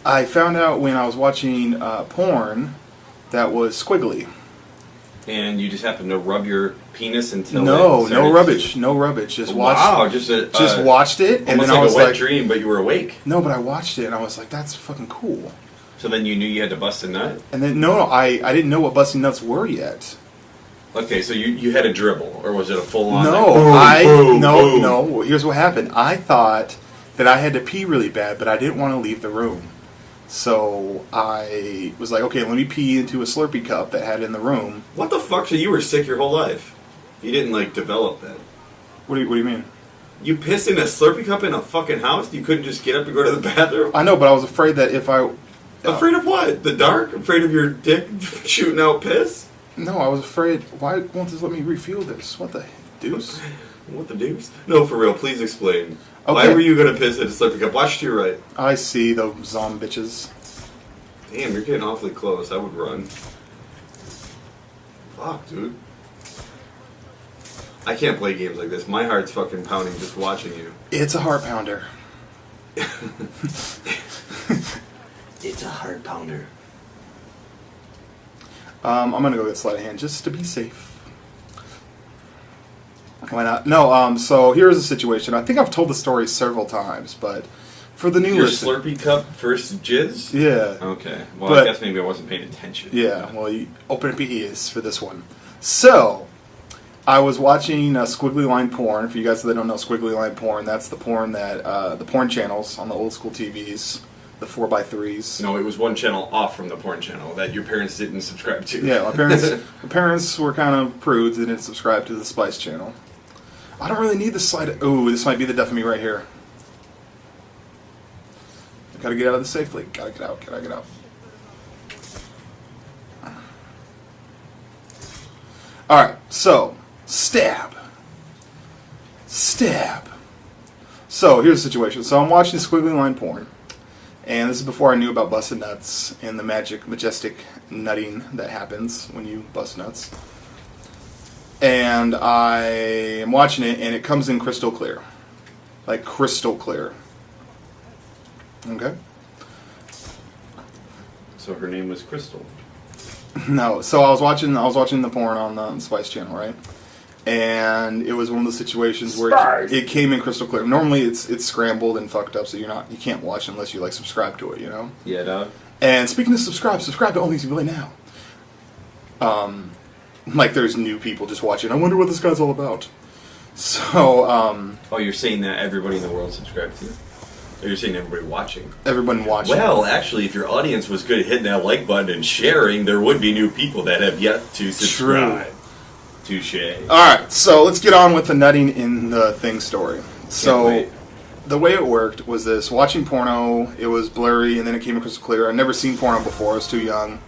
I found out when I was watching porn that was squiggly. And you just happened to rub your penis until No it no rubbish. Just watched. Wow, just watched it, and then like I was a wet like, dream, but you were awake. No, but I watched it, and I was like, that's fucking cool. So then you knew you had to bust a nut? And then no, I didn't know what busting nuts were yet. Okay, so you had a dribble, or was it a full-on? No. Here's what happened. I thought that I had to pee really bad, but I didn't want to leave the room. So I was like, okay, let me pee into a Slurpee cup that had in the room. What the fuck? So you were sick your whole life? You didn't like develop that? What do you mean? You pissed in a Slurpee cup in a fucking house? You couldn't just get up and go to the bathroom? I know, but I was afraid that if I... Afraid of what? The dark? Afraid of your dick shooting out piss? No, I was afraid. Why won't this let me refuel this? What the deuce? What the deuce? No, for real, please explain. Okay. Why were you going to piss in a Slurpee cup? Watch to your right. I see those bitches. Damn, you're getting awfully close. I would run. Fuck, dude. I can't play games like this. My heart's fucking pounding just watching you. It's a heart pounder. It's a heart pounder. I'm gonna go get sleight of hand just to be safe. Why not? No. So here's the situation. I think I've told the story several times, but for the new Your listener, Slurpee cup first jizz? Yeah. Okay. Well, But- I guess maybe I wasn't paying attention. yeah. Well, you open up your ears for this one. So I was watching squiggly line porn. For you guys that don't know squiggly line porn, that's the porn that the porn channels on the old school TVs. The 4x3s. No, it was one channel off from the porn channel that your parents didn't subscribe to. Yeah, my parents were kind of prudes and didn't subscribe to the Spice channel. I don't really need the slide. Oh, this might be the death of me right here. I gotta get out of this safely. Gotta get out. Gotta get out. Alright, so, stab. Stab. So, here's the situation. So, I'm watching squiggly line porn. And this is before I knew about busted nuts and the majestic nutting that happens when you bust nuts. And I am watching it, and it comes in crystal clear. Like crystal clear. Okay? So her name was Crystal. No, so I was watching the porn on the Spice channel, right? and it was one of those situations where it came in crystal clear. Normally, it's scrambled and fucked up, so you can't watch unless you like subscribe to it, you know. Yeah, dog. And speaking of subscribe to ONLYUSEmeBLADE now. Like there's new people just watching. I wonder what this guy's all about. So, oh, you're saying that everybody in the world subscribed to you? Or you're saying everybody watching? Everyone watching. Well, actually, if your audience was good at hitting that like button and sharing, there would be new people that have yet to subscribe. Touche. Alright, so let's get on with the nutting in the thing story. So, the way it worked was this. Watching porno, it was blurry, and then it came in crystal clear. I'd never seen porno before. I was too young.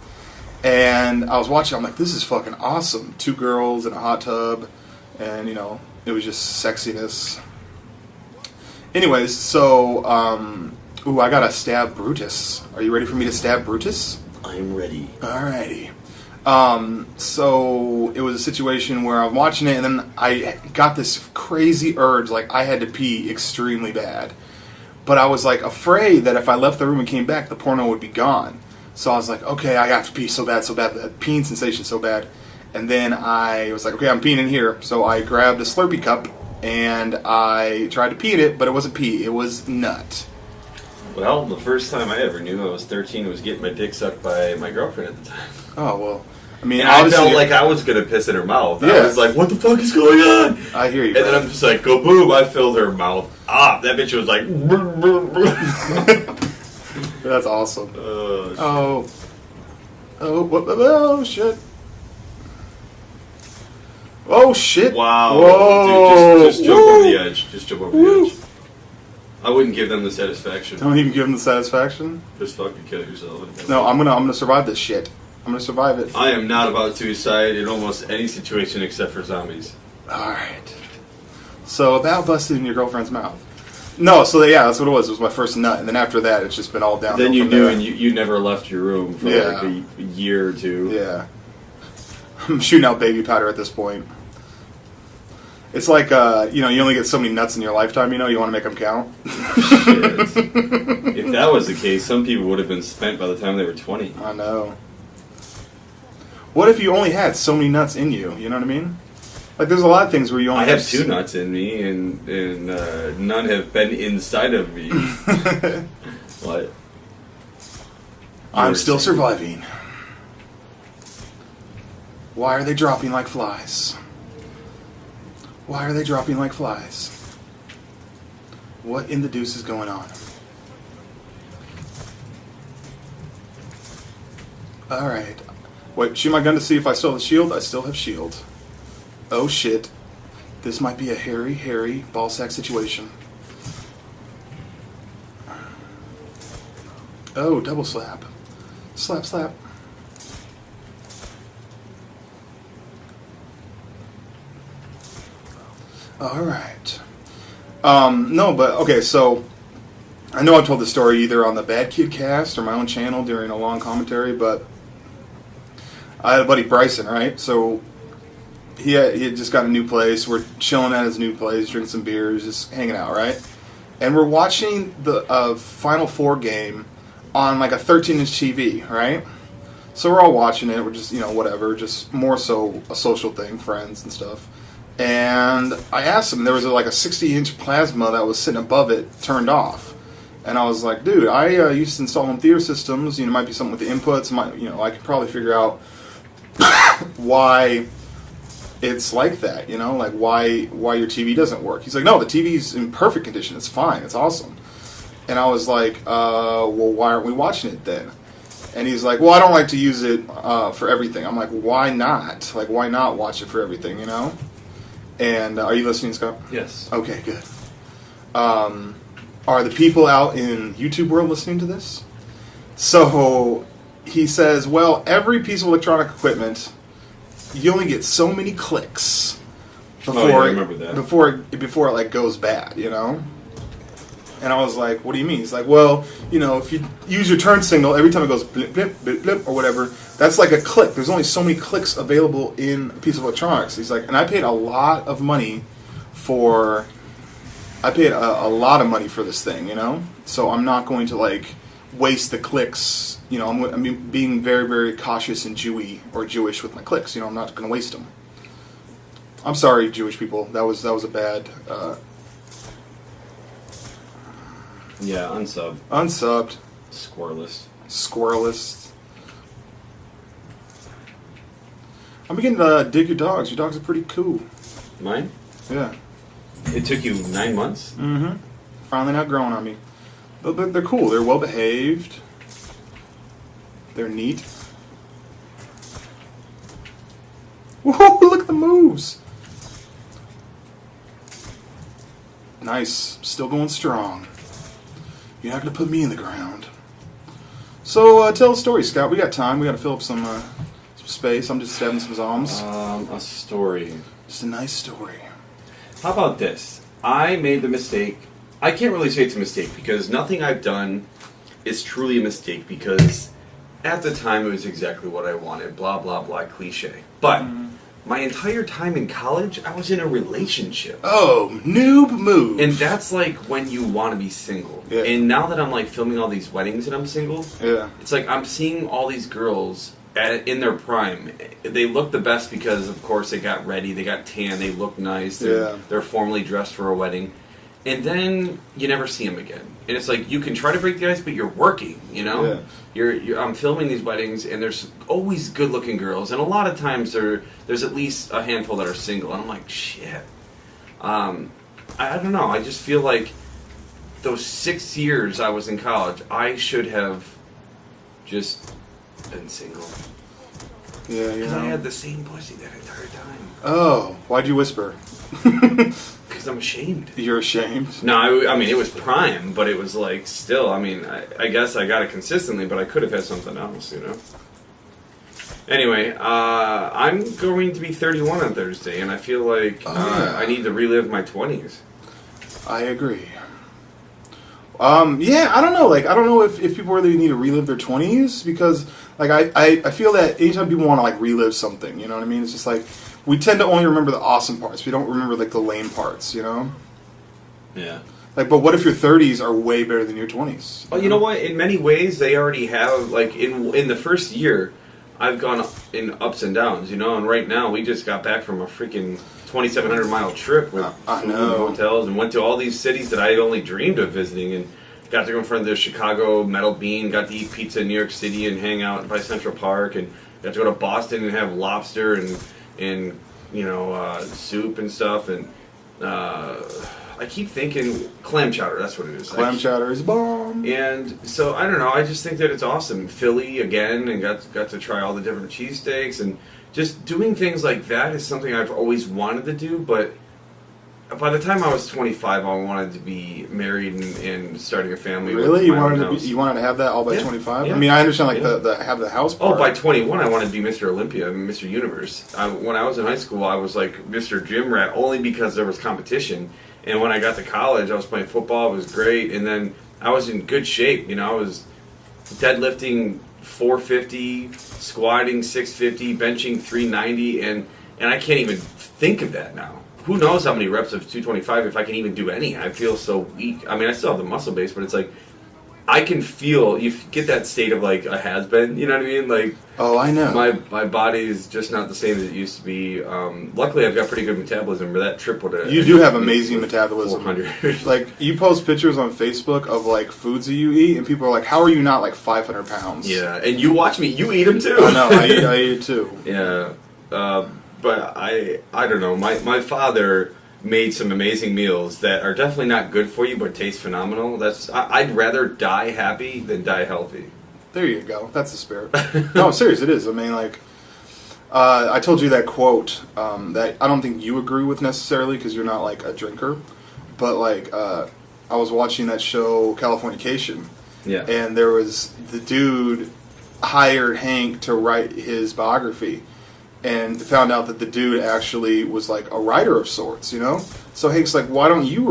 And I was watching, I'm like, this is fucking awesome. 2 girls in a hot tub, and, you know, it was just sexiness. Anyways, so, ooh, I gotta stab Brutus. Are you ready for me to stab Brutus? I'm ready. Alrighty. So, it was a situation where I'm watching it, and then I got this crazy urge, like, I had to pee extremely bad. But I was, like, afraid that if I left the room and came back, the porno would be gone. So I was like, okay, I have to pee so bad, that peeing sensation so bad. And then I was like, okay, I'm peeing in here. So I grabbed a Slurpee cup, and I tried to pee in it, but it wasn't pee, it was nut. Well, the first time I ever knew I was 13 was getting my dick sucked by my girlfriend at the time. Oh, well, I mean, and I felt like I was going to piss in her mouth. Yeah. I was like, what the fuck is going on? I hear you. And then I'm just like, go boom, I filled her mouth up. That bitch was like, brr, brr, brr. That's awesome. Oh, shit. Oh, shit. Wow. Whoa. Dude, just jump over the edge. Just jump over the edge. I wouldn't give them the satisfaction. Don't even give them the satisfaction? Just fucking kill yourself. No, I'm gonna survive this shit. I'm gonna survive it. I am not about suicide in almost any situation except for zombies. Alright. So, that busted in your girlfriend's mouth. No, so yeah, that's what it was. It was my first nut, and then after that, it's just been all downhill. Then you from knew, there. and you never left your room for like a year or two. Yeah. I'm shooting out baby powder at this point. It's like, you know, you only get so many nuts in your lifetime, you know, you want to make them count. Shit. If that was the case, some people would have been spent by the time they were 20. I know. What if you only had so many nuts in you, you know what I mean? Like, there's a lot of things where you only I have 2 nuts in me, and none have been inside of me. What? I'm still surviving. Why are they dropping like flies? Why are they dropping like flies? What in the deuce is going on? Alright. Wait, shoot my gun to see if I still have shield. I still have shield. Oh shit. This might be a hairy ballsack situation. Oh, double slap. Slap, slap. Alright. No, but, okay, so, I know I've told this story either on the Bad Kid cast or my own channel during a long commentary, but I had a buddy, Bryson, right? So, he had just got a new place. We're chilling at his new place, drinking some beers, just hanging out, right? And we're watching the Final Four game on, like, a 13-inch TV, right? So we're all watching it. We're just, you know, whatever, just more so a social thing, friends and stuff. And I asked him, there was like a 60-inch plasma that was sitting above it, turned off. And I was like, dude, I used to install home theater systems. You know, might be something with the inputs. You know, I could probably figure out why it's like that. You know, like why your TV doesn't work. He's like, no, the TV's in perfect condition. It's fine. It's awesome. And I was like, well, why aren't we watching it then? And he's like, well, I don't like to use it for everything. I'm like, why not? Like, why not watch it for everything? You know. And are you listening, Scott? Yes. Okay, good. Are the people out in YouTube world listening to this? So he says, well, every piece of electronic equipment, you only get so many clicks before before it like goes bad, you know? And I was like, what do you mean? He's like, well, you know, if you use your turn signal, every time it goes blip, blip, blip, blip, or whatever, that's like a click. There's only so many clicks available in a piece of electronics. He's like, and I paid a lot of money for, a lot of money for this thing, you know? So I'm not going to, like, waste the clicks. You know, I'm being very, very cautious and Jewish with my clicks. You know, I'm not going to waste them. I'm sorry, Jewish people. That was a bad. Yeah, unsub. Unsubbed. Squirrelist. Squirrelist. I'm beginning to dig your dogs. Your dogs are pretty cool. Mine? Yeah. It took you 9 months? Mm-hmm. Finally not growing on me. They're cool. They're well behaved. They're neat. Whoa, look at the moves. Nice. Still going strong. You're not going to put me in the ground. So, tell a story, Scott. We got time. We got to fill up some space. I'm just stabbing some zombs. A story. Just a nice story. How about this? I made the mistake. I can't really say it's a mistake because nothing I've done is truly a mistake because at the time it was exactly what I wanted. Blah, blah, blah, cliche. But my entire time in college, I was in a relationship. Oh, noob move. And that's like when you want to be single. Yeah. And now that I'm like filming all these weddings and I'm single, yeah, it's like I'm seeing all these girls in their prime. They look the best because, of course, they got ready, they got tan, they look nice, they're formally dressed for a wedding. And then you never see them again. And it's like you can try to break the ice, but you're working, you know? Yeah. I'm filming these weddings, and there's always good-looking girls. And a lot of times there's at least a handful that are single. And I'm like, shit. I don't know. I just feel like those 6 years I was in college, I should have just been single. Yeah, you Because know. I had the same pussy that entire time. Oh, why'd you whisper? Because I'm ashamed. You're ashamed? No, I mean, it was prime, but it was like, still, I mean, I guess I got it consistently, but I could have had something else, you know? Anyway, I'm going to be 31 on Thursday, and I feel like I need to relive my 20s. I agree. Yeah, I don't know. Like, I don't know if people really need to relive their 20s because, like, I feel that anytime people want to, like, relive something, you know what I mean? It's just like, we tend to only remember the awesome parts. We don't remember, like, the lame parts, you know? Yeah. Like, but what if your 30s are way better than your 20s? Well, you know what? In many ways, they already have, like, in the first year, I've gone in ups and downs, you know? And right now, we just got back from a freaking 2,700-mile trip with food and hotels and went to all these cities that I had only dreamed of visiting and got to go in front of the Chicago Metal Bean, got to eat pizza in New York City and hang out by Central Park, and got to go to Boston and have lobster and you know, soup and stuff, and I keep thinking clam chowder, that's what it is. Clam chowder is bomb. And so, I don't know, I just think that it's awesome. Philly, again, and got to try all the different cheesesteaks, and just doing things like that is something I've always wanted to do, but by the time I was 25, I wanted to be married and starting a family. Really? With my own house. You wanted to have that all by Yeah, 25? yeah. I mean, I understand, like, the have the house part. Oh, by 21, I wanted to be Mr. Olympia, Mr. Universe. When I was in high school, I was like Mr. Gym Rat only because there was competition. And when I got to college, I was playing football. It was great. And then I was in good shape. You know, I was deadlifting 450, squatting 650, benching 390, and I can't even think of that now. Who knows how many reps of 225 if I can even do any. I feel so weak. I mean, I still have the muscle base, but it's like, I can feel, you get that state of like a has-been, you know what I mean? Like, oh, I know. My body is just not the same as it used to be. Luckily, I've got pretty good metabolism, but that trip would have... You do have amazing metabolism. 400. Like, you post pictures on Facebook of, like, foods that you eat, and people are like, how are you not, like, 500 pounds? Yeah, and you watch me. You eat them, too. I know. I eat it, too. Yeah. But I don't know. My father made some amazing meals that are definitely not good for you, but taste phenomenal. I'd rather die happy than die healthy. There you go. That's the spirit. No, I'm serious. It is. I mean, like, I told you that quote that I don't think you agree with necessarily because you're not, like, a drinker. But, like, I was watching that show, Californication. Yeah. And there was the dude hired Hank to write his biography. And found out that the dude actually was like a writer of sorts, you know? So Hank's like, why don't you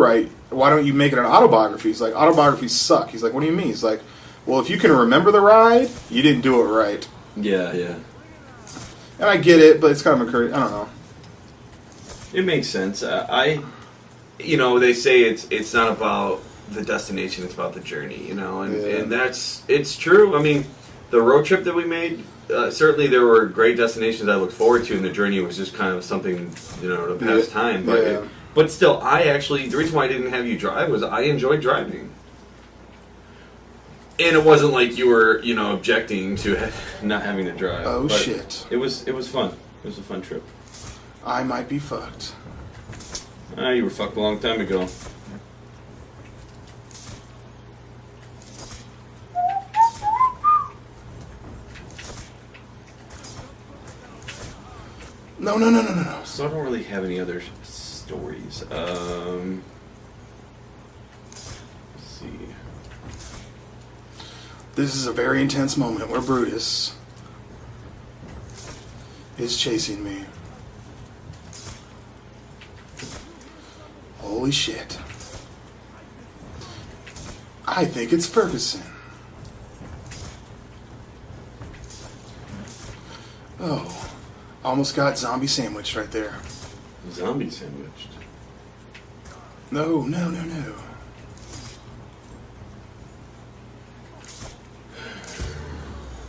make it an autobiography? He's like, autobiographies suck. He's like, what do you mean? He's like, well, if you can remember the ride, you didn't do it right. Yeah, yeah. And I get it, but it's kind of encouraging. I don't know. It makes sense. You know, they say it's not about the destination, it's about the journey, you know? And that's, it's true. I mean, the road trip that we made, certainly there were great destinations I looked forward to, and the journey was just kind of something, to pass time. But but still, the reason why I didn't have you drive was I enjoyed driving. And it wasn't like you were, objecting to not having to drive. Oh, but shit. It was fun. It was a fun trip. I might be fucked. You were fucked a long time ago. No. So I don't really have any other stories. Let's see. This is a very intense moment where Brutus is chasing me. Holy shit. I think it's Ferguson. Oh, almost got zombie sandwiched right there. Zombie sandwiched? No.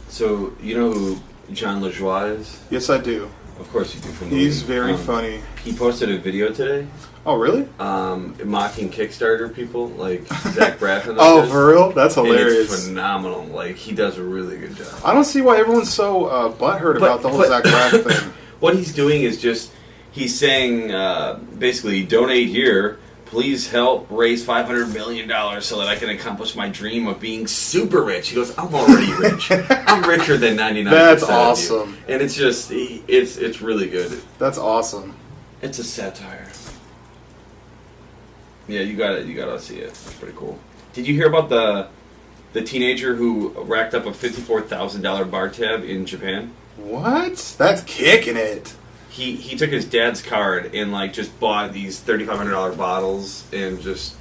So, you know who John LaJoie is? Yes, I do. Of course you do. He's very funny. He posted a video today. Oh, really? Mocking Kickstarter people, like Zach Braff. Oh, for real? That's hilarious. And it's phenomenal. Like, he does a really good job. I don't see why everyone's so butthurt about the whole Zach Braff thing. What he's doing is he's saying, basically, donate here. Please help raise $500 million so that I can accomplish my dream of being super rich. He goes, I'm already rich. I'm richer than 99%. That's awesome. And it's just, it's really good. That's awesome. It's a satire. Yeah, you gotta see it. It's pretty cool. Did you hear about the teenager who racked up a $54,000 bar tab in Japan? What? That's kicking it. He took his dad's card and just bought these $3,500 bottles and just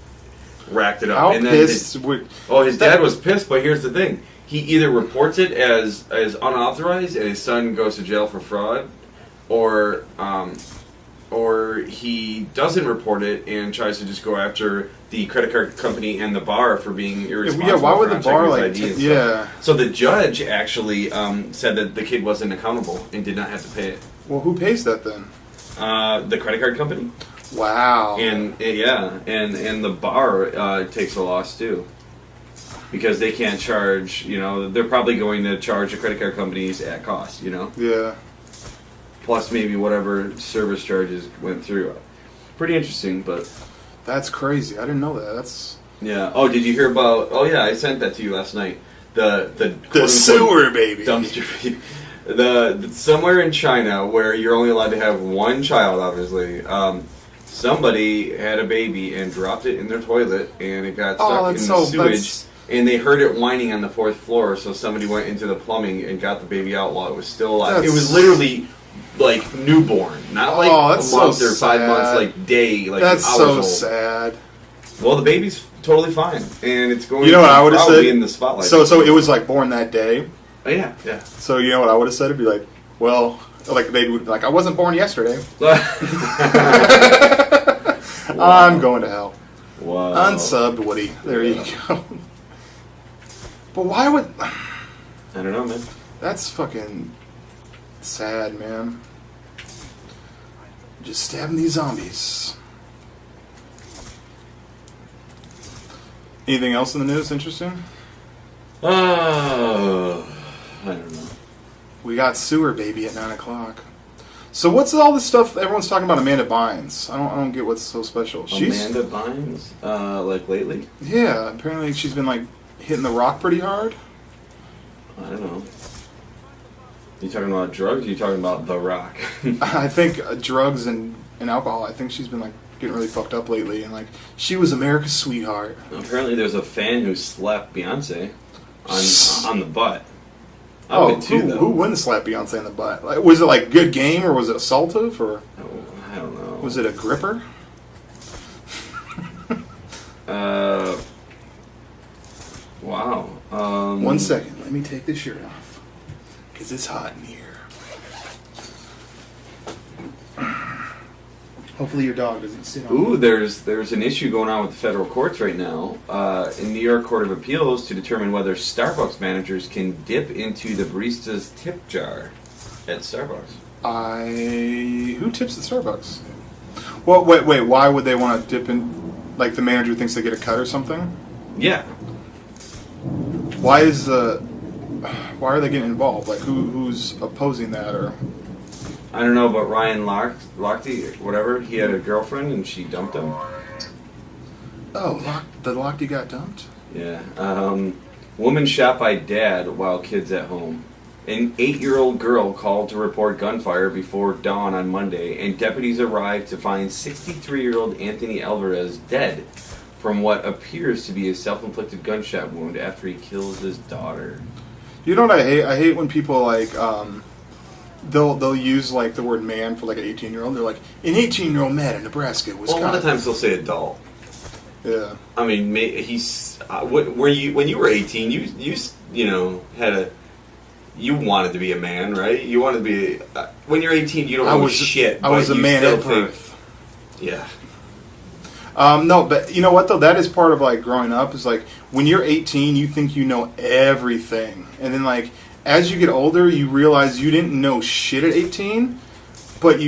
racked it up. How and pissed? His dad was pissed. But here's the thing: he either reports it as unauthorized and his son goes to jail for fraud, or he doesn't report it and tries to just go after the credit card company and the bar for being irresponsible. Yeah, why would the bar stuff. So the judge actually said that the kid wasn't accountable and did not have to pay it. Well, who pays that then? The credit card company. Wow. And the bar takes a loss too, because they can't charge. They're probably going to charge the credit card companies at cost. Yeah. Plus maybe whatever service charges went through. Pretty interesting, but that's crazy. I didn't know that. That's Oh, did you hear about? Oh yeah, I sent that to you last night. The sewer baby dumpster baby. Somewhere in China where you're only allowed to have one child, obviously. Somebody had a baby and dropped it in their toilet, and it got stuck in the sewage. And they heard it whining on the 4th floor, so somebody went into the plumbing and got the baby out while it was still alive. It was literally newborn, not a month or 5 months, day, that's hours so old. sad. Well, the baby's totally fine, and it's going. You know what I would have said? In the spotlight. So it was born that day. Oh, yeah. So you know what I would have said? It'd be like, well, the baby would be like, I wasn't born yesterday. I'm going to hell. Wow. Unsubbed Woody. There you go. But why would? I don't know, man. That's fucking sad, man. Just stabbing these zombies. Anything else in the news interesting? I don't know. We got Sewer Baby at 9 o'clock. So what's all this stuff everyone's talking about Amanda Bynes? I don't get what's so special. Amanda Bynes? Lately? Yeah, apparently she's been hitting the rock pretty hard. I don't know. You talking about drugs or you talking about The Rock? I think drugs and alcohol. I think she's been getting really fucked up lately, and she was America's sweetheart. Apparently there's a fan who slapped Beyonce on the butt. Who wouldn't slap Beyonce in the butt? Was it good game, or was it assaultive, or I don't know. Was it a gripper? Wow. 1 second, let me take this shirt off because it's hot in here. Hopefully your dog doesn't sit on Ooh, it. there's an issue going on with the federal courts right now. In New York Court of Appeals to determine whether Starbucks managers can dip into the barista's tip jar at Starbucks. Who tips at Starbucks? Well, wait. Why would they want to dip in? Like the manager thinks they get a cut or something? Yeah. Why are they getting involved? Like who's opposing that or? I don't know, but Ryan Lochte, whatever, he had a girlfriend and she dumped him. Oh, the Lochte got dumped? Yeah. Woman shot by dad while kids at home. An 8-year-old girl called to report gunfire before dawn on Monday, and deputies arrived to find 63-year-old Anthony Alvarez dead from what appears to be a self-inflicted gunshot wound after he kills his daughter. You know what I hate? I hate when people like they'll use like the word man for like an 18-year-old. They're like, an 18-year-old man in Nebraska, Wisconsin. Well, a lot of times they'll say adult. Yeah. I mean, he's when you were 18, you know you wanted to be a man, right? You wanted to be when you're 18, you don't know shit. I was a man at birth. Yeah. No, but you know what though? That is part of like growing up. Is like when you're 18, you think you know everything, and then like as you get older, you realize you didn't know shit at 18, but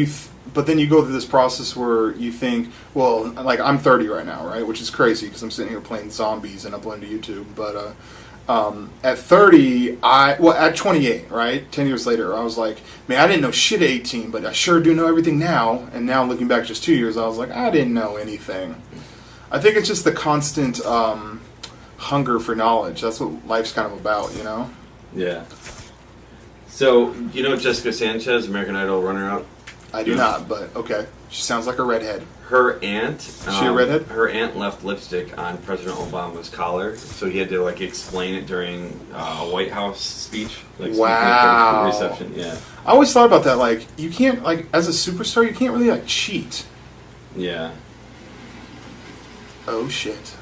then you go through this process where you think, well, like I'm 30 right now, right? Which is crazy because I'm sitting here playing zombies and uploading to YouTube. But at 30, at 28, right? 10 years later, I was like, man, I didn't know shit at 18, but I sure do know everything now. And now looking back just 2 years, I was like, I didn't know anything. I think it's just the constant hunger for knowledge. That's what life's kind of about, you know? Yeah. So, you know Jessica Sanchez, American Idol runner-up? I do not, but okay. She sounds like a redhead. Her aunt... Is she a redhead? Her aunt left lipstick on President Obama's collar, so he had to, like, explain it during a White House speech. Like, wow. Reception, yeah. I always thought about that, like, you can't, like, as a superstar, you can't really, like, cheat. Yeah. Oh, shit.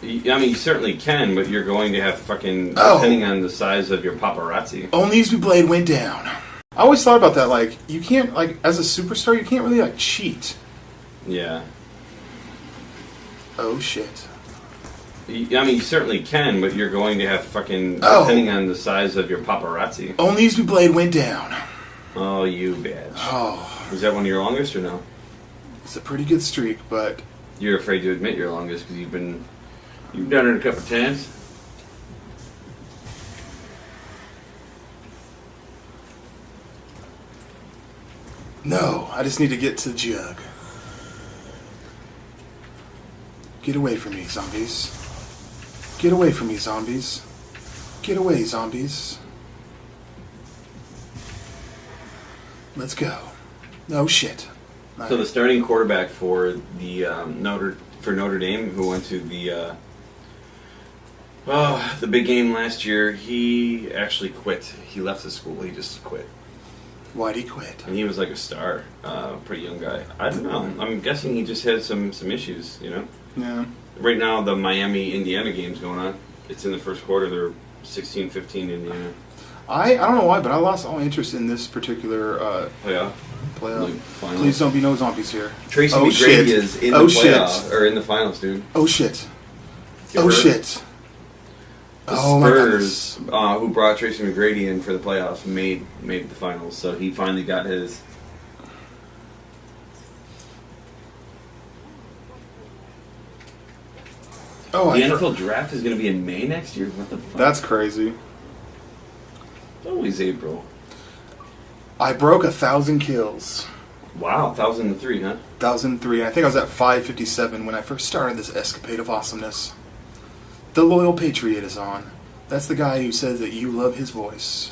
I mean, you certainly can, but you're going to have fucking... Depending on the size of your paparazzi. ONLYUSEmeBLADE went down. I always thought about that, like, you can't, like, as a superstar, you can't really, like, cheat. Yeah. Oh, shit. I mean, you certainly can, but you're going to have fucking... Depending on the size of your paparazzi. ONLYUSEmeBLADE went down. Oh, you bitch. Oh. Was that one of your longest or no? It's a pretty good streak, but... You're afraid to admit your longest because you've done it a couple times. No, I just need to get to the jug. Get away from me, zombies. Get away from me, zombies. Get away, zombies. Let's go. Oh, shit. So the starting quarterback for the Notre Dame, who went to the big game last year, he actually quit. He left the school. He just quit. Why'd he quit? And he was like a star, pretty young guy. I don't know. I'm guessing he just had some issues, you know? Yeah. Right now, the Miami-Indiana game's going on. It's in the first quarter. They're 16-15 Indiana. I don't know why, but I lost all interest in this particular playoff. Please don't be no zombies here. Tracy McGrady is in the playoff, or in the finals, dude. Oh shit. Get oh hurt. shit. The Spurs, who brought Tracy McGrady in for the playoffs, made the finals, so he finally got his. Oh, the NFL draft is going to be in May next year? What the fuck? That's crazy. It's always April. I broke 1,000 kills. Wow, 1,003, huh? 1,003. I think I was at 557 when I first started this escapade of awesomeness. The Loyal Patriot is on. That's the guy who says that you love his voice.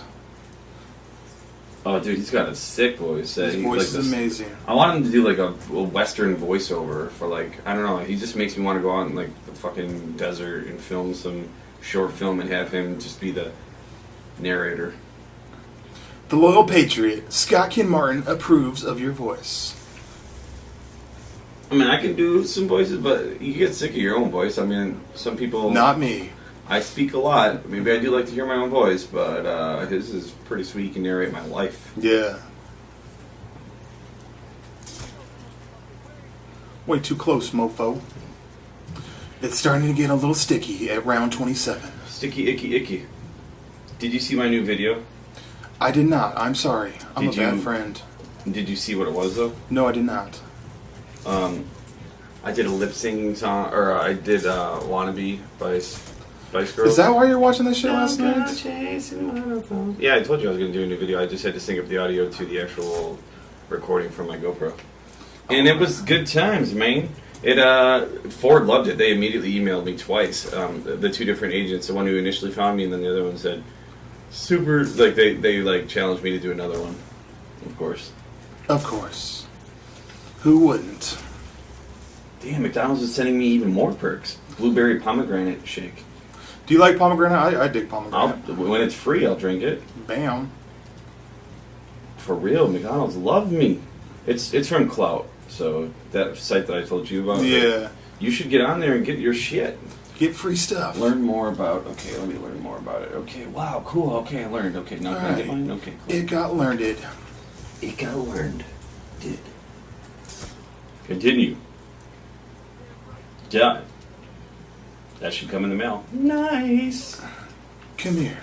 Oh, dude, he's got a sick voice. His voice is amazing. I want him to do like a Western voiceover for like, I don't know, he just makes me want to go out in like the fucking desert and film some short film and have him just be the narrator. The Loyal Patriot, Scott Tmartn, approves of your voice. I mean, I can do some voices, but you get sick of your own voice. I mean, some people... Not me. I speak a lot. Maybe I do like to hear my own voice, but his is pretty sweet. He can narrate my life. Yeah. Way too close, mofo. It's starting to get a little sticky at round 27. Sticky, icky, icky. Did you see my new video? I did not. I'm sorry. I'm a Did bad you- friend. Did you see what it was, though? No, I did not. I did a lip singing song, or I did "Wannabe" by Spice Girls. Is that why you're watching this shit last night? Yeah, I told you I was going to do a new video. I just had to sync up the audio to the actual recording from my GoPro, and it was good times, man. Ford loved it. They immediately emailed me twice. The two different agents, the one who initially found me, and then the other one said, "Super!" Like they like challenged me to do another one. Of course. Of course. Who wouldn't? Damn, McDonald's is sending me even more perks. Blueberry pomegranate shake. Do you like pomegranate? I dig pomegranate. When it's free, I'll drink it. Bam. For real, McDonald's love me. It's from Clout, so that site that I told you about. Yeah. You should get on there and get your shit. Get free stuff. Learn more about. Okay, let me learn more about it. Okay, wow, cool. Okay, I learned. Okay, now can I get mine? Okay, cool. It got learned. It got learned. Did. Continue. Yeah. That should come in the mail. Nice. Come here.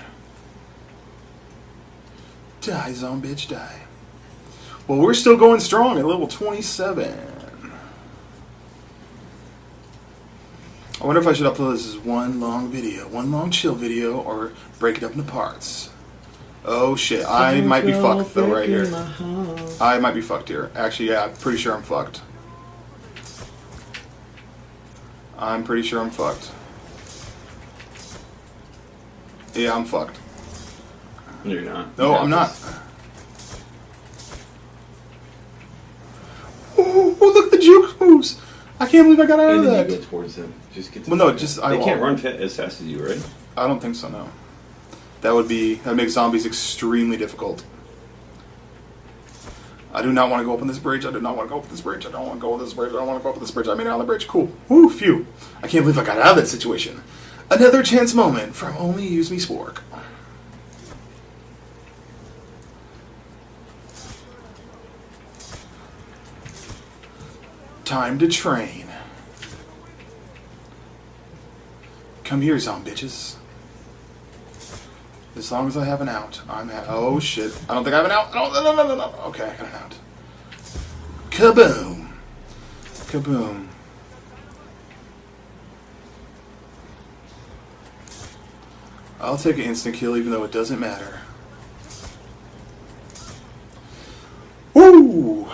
Die, zombie bitch, die. Well, we're still going strong at level 27. I wonder if I should upload this as one long video, one long chill video, or break it up into parts. Oh shit, I might be fucked though right here. I might be fucked here. Actually, yeah, I'm pretty sure I'm fucked. I'm pretty sure I'm fucked. Yeah, I'm fucked. No, you're not. No, I'm not. Oh, look at the juke moves! I can't believe I got out of And that. then you go towards them. Just get to Well, no, just They can't run as fast as you, right? I don't think so. No. That makes zombies extremely difficult. I do not want to go up on this bridge. I do not want to go up this bridge. I don't want to go up this bridge. I don't want to go up this bridge. I made it on the bridge. Cool. Woo, phew. I can't believe I got out of that situation. Another chance moment from ONLYUSEmeSPORK. Time to train. Come here, zombie bitches. As long as I have an out, oh shit. I don't think I have an out. No. Okay, I got an out. Kaboom. Kaboom. I'll take an instant kill even though it doesn't matter. Woo!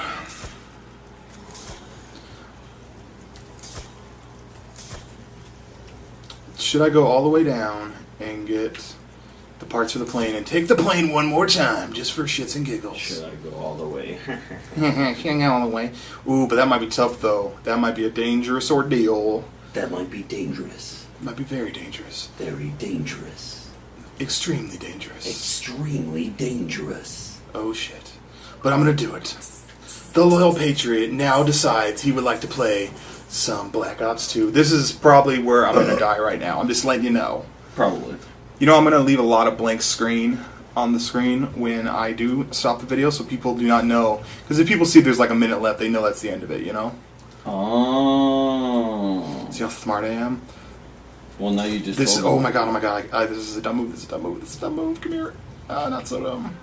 Should I go all the way down and get the parts of the plane and take the plane one more time just for shits and giggles? Should I go all the way? Hang out all the way. Ooh, but that might be tough though. That might be a dangerous ordeal. That might be dangerous. It might be very dangerous. Very dangerous. Extremely dangerous. Extremely dangerous. Oh shit. But I'm gonna do it. The loyal patriot now decides he would like to play some Black Ops 2. This is probably where I'm gonna die right now. I'm just letting you know. Probably. You know, I'm gonna leave a lot of blank screen on the screen when I do stop the video so people do not know. Because if people see there's like a minute left, they know that's the end of it, you know? Oh. See how smart I am? Well, now you just. This is, oh my god. This is a dumb move. This is a dumb move. This is a dumb move. Come here. Not so dumb.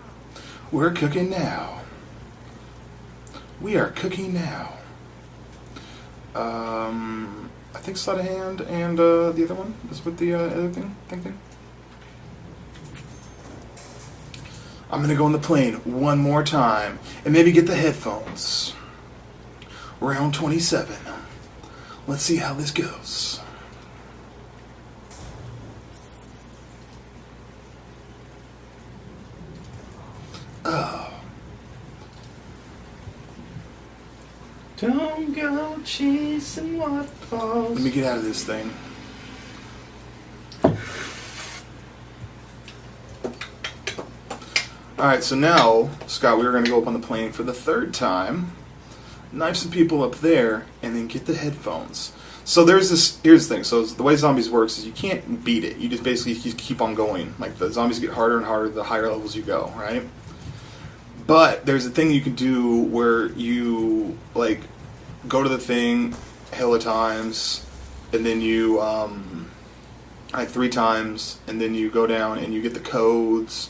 We're cooking now. We are cooking now. I think sleight of hand and the other one is with the other thing. I'm gonna go on the plane one more time and maybe get the headphones. Round 27. Let's see how this goes. Oh. Don't go chasing waterfalls. Let me get out of this thing. Alright, so now, Scott, we're going to go up on the plane for the third time, knife some people up there, and then get the headphones. So here's the thing, so the way zombies works is you can't beat it, you just basically keep on going. Like, the zombies get harder and harder the higher levels you go, right? But there's a thing you can do where you, like, go to the thing hella times, and then you like 3 times, and then you go down and you get the codes.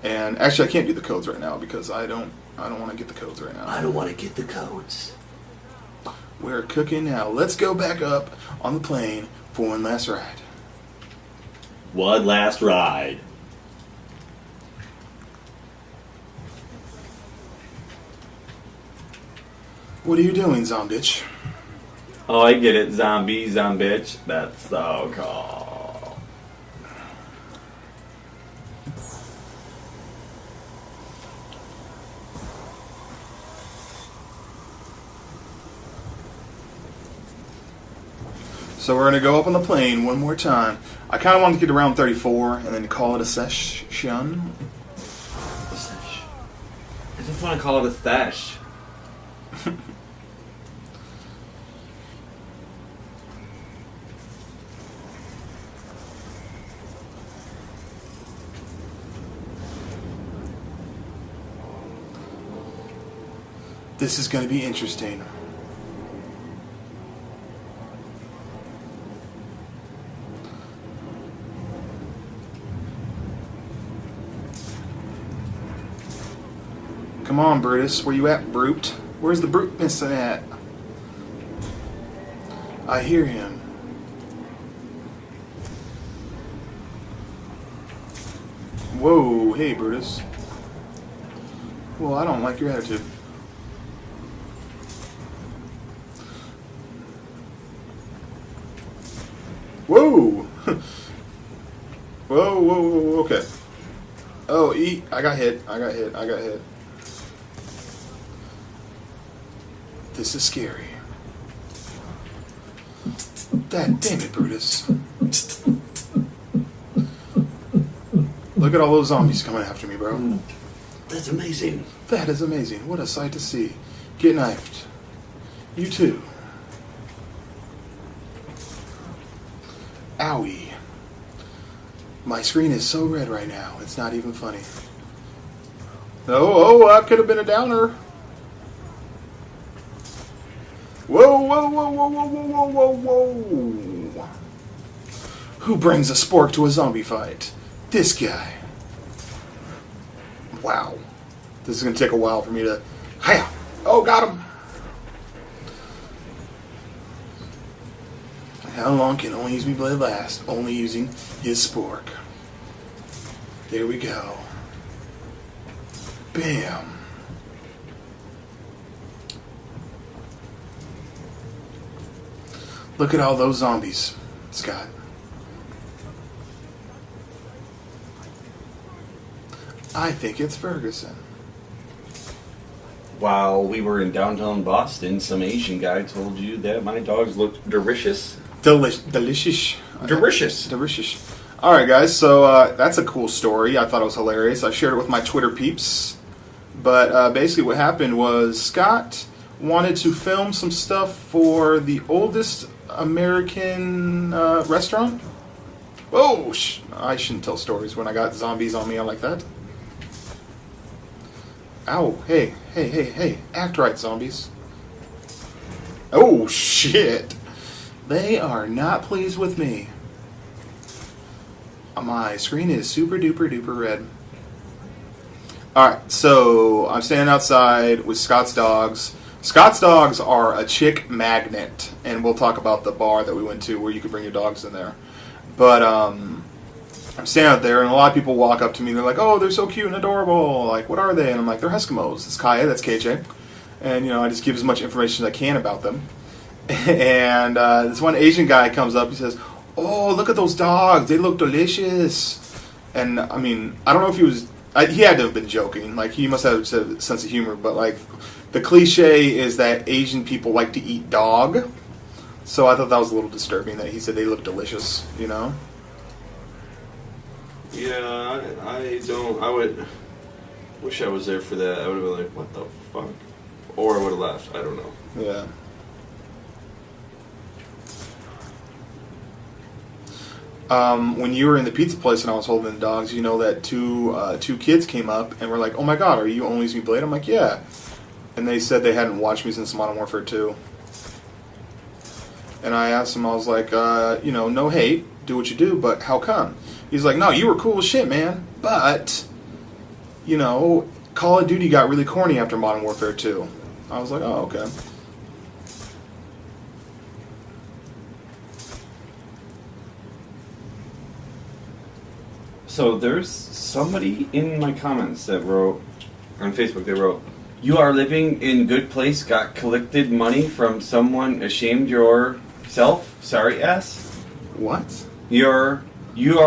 And actually, I can't do the codes right now because I don't want to get the codes right now. I don't want to get the codes. We're cooking now. Let's go back up on the plane for one last ride. One last ride. What are you doing, zombitch? Oh, I get it. Zombie, zombitch. That's so cool. So we're going to go up on the plane one more time. I kind of want to get to round 34 and then call it a session. I just want to call it a stash. This is going to be interesting. Come on, Brutus. Where you at, Brute? Where's the Bruteness at? I hear him. Whoa, hey, Brutus. Well, I don't like your attitude. Whoa! Whoa, whoa, whoa, okay. Oh, I got hit. I got hit. This is scary. Damn it, Brutus. Look at all those zombies coming after me, bro. That's amazing. That is amazing. What a sight to see. Get knifed. You too. Owie. My screen is so red right now, it's not even funny. Oh, that could have been a downer. Whoa, whoa, whoa, whoa, whoa, whoa, whoa, whoa, whoa. Who brings a spork to a zombie fight? This guy. Wow. This is going to take a while for me to... Hiya! Oh, got him! How long can ONLYUSEmeBLADE last? Only using his spork. There we go. Bam. Look at all those zombies, Scott. I think it's Ferguson. While we were in downtown Boston, some Asian guy told you that my dogs looked delicious. Delicious. Delicious. Alright guys, so that's a cool story. I thought it was hilarious. I shared it with my Twitter peeps. But basically what happened was Scott wanted to film some stuff for the oldest American restaurant. Oh, I shouldn't tell stories when I got zombies on me. I like that. Ow, hey, act right, zombies. Oh, shit. They are not pleased with me. My screen is super duper duper red. Alright, so I'm standing outside with Scott's dogs. Scott's dogs are a chick magnet, and we'll talk about the bar that we went to where you could bring your dogs in there. But I'm standing out there, and a lot of people walk up to me, and they're like, oh, they're so cute and adorable, like, what are they? And I'm like, they're Eskimos. It's Kaya, that's KJ. And, I just give as much information as I can about them. And this one Asian guy comes up, he says, oh, look at those dogs, they look delicious. And, I mean, I don't know if he was, he had to have been joking, like, he must have a sense of humor, but, like, the cliche is that Asian people like to eat dog. So I thought that was a little disturbing that he said they look delicious, Yeah, I would wish I was there for that. I would have been like, what the fuck? Or I would have left. I don't know. Yeah. When you were in the pizza place and I was holding the dogs, you know that two kids came up and were like, oh my god, are you ONLYUSEmeBLADE? I'm like, yeah. And they said they hadn't watched me since Modern Warfare 2. And I asked him, I was like, you know, no hate, do what you do, but how come? He's like, no, you were cool as shit, man, but, you know, Call of Duty got really corny after Modern Warfare 2. I was like, oh, okay. So there's somebody in my comments that wrote, on Facebook, they wrote, "You are living in good place, got collected money from someone, ashamed yourself, sorry ass." What? You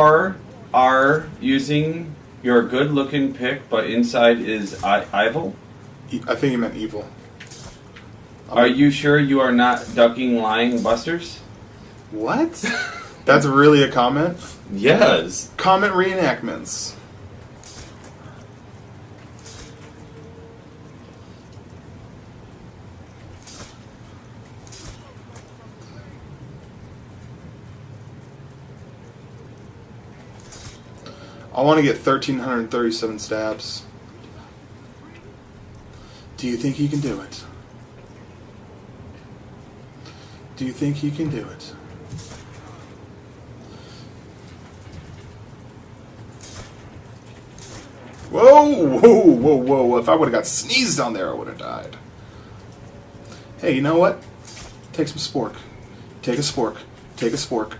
are using your good looking pic, but inside is evil? I think he meant evil. Are you sure you are not ducking lying busters? What? That's really a comment? Yes. Comment reenactments. I want to get 1,337 stabs. Do you think he can do it? Do you think he can do it? Whoa, whoa, whoa, whoa. If I would have got sneezed on there, I would have died. Hey, you know what? Take some spork. Take a spork. Take a spork.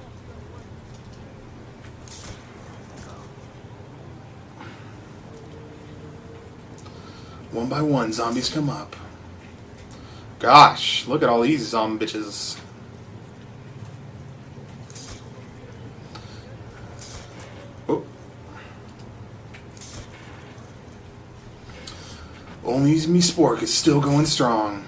One by one, zombies come up. Gosh, look at all these zombie bitches. Oh. ONLYUSEmeSPORK is still going strong.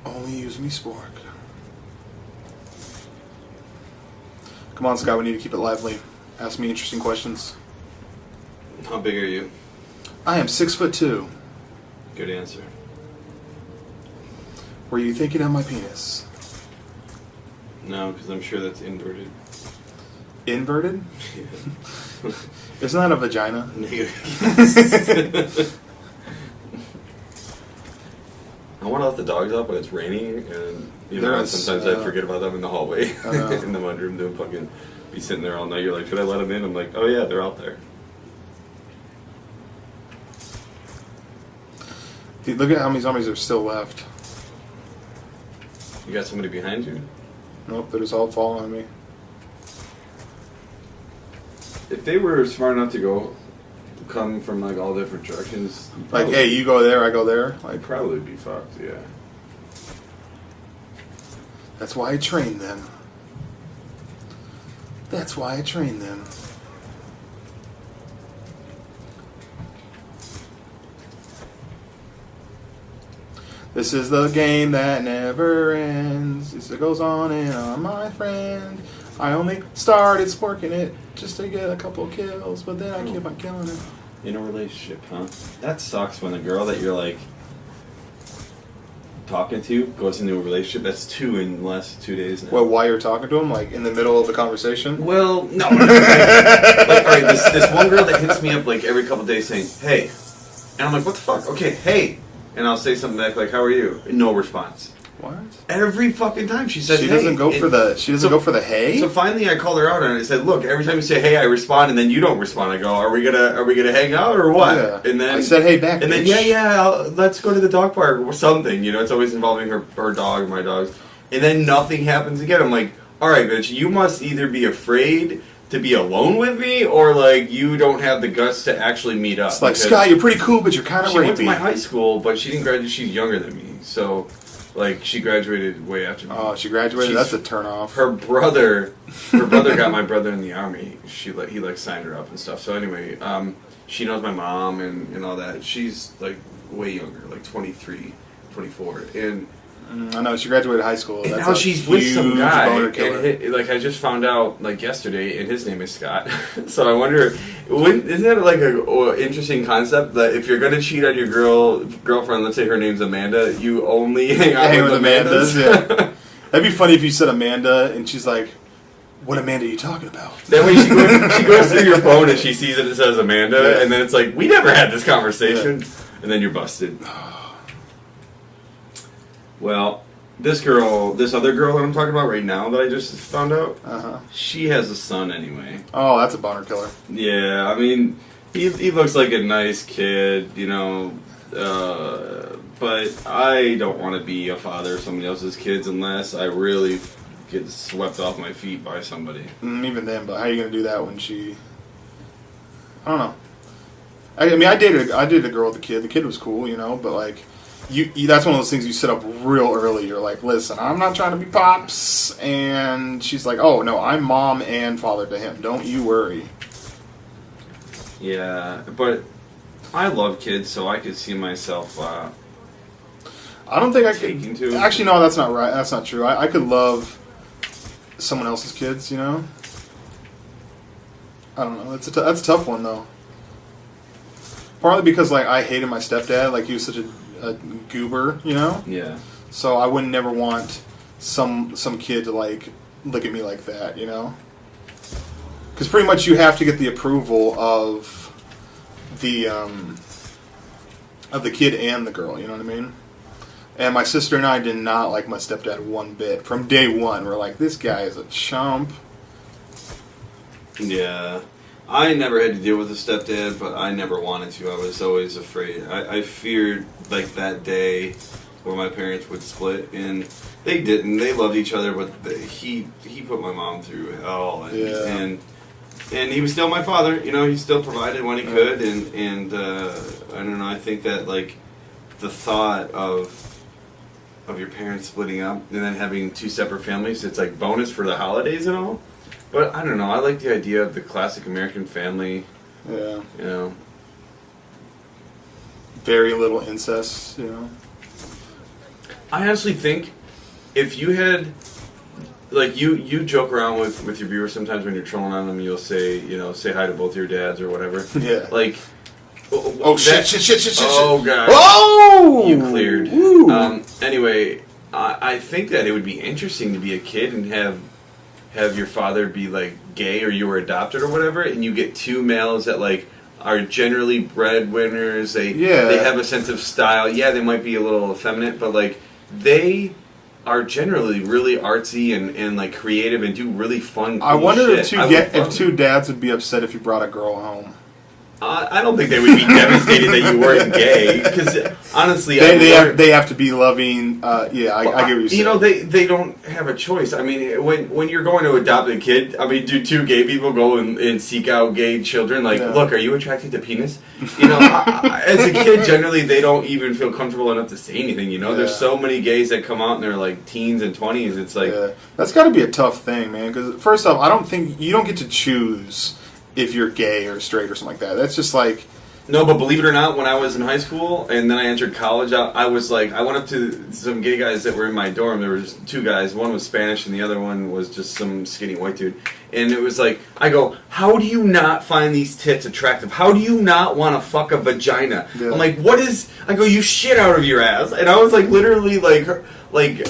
ONLYUSEmeSPORK. Come on, Scott, we need to keep it lively. Ask me interesting questions. How big are you? I am 6'2". Good answer. Were you thinking of my penis? No, because I'm sure that's inverted. Inverted? Yeah. Isn't that a vagina? I want to let the dogs out, but it's raining, and you know, sometimes I forget about them in the hallway, in the mudroom. They'll fucking be sitting there all night. You're like, should I let them in? I'm like, oh yeah, they're out there. Dude, look at how many zombies are still left. You got somebody behind you? Nope, they're just all following me. If they were smart enough to come from like all different directions, like, hey, you go there, I go there. Like, I'd probably be fucked. Yeah. That's why I train them. That's why I train them. This is the game that never ends. It goes on and on, my friend. I only started sporking it just to get a couple kills, but then I keep on killing it. In a relationship, huh? That sucks when the girl that you're like talking to goes into a relationship. That's 2 in less than 2 days now. Well, while you're talking to him, like in the middle of the conversation? Well, no. Like, all right, this one girl that hits me up like every couple days saying, "Hey," and I'm like, "What the fuck?" Okay, hey, and I'll say something back like, "How are you?" No response. What? Every fucking time she says, she hey. doesn't go for the. She doesn't go for the hey. So finally, I called her out and I said, "Look, every time you say hey, I respond, and then you don't respond. I go, are we gonna hang out or what?" Yeah. And then I said hey back. And bitch. then let's go to the dog park or something. You know, it's always involving her dog, my dogs. And then nothing happens again. I'm like, all right, bitch, you must either be afraid to be alone with me, or like you don't have the guts to actually meet up. It's like, Scott, you're pretty cool, but you're kind of rapey. She went to my high school, but she didn't graduate. She's younger than me, so like she graduated way after me. Oh, she graduated. That's a turn off. Her brother got my brother in the army. He signed her up and stuff. So anyway, she knows my mom and all that. She's like way younger, like 23, 24, and. I know, she graduated high school. And That's now she's with some guy, and like I just found out like yesterday, and his name is Scott. So I wonder, isn't that like a interesting concept that if you're gonna cheat on your girlfriend, let's say her name's Amanda, you only hang out with Amandas? Yeah. That'd be funny if you said Amanda and she's like, What Amanda are you talking about? That way she goes through your phone and she sees it says Amanda, and then it's like, we never had this conversation, and then you're busted. Well, this other girl that I'm talking about right now that I just found out, she has a son anyway. Oh, that's a boner killer. Yeah, I mean, he looks like a nice kid, you know, but I don't want to be a father of somebody else's kids unless I really get swept off my feet by somebody. Even then, but how are you going to do that when she... I don't know. I mean, I dated a girl with a kid. The kid was cool, you know, but like... You that's one of those things you set up real early. You're like, listen, I'm not trying to be pops. And she's like, oh, no, I'm mom and father to him. Don't you worry. Yeah, but I love kids, so I could see myself I don't think I could... Actually, no, that's not right. That's not true. I could love someone else's kids, you know? I don't know. That's a tough one, though. Partly because, like, I hated my stepdad. Like, he was such a goober, you know? Yeah. So I would never want some kid to, like, look at me like that, you know? Because pretty much you have to get the approval of the kid and the girl, you know what I mean? And my sister and I did not like my stepdad one bit. From day one, we're like, this guy is a chump. Yeah. I never had to deal with a stepdad, but I never wanted to. I was always afraid. I feared, like, that day where my parents would split, and they didn't. They loved each other, but he put my mom through hell, and he was still my father. You know, he still provided when he could, and I don't know. I think that, like, the thought of your parents splitting up and then having two separate families, it's like bonus for the holidays and all. But I don't know. I like the idea of the classic American family. Yeah. You know. Very little incest, you know. I honestly think if you had, like, you joke around with your viewers sometimes when you're trolling on them, you'll say, you know, say hi to both your dads or whatever. Yeah. Like. Shit. Oh, God. Oh! You cleared. Anyway, I think that it would be interesting to be a kid and have your father be, like, gay or you were adopted or whatever, and you get two males that, like, are generally breadwinners. They have a sense of style. Yeah, they might be a little effeminate, but, like, they are generally really artsy and like, creative and do really fun, cool I wonder shit. if two dads would be upset if you brought a girl home. I don't think they would be devastated that you weren't gay, because honestly, they have to be loving. I get what you're saying. You know, they don't have a choice. I mean, when you're going to adopt a kid, I mean, do two gay people go and seek out gay children? Like, look, are you attracted to penis? You know, as a kid, generally they don't even feel comfortable enough to say anything. You know, there's so many gays that come out and they're like teens and 20s. It's like that's got to be a tough thing, man. Because first off, I don't think you don't get to choose if you're gay or straight or something like that. That's just like... No, but believe it or not, when I was in high school and then I entered college, I was like, I went up to some gay guys that were in my dorm. There was two guys. One was Spanish and the other one was just some skinny white dude. And it was like, I go, how do you not find these tits attractive? How do you not want to fuck a vagina? I'm like, what is... I go, you shit out of your ass. And I was like, literally, like,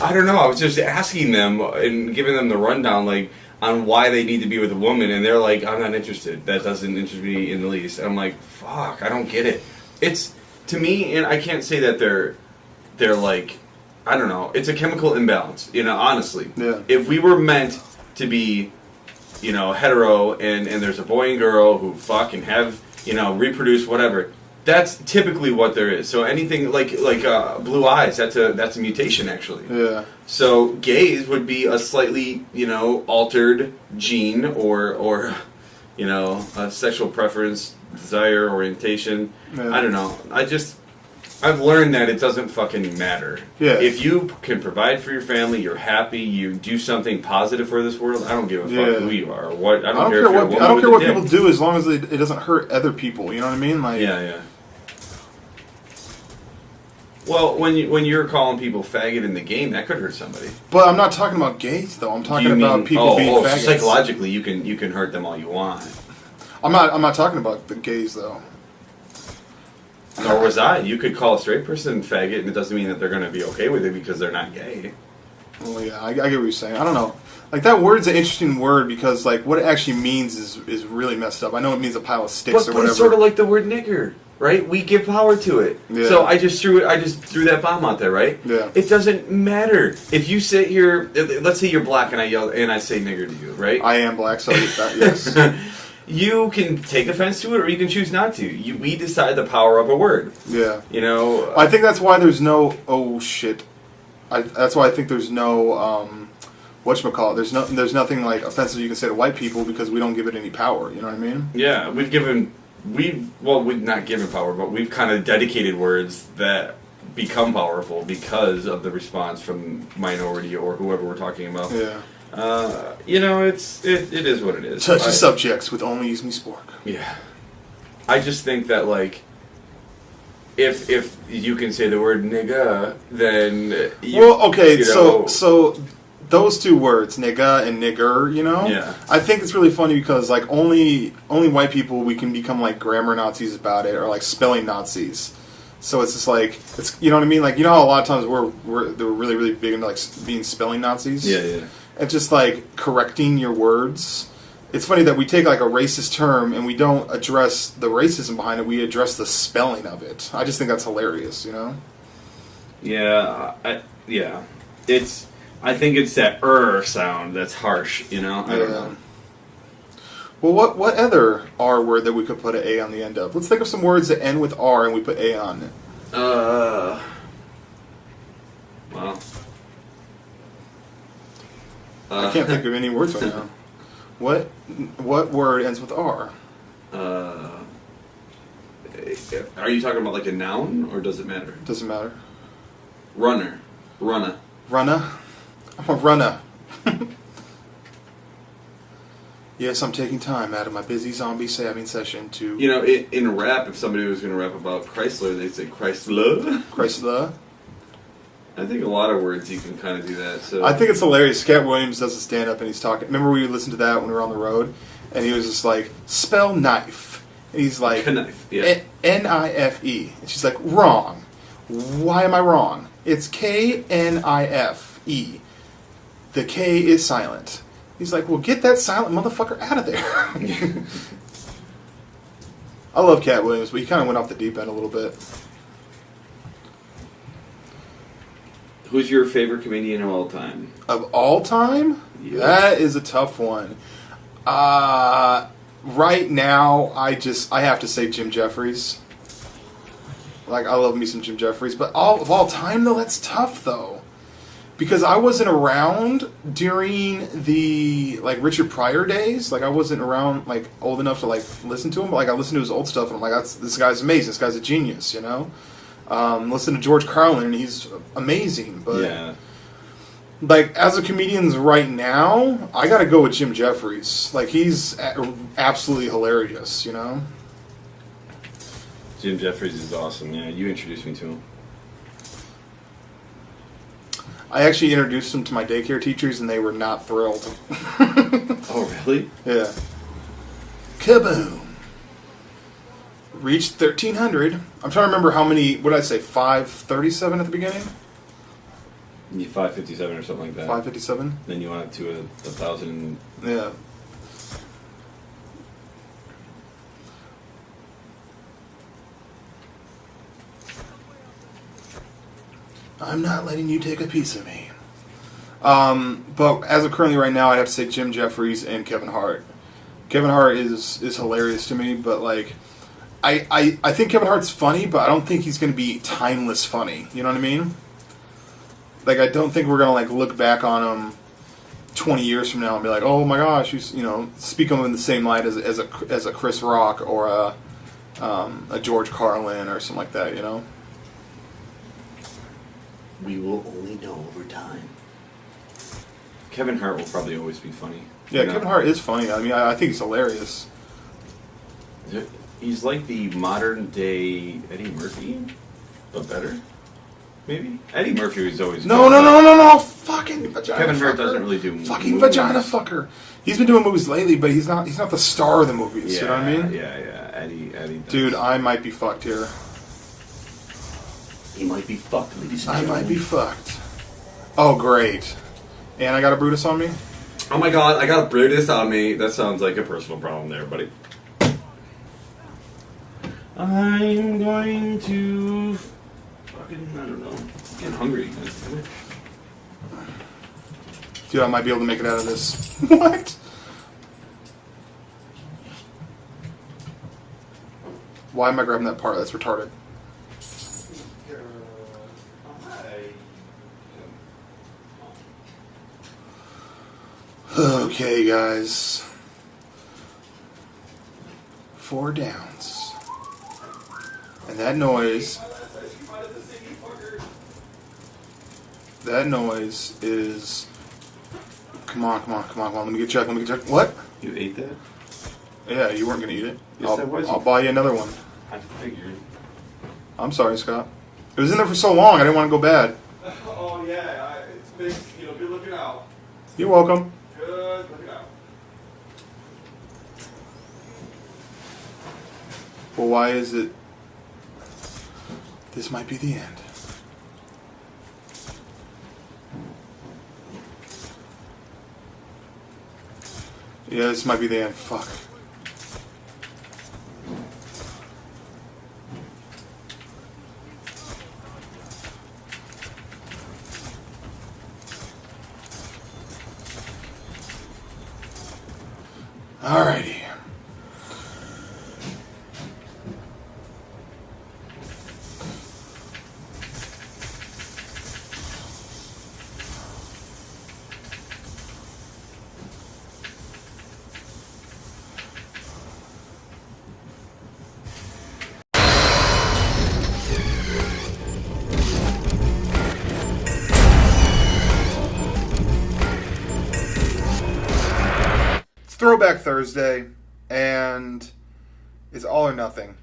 I don't know. I was just asking them and giving them the rundown, like, on why they need to be with a woman, and they're like, I'm not interested. That doesn't interest me in the least. And I'm like, fuck, I don't get it. It's, to me, and I can't say that they're like, I don't know, it's a chemical imbalance, you know, honestly. Yeah. If we were meant to be, you know, hetero, and there's a boy and girl who fuck and have, you know, reproduce, whatever, that's typically what there is. So anything like blue eyes, that's a mutation, actually. Yeah. So gays would be a slightly, you know, altered gene or you know, a sexual preference, desire, orientation. Yeah. I don't know. I've learned that it doesn't fucking matter. Yeah. If you can provide for your family, you're happy, you do something positive for this world, I don't give a fuck who you are or what. I don't care what people do, as long as it doesn't hurt other people. You know what I mean? Like, yeah. Well, when you're calling people faggot in the game, that could hurt somebody. But I'm not talking about gays, though. I'm talking about people being faggots. Psychologically, you can hurt them all you want. I'm not talking about the gays, though. Nor was I. You could call a straight person faggot, and it doesn't mean that they're going to be okay with it because they're not gay. Well, yeah, I get what you're saying. I don't know. Like, that word's an interesting word because, like, what it actually means is really messed up. I know it means a pile of sticks or But whatever. it's sort of like the word nigger, right? We give power to it. Yeah. So I just threw that bomb out there, right? Yeah. It doesn't matter if you sit here. Let's say you're black and I yell and I say nigger to you, right? I am black, so yes. You can take offense to it, or you can choose not to. We decide the power of a word. Yeah. You know. I think that's why there's no. Oh shit. That's why I think there's no. Whatchamacallit. There's nothing like offensive you can say to white people because we don't give it any power. You know what I mean? Yeah, we've not given power, but we've kind of dedicated words that become powerful because of the response from minority or whoever we're talking about. Yeah. You know, it is what it is. Touchy subjects with ONLYUSEmeSPORK. Yeah. I just think that, like, if you can say the word nigga, then so those two words, nigga and nigger, you know? Yeah. I think it's really funny because, like, only white people, we can become, like, grammar Nazis about it or, like, spelling Nazis. So it's just like, you know what I mean? Like, you know how a lot of times they're really, really big into, like, being spelling Nazis? Yeah, yeah. And just, like, correcting your words. It's funny that we take, like, a racist term and we don't address the racism behind it. We address the spelling of it. I just think that's hilarious, you know? Yeah, I think it's that sound that's harsh, you know? I don't know. Well, what other R word that we could put an A on the end of? Let's think of some words that end with R and we put A on it. Well. I can't think of any words right now. What word ends with R? Are you talking about like a noun, or does it matter? Doesn't matter. Runner. Runner. Runner? I'm a runner. Yes, I'm taking time out of my busy zombie stabbing session to... You know, in rap, if somebody was going to rap about Chrysler, they'd say Chrysler. Chrysler? I think a lot of words you can kind of do that. So I think it's hilarious. Cat Williams does a stand-up and he's talking... Remember we listened to that when we were on the road? And he was just like, spell knife. And he's like... Knife, yeah. N-I-F-E. And she's like, wrong. Why am I wrong? It's K-N-I-F-E. The K is silent. He's like, well, get that silent motherfucker out of there. I love Cat Williams, but he kind of went off the deep end a little bit. Who's your favorite comedian of all time? Of all time? Yeah. That is a tough one. Right now, I have to say Jim Jeffries. Like, I love me some Jim Jeffries. But of all time, though, that's tough, though. Because I wasn't around during the, like, Richard Pryor days. Like, I wasn't around, like, old enough to, like, listen to him. But, like, I listened to his old stuff, and I'm like, this guy's amazing. This guy's a genius, you know? Listen to George Carlin, and he's amazing. But, yeah. Like, as a comedian right now, I gotta go with Jim Jeffries. Like, he's absolutely hilarious, you know? Jim Jeffries is awesome, yeah. You introduced me to him. I actually introduced him to my daycare teachers, and they were not thrilled. Oh, really? Yeah. Kaboom! Reached 1,300. I'm trying to remember how many, what did I say, 537 at the beginning? 557 or something like that. 557? Then you went up to 1,000. Yeah. I'm not letting you take a piece of me. But as of currently right now, I'd have to say Jim Jeffries and Kevin Hart. Kevin Hart is hilarious to me, but like, I think Kevin Hart's funny, but I don't think he's going to be timeless funny. You know what I mean? Like, I don't think we're going to like look back on him 20 years from now and be like, oh my gosh, you know, speak of him in the same light as a Chris Rock or a George Carlin or something like that. You know? We will only know over time. Kevin Hart will probably always be funny. Yeah, you know? Kevin Hart is funny. I mean, I think he's hilarious. He's like the modern day Eddie Murphy, but better. Maybe Eddie Murphy was always no, fucking vagina. Kevin Hart fucker. Doesn't really do fucking movies. Vagina fucker. He's been doing movies lately, but he's not the star of the movies. Yeah, you know what I mean? Yeah. Eddie. Dude, I might be fucked here. He might be fucked, ladies and I gentlemen. might be fucked. Oh, great. And I got a Brutus on me? Oh my god, I got a Brutus on me. That sounds like a personal problem there, buddy. I'm going to fucking, I don't know. I'm getting hungry. Dude, I might be able to make it out of this. What? Why am I grabbing that part? That's retarded. Okay, guys. 4 downs. And that noise... That noise is... Come on. Let me get checked. What? You ate that? Yeah, you weren't going to eat it. Yes, I was. I'll buy you another one. I figured. I'm sorry, Scott. It was in there for so long, I didn't want to go bad. Oh, yeah. It's big. You know, good looking out. You're welcome. Good looking out. Well, why is it... This might be the end. Yeah, this might be the end. Fuck. Alrighty. Throwback Thursday, and it's all or nothing.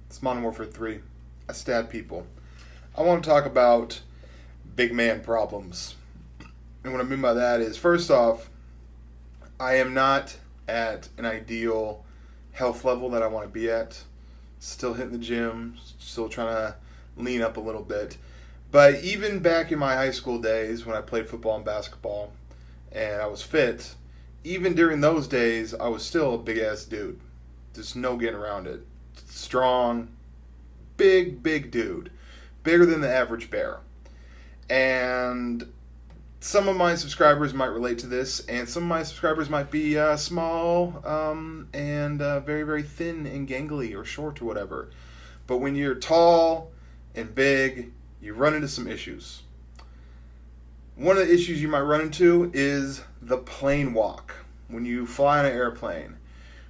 It's Modern Warfare 3. I stab people. I want to talk about big man problems. And what I mean by that is, first off, I am not at an ideal health level that I want to be at. Still hitting the gym, still trying to lean up a little bit. But even back in my high school days when I played football and basketball and I was fit, even during those days, I was still a big-ass dude. There's no getting around it. Strong, big dude. Bigger than the average bear. And some of my subscribers might relate to this, and some of my subscribers might be small and very thin and gangly or short or whatever. But when you're tall and big, you run into some issues. One of the issues you might run into is the plane walk. When you fly on an airplane.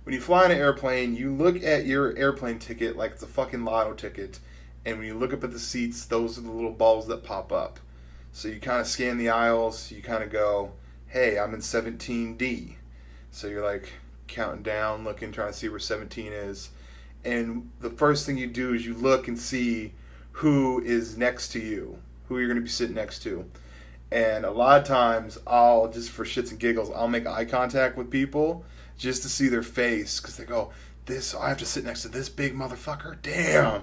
When you fly on an airplane, you look at your airplane ticket like it's a fucking lotto ticket. And when you look up at the seats, those are the little balls that pop up. So you kind of scan the aisles. You kind of go, hey, I'm in 17D. So you're like counting down, looking, trying to see where 17 is. And the first thing you do is you look and see who is next to you. Who you're going to be sitting next to. And a lot of times, I'll, just for shits and giggles, I'll make eye contact with people just to see their face. Because they go, I have to sit next to this big motherfucker? Damn.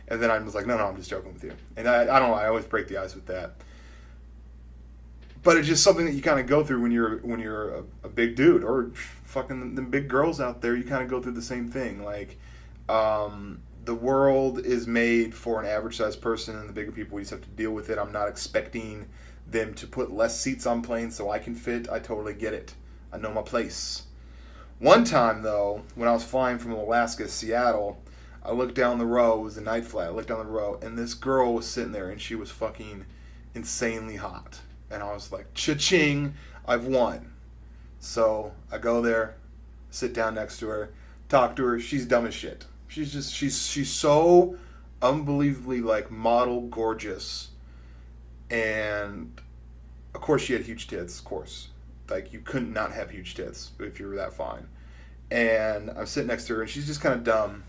And then I'm just like, no, I'm just joking with you. And I don't know, I always break the ice with that. But it's just something that you kind of go through when you're a big dude. Or fucking the big girls out there, you kind of go through the same thing. Like, the world is made for an average-sized person, and the bigger people, we just have to deal with it. I'm not expecting them to put less seats on planes so I can fit. I totally get it. I know my place. One time, though, when I was flying from Alaska to Seattle, I looked down the row. It was a night flight. I looked down the row, and this girl was sitting there, and she was fucking insanely hot. And I was like, cha-ching, I've won. So I go there, sit down next to her, talk to her. She's dumb as shit. She's so unbelievably, like, model gorgeous. And of course she had huge tits, of course. Like, you couldn't not have huge tits if you were that fine. And I'm sitting next to her, and she's just kind of dumb.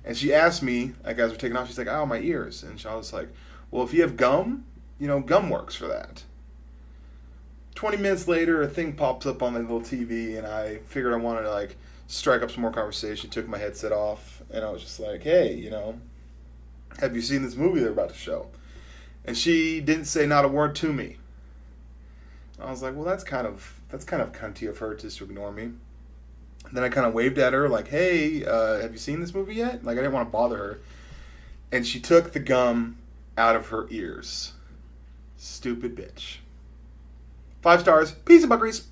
And she asked me, like, as we're taking off, she's like, oh, my ears. And I was like, well, if you have gum, gum works for that. 20 minutes later, a thing pops up on the little TV, and I figured I wanted to, like, strike up some more conversation. Took my headset off, and I was just like, hey, have you seen this movie they're about to show? And she didn't say not a word to me. I was like, well, that's kind of cunty of her just to ignore me. And then I kind of waved at her like, hey, have you seen this movie yet? Like, I didn't want to bother her. And she took the gum out of her ears. Stupid bitch. 5 stars. Peace and buckeries.